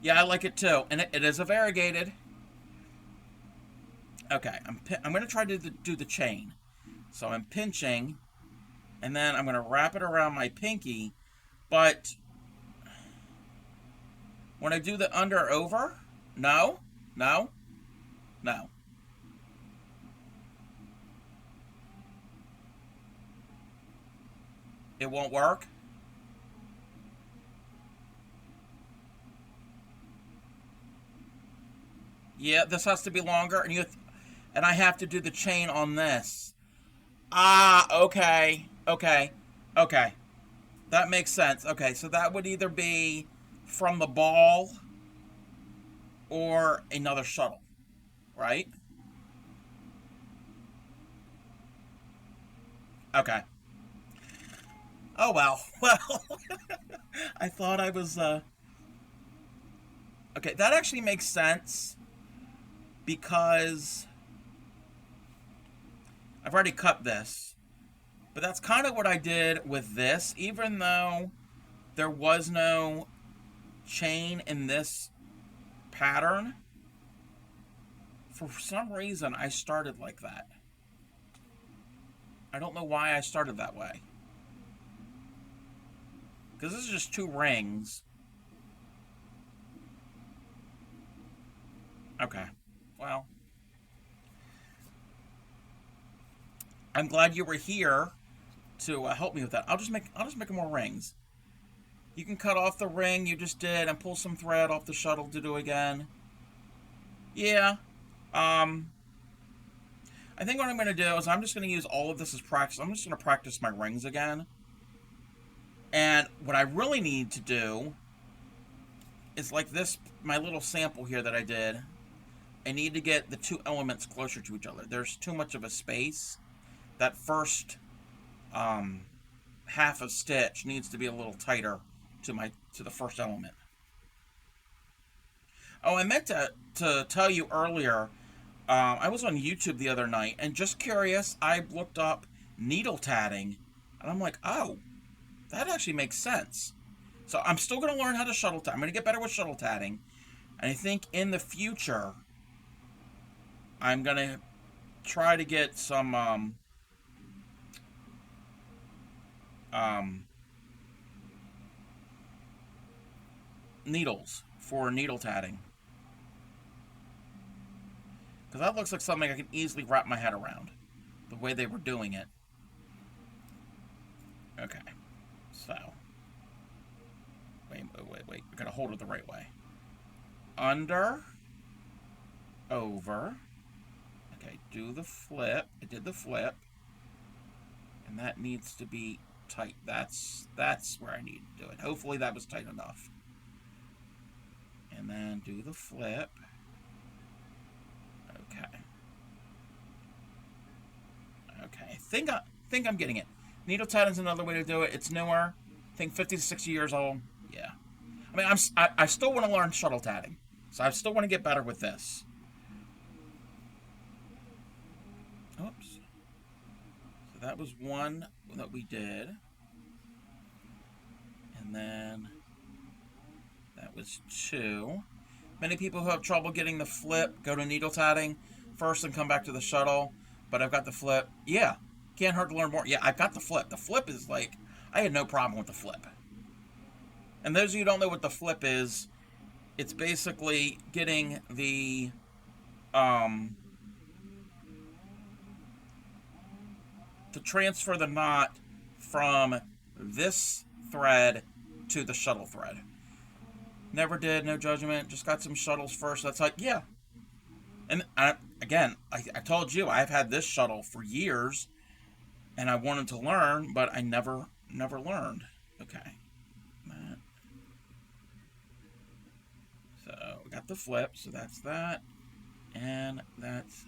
Yeah, I like it too. And it is a variegated. Okay, I'm going to try to do the chain. So I'm pinching, and then I'm going to wrap it around my pinky. But when I do the under over, no. It won't work. Yeah, this has to be longer, and I have to do the chain on this. Ah, okay. That makes sense. Okay, so that would either be from the ball or another shuttle, right? Okay. Oh, well. Well, I thought I was, okay, that actually makes sense because I've already cut this. But that's kind of what I did with this, even though there was no chain in this pattern, for some reason I started like that. I don't know why I started that way. Because this is just 2 rings. Okay. Well, I'm glad you were here to help me with that. I'll just make more rings. You can cut off the ring you just did and pull some thread off the shuttle to do again. Yeah. I think what I'm going to do is I'm just going to use all of this as practice. I'm just going to practice my rings again. And what I really need to do is like this, my little sample here that I did. I need to get the 2 elements closer to each other. There's too much of a space. That first half of stitch needs to be a little tighter to the first element. Oh, I meant to tell you earlier, I was on YouTube the other night, and just curious, I looked up needle tatting, and I'm like, oh, that actually makes sense. So I'm still going to learn how to shuttle tat. I'm going to get better with shuttle tatting, and I think in the future, I'm going to try to get some needles for needle tatting. Because that looks like something I can easily wrap my head around. The way they were doing it. Okay. So. Wait. I gotta hold it the right way. Under. Over. Okay, do the flip. I did the flip. And that needs to be tight. That's where I need to do it. Hopefully that was tight enough. And then do the flip. Okay, I think I'm getting it. Needle tatting is another way to do it. It's newer. I think 50 to 60 years old. Yeah. I mean, I still want to learn shuttle tatting, so I still want to get better with this. Oops. So that was one that we did, and then that was 2. Many people who have trouble getting the flip go to needle tatting first and come back to the shuttle. But I've got the flip. Yeah. Can't hurt to learn more. Yeah, I've got the flip. The flip is like, I had no problem with the flip. And those of you who don't know what the flip is, it's basically getting the to transfer the knot from this thread to the shuttle thread. Never did, no judgment. Just got some shuttles first. That's like, yeah. And I told you, I've had this shuttle for years, and I wanted to learn, but I never learned. Okay. So, we got the flip, so that's that. And that's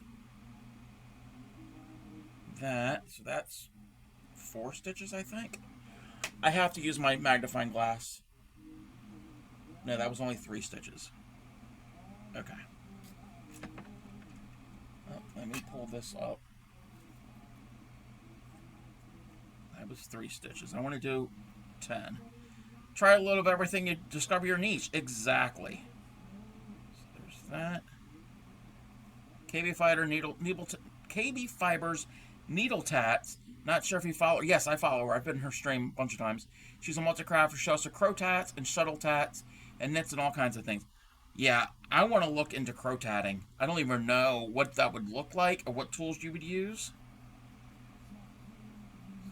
that. So that's 4 stitches, I think. I have to use my magnifying glass. No, that was only 3 stitches. Okay. Let me pull this up. That was 3 stitches. I want to do 10. Try a little of everything. You discover your niche. Exactly. So there's that. KB Fibers Needle Tats. Not sure if you follow. Yes, I follow her. I've been in her stream a bunch of times. She's a multi-crafter who shows her crow tats and shuttle tats and knits and all kinds of things. Yeah, I want to look into crow tatting. I don't even know what that would look like or what tools you would use.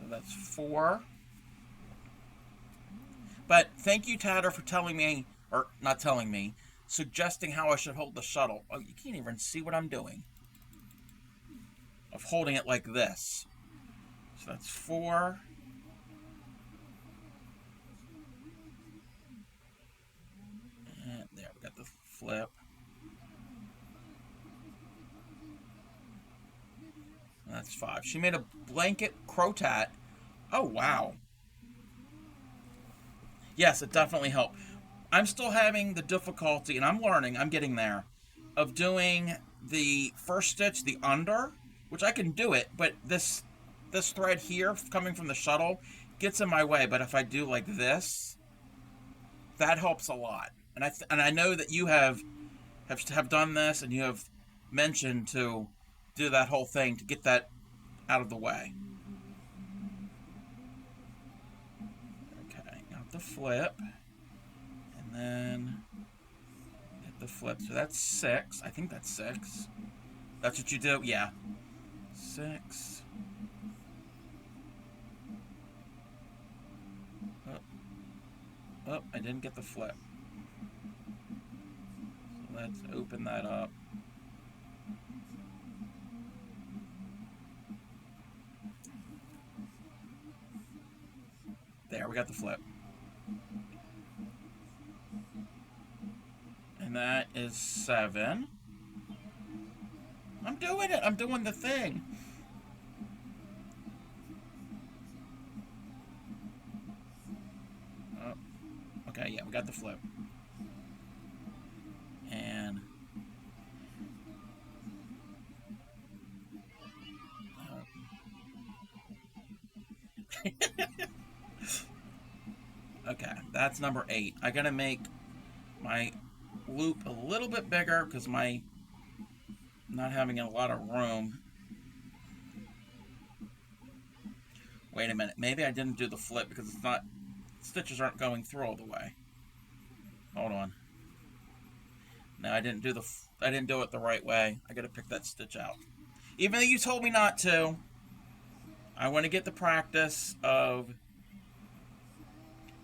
So that's 4. But thank you, Tatter, for telling me, or not telling me, suggesting how I should hold the shuttle. Oh, you can't even see what I'm doing. Of holding it like this. So that's 4. And there, we got the flip. That's 5. She made a blanket crow tat. Oh, wow. Yes, it definitely helped. I'm still having the difficulty, and I'm learning, I'm getting there, of doing the first stitch, the under, which I can do it, but this thread here, coming from the shuttle, gets in my way. But if I do like this, that helps a lot. And I know that you have done this, and you have mentioned to do that whole thing to get that out of the way. Okay, got the flip, and then get the flip. So that's 6. I think that's 6. That's what you do? Yeah. 6. Oh, oh, I didn't get the flip. So let's open that up. There, we got the flip. And that is 7. I'm doing it. I'm doing the thing. Oh, okay, yeah, we got the flip. And okay, that's number 8. I gotta make my loop a little bit bigger because my not having a lot of room. Wait a minute, maybe I didn't do the flip because it's not, stitches aren't going through all the way. Hold on. No, I didn't do it the right way. I gotta pick that stitch out. Even though you told me not to, I want to get the practice of,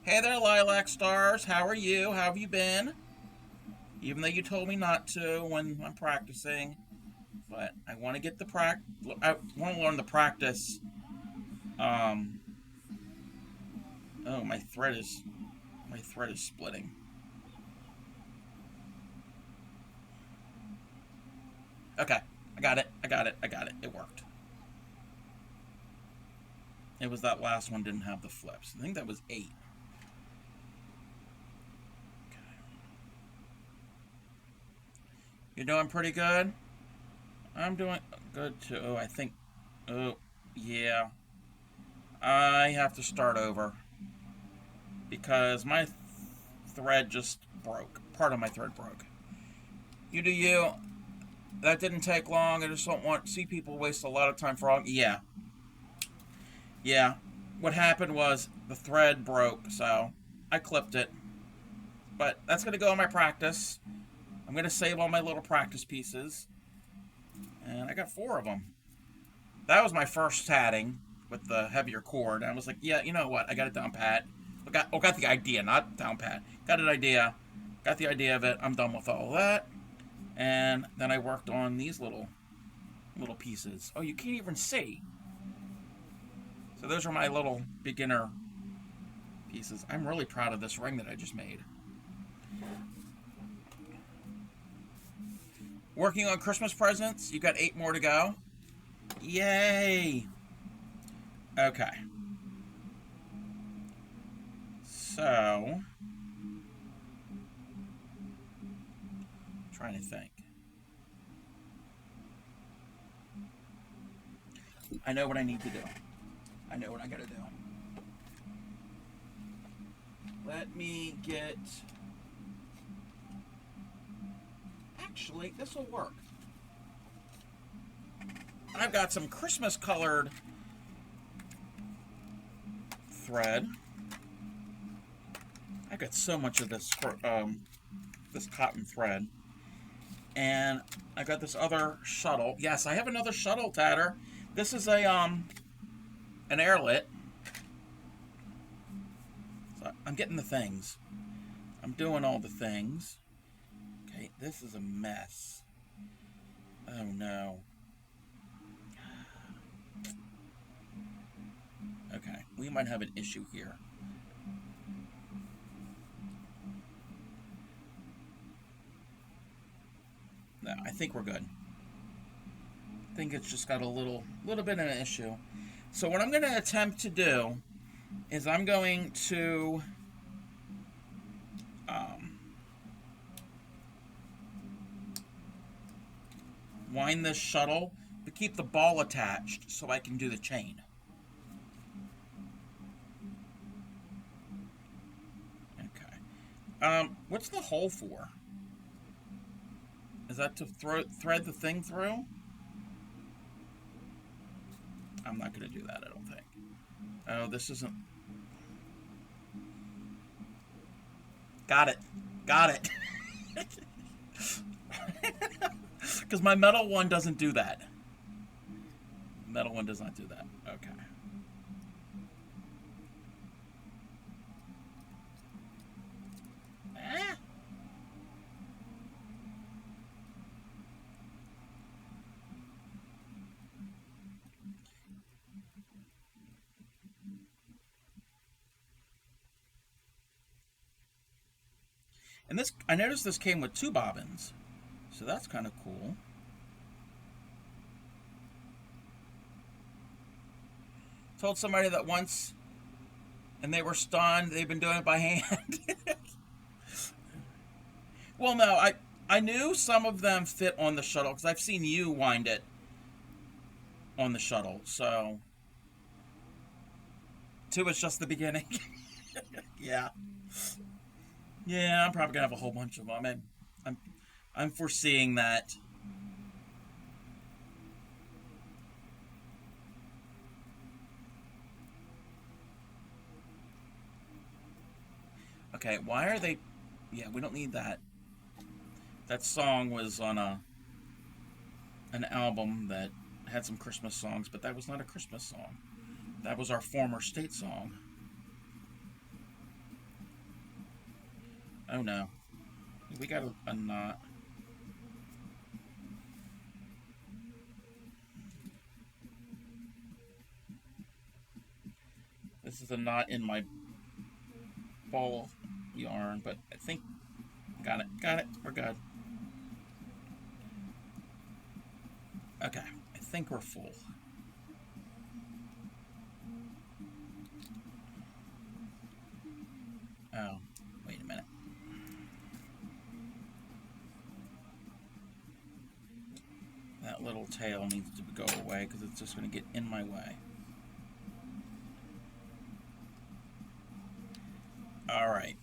hey there, Lilac Stars, how are you? How have you been? Even though you told me not to when I'm practicing, but I want to get the I want to learn the practice. Oh, my thread is splitting. Okay, I got it. It worked. It was that last one didn't have the flips. I think that was 8. Okay. You're doing pretty good? I'm doing good too. Oh, I think. Oh, yeah. I have to start over. Because my thread just broke. Part of my thread broke. You do you. That didn't take long. I just don't want to see people waste a lot of time for all. Yeah. Yeah. What happened was the thread broke, so I clipped it. But that's going to go in my practice. I'm going to save all my little practice pieces. And I got 4 of them. That was my first tatting with the heavier cord. And I was like, yeah, you know what? I got it down pat. Got the idea, not down pat. Got an idea. Got the idea of it. I'm done with all of that. And then I worked on these little pieces. Oh, you can't even see. So those are my little beginner pieces. I'm really proud of this ring that I just made. Working on Christmas presents. You got 8 more to go. Yay! Okay. So, trying to think. I know what I need to do. I know what I gotta do. Let me get... Actually, this will work. I've got some Christmas colored thread. I got so much of this this cotton thread. And I got this other shuttle. Yes, I have another shuttle tatter. This is a an airlet. So I'm getting the things. I'm doing all the things. Okay, this is a mess. Oh no. Okay, we might have an issue here. No, I think we're good. I think it's just got a little bit of an issue. So what I'm going to attempt to do is I'm going to wind this shuttle to keep the ball attached so I can do the chain. Okay. What's the hole for? Is that to thread the thing through? I'm not going to do that, I don't think. Oh, this isn't... Got it. Got it. Because my metal one doesn't do that. Metal one does not do that. Okay. Ah. And this, I noticed this came with 2 bobbins. So that's kind of cool. Told somebody that once, and they were stunned. They've been doing it by hand. Well, no, I knew some of them fit on the shuttle because I've seen you wind it on the shuttle. So 2 is just the beginning. Yeah, yeah. I'm probably gonna have a whole bunch of them. I'm I'm foreseeing that. Okay, why are they? Yeah, we don't need that. That song was on an album that had some Christmas songs, but that was not a Christmas song. That was our former state song. Oh no, we got a knot. This is a knot in my ball yarn, but I think got it. Got it. We're good. Okay, I think we're full. Oh, wait a minute. That little tail needs to go away because it's just going to get in my way. All right.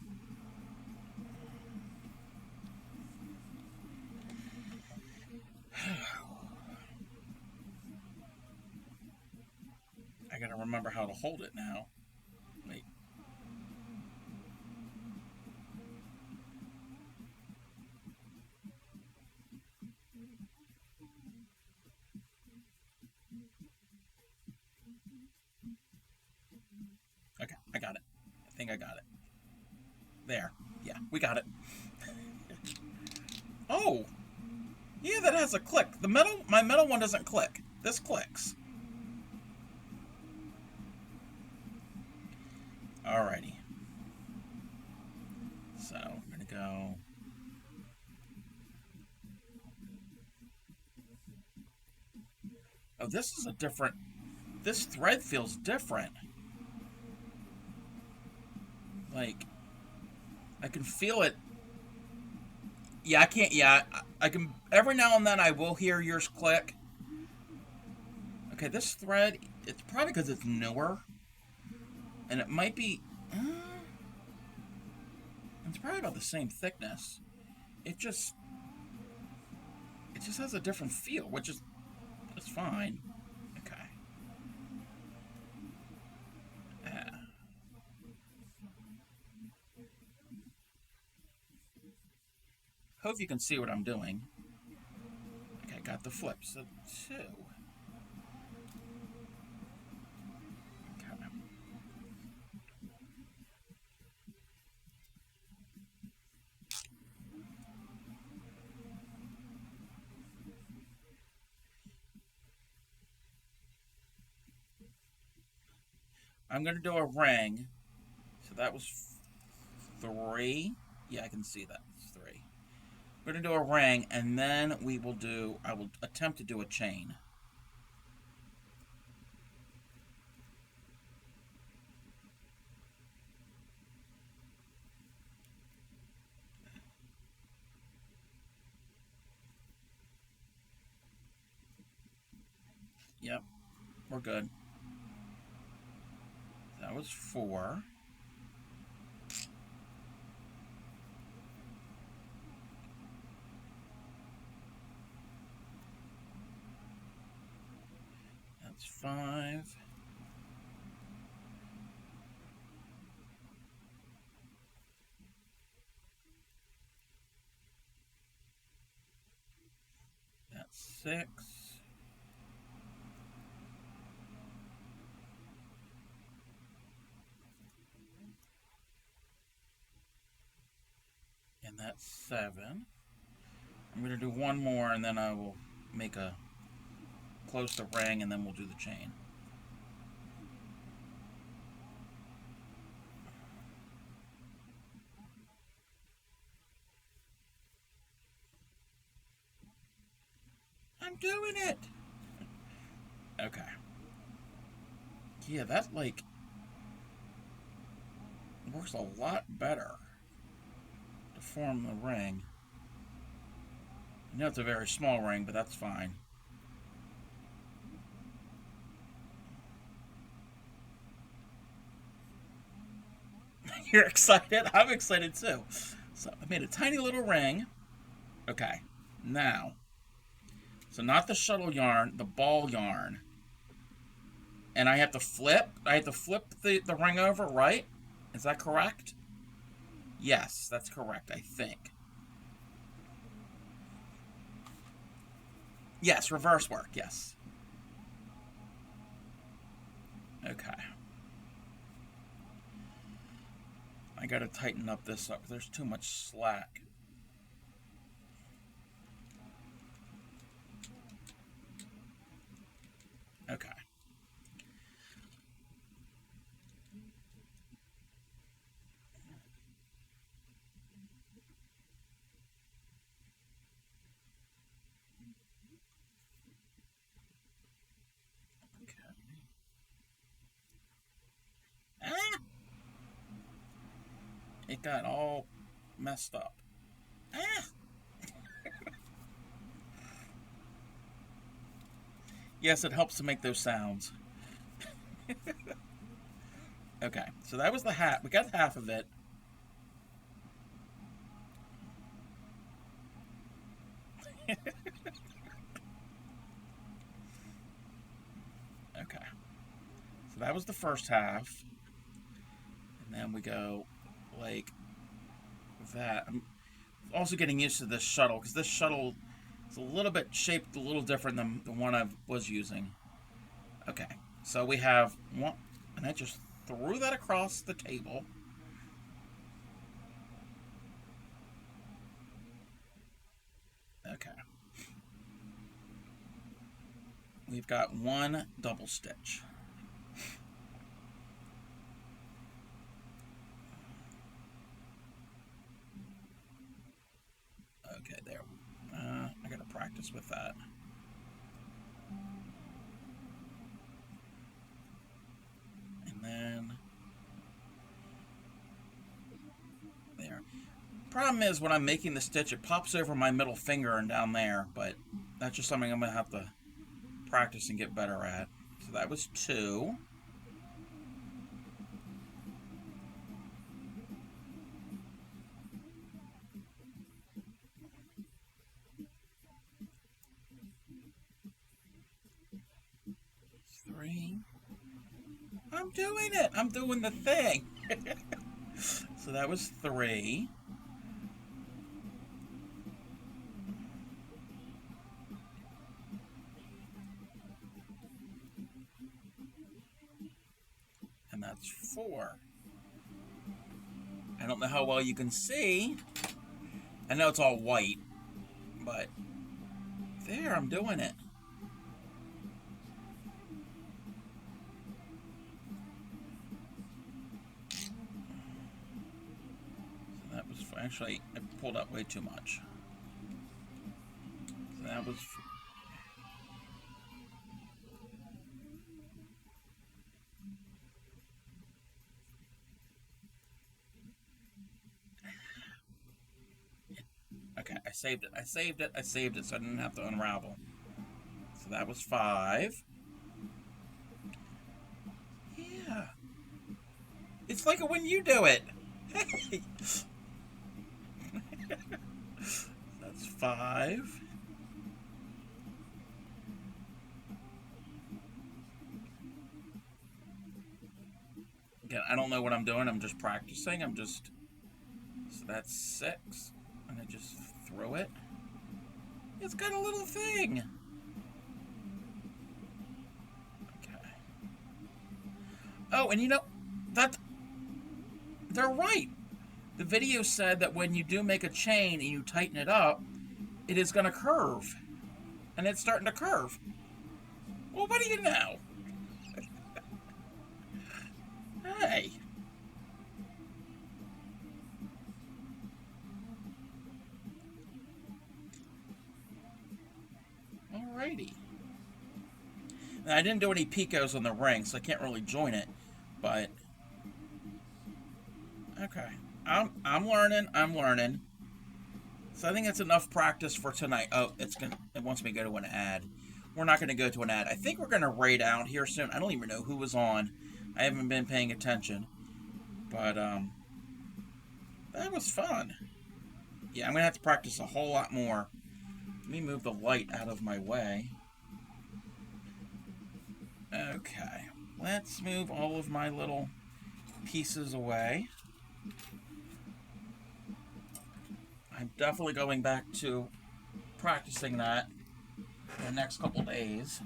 I got to remember how to hold it now. Wait. Okay, I got it. I think I got it. There. Yeah, we got it. Oh, yeah, that has a click. My metal one doesn't click. This clicks. Alrighty. So I'm gonna go. Oh, this is a different. This thread feels different. Like, I can feel it. Yeah, I can't. Yeah, I can. Every now and then I will hear yours click. Okay, this thread. It's probably because it's newer, and it might be. It's probably about the same thickness. It just. It just has a different feel, which is. It's fine. Okay. Yeah. Hope you can see what I'm doing. Okay, got the flips. So 2. Okay. I'm gonna do a ring. So that was 3. Yeah, I can see that. It's 3. We're gonna do a ring, and then we will do. I will attempt to do a chain. Yep, we're good. That was 4. That's 5. That's 6. And that's 7. I'm going to do one more, and then I will make a close the ring, and then we'll do the chain. I'm doing it! Okay. Yeah, that, like, works a lot better to form the ring. I know it's a very small ring, but that's fine. You're excited? I'm excited too. So I made a tiny little ring. Okay, now, so not the shuttle yarn, the ball yarn. And I have to flip the ring over, right? Is that correct? Yes, that's correct, I think. Yes, reverse work, yes. Okay. I gotta tighten up this up. There's too much slack. Okay. Okay. Ah! It got all messed up. Ah! Yes, it helps to make those sounds. Okay, so that was the hat. We got half of it. Okay, so that was the first half. And then we go like that. I'm also getting used to this shuttle because this shuttle is a little bit shaped a little different than the one I was using. Okay, so we have one, and I just threw that across the table. Okay, we've got one double stitch. Okay, there. I gotta practice with that. And then there. Problem is, when I'm making the stitch, it pops over my middle finger and down there, but that's just something I'm gonna have to practice and get better at. So that was 2. Three. I'm doing it. I'm doing the thing. So that was 3. And that's 4. I don't know how well you can see. I know it's all white, but there, I'm doing it. So that was actually, I pulled up way too much. So that was. Okay, I saved it. I saved it. I saved it so I didn't have to unravel. So that was 5. Yeah. It's like when you do it. Hey. That's 5. Again, I don't know what I'm doing. I'm just practicing. So that's 6. And I just throw it. It's got a little thing. Okay. Oh, and you know, they're right. The video said that when you do make a chain and you tighten it up, it is going to curve. And it's starting to curve. Well, what do you know? Hey. Alrighty. Now, I didn't do any picos on the ring, so I can't really join it. But okay, I'm learning. I'm learning. So I think that's enough practice for tonight. Oh, it wants me to go to an ad. We're not going to go to an ad. I think we're going to raid out here soon. I don't even know who was on. I haven't been paying attention. But that was fun. Yeah, I'm going to have to practice a whole lot more. Let me move the light out of my way. Okay. Let's move all of my little pieces away. I'm definitely going back to practicing that in the next couple days.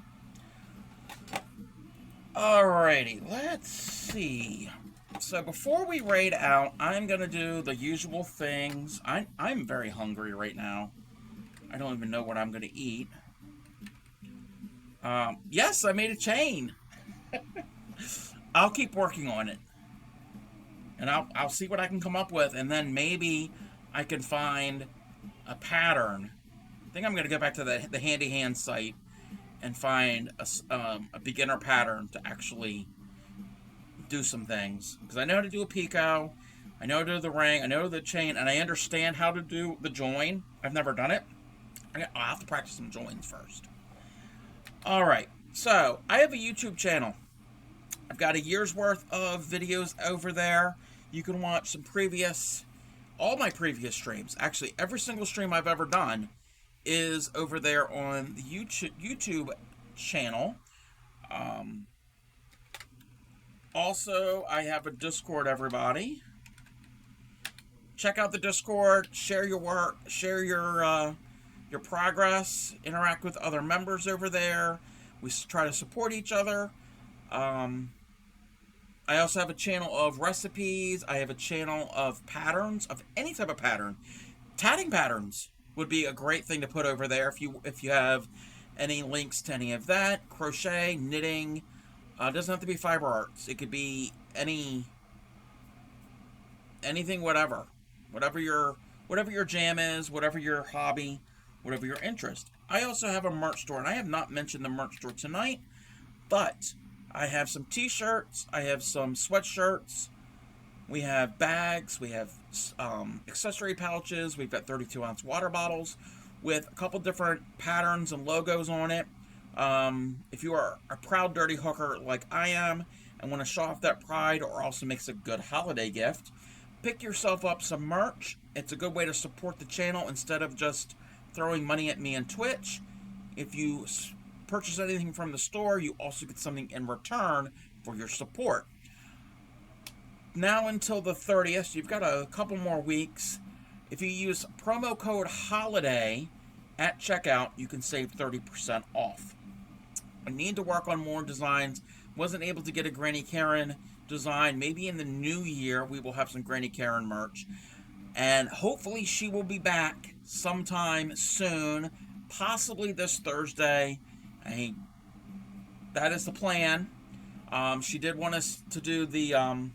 Alrighty, let's see. So before we raid out, I'm going to do the usual things. I'm very hungry right now. I don't even know what I'm going to eat. Yes, I made a chain. I'll keep working on it. And I'll see what I can come up with, and then maybe I can find a pattern. I think I'm going to go back to the Handy Hand site and find a beginner pattern to actually do some things. Because I know how to do a picot, I know how to do the ring, I know the chain, and I understand how to do the join. I've never done it. I'll have to practice some joins first. Alright, so I have a YouTube channel. I've got a year's worth of videos over there. You can watch all my previous streams. Actually, every single stream I've ever done is over there on the YouTube channel. Also, I have a Discord, everybody. Check out the Discord, share your work, share your progress, interact with other members over there. We try to support each other. I also have a channel of recipes. I have a channel of patterns, of any type of pattern. Tatting patterns would be a great thing to put over there if you have any links to any of that. Crochet, knitting. It doesn't have to be fiber arts. It could be anything, whatever. Whatever your jam is, whatever your hobby, whatever your interest. I also have a merch store, and I have not mentioned the merch store tonight, but I have some t-shirts, I have some sweatshirts, we have bags, we have accessory pouches, we've got 32-ounce water bottles with a couple different patterns and logos on it. If you are a proud dirty hooker like I am and want to show off that pride, or also makes a good holiday gift, pick yourself up some merch. It's a good way to support the channel instead of just throwing money at me on Twitch. If you purchase anything from the store, you also get something in return for your support. Now until the 30th, you've got a couple more weeks. If you use promo code HOLIDAY at checkout, you can save 30% off. I need to work on more designs. Wasn't able to get a Granny Karen design. Maybe in the new year we will have some Granny Karen merch. And hopefully she will be back sometime soon. Possibly this Thursday. That is the plan. She did want us to do the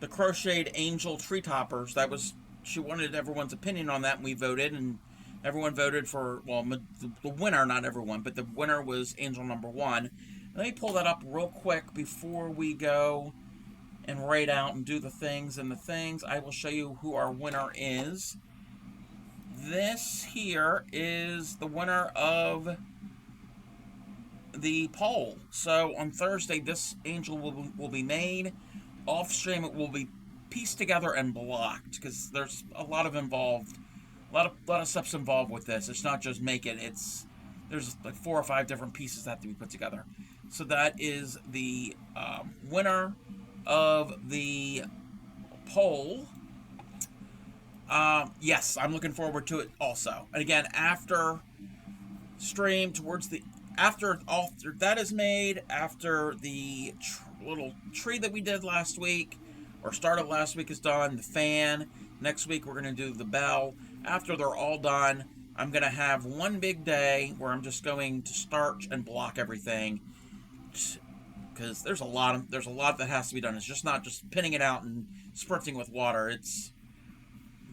crocheted angel tree toppers. She wanted everyone's opinion on that, and we voted, and everyone voted for, well, the winner, not everyone, but the winner was angel number 1. Let me pull that up real quick before we go and raid out and do the things. And the things, I will show you who our winner is. This here is the winner of the poll. So on Thursday, this angel will be made. Off stream, it will be pieced together and blocked, because there's a lot of steps involved with this. It's not just make it. There's like 4 or 5 different pieces that have to be put together. So that is the winner of the poll. Yes, I'm looking forward to it also. And again, after stream, after that is made, after the little tree that we did last week, or started last week, is done, the fan. Next week we're going to do the bell. After they're all done, I'm going to have one big day where I'm just going to starch and block everything, because there's a lot that has to be done. It's just not just pinning it out and sprinting with water. It's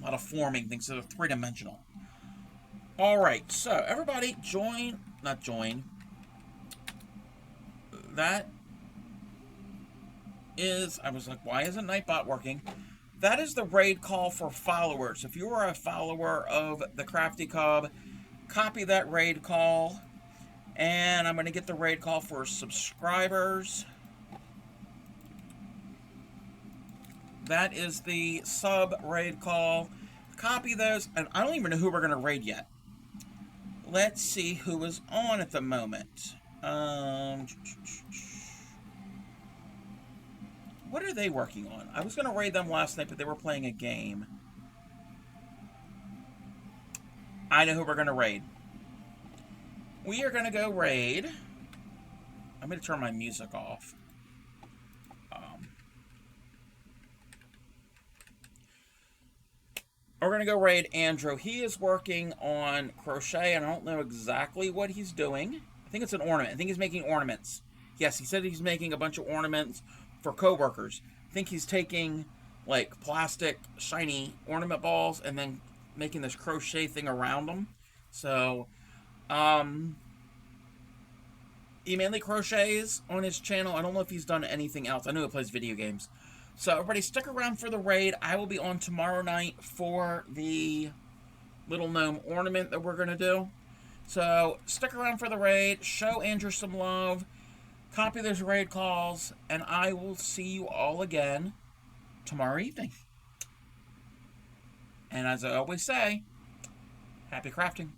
a lot of forming things that are three-dimensional. Alright, so everybody not join. That is, I was like, why isn't Nightbot working? That is the raid call for followers. If you are a follower of the Crafty Cub, copy that raid call. And I'm going to get the raid call for subscribers. That is the sub raid call. Copy those, and I don't even know who we're going to raid yet. Let's see who is on at the moment. What are they working on? I was going to raid them last night, but they were playing a game. I know who we're going to raid. We are going to go raid. I'm going to turn my music off. We're going to go raid Andrew. He is working on crochet, and I don't know exactly what he's doing. I think it's an ornament. I think he's making ornaments. Yes, he said he's making a bunch of ornaments for co-workers. I think he's taking, like, plastic, shiny ornament balls and then making this crochet thing around them. So, he mainly crochets on his channel. I don't know if he's done anything else. I know he plays video games. So, everybody, stick around for the raid. I will be on tomorrow night for the little gnome ornament that we're going to do. So, stick around for the raid. Show Andrew some love. Copy those raid calls. And I will see you all again tomorrow evening. And as I always say, happy crafting.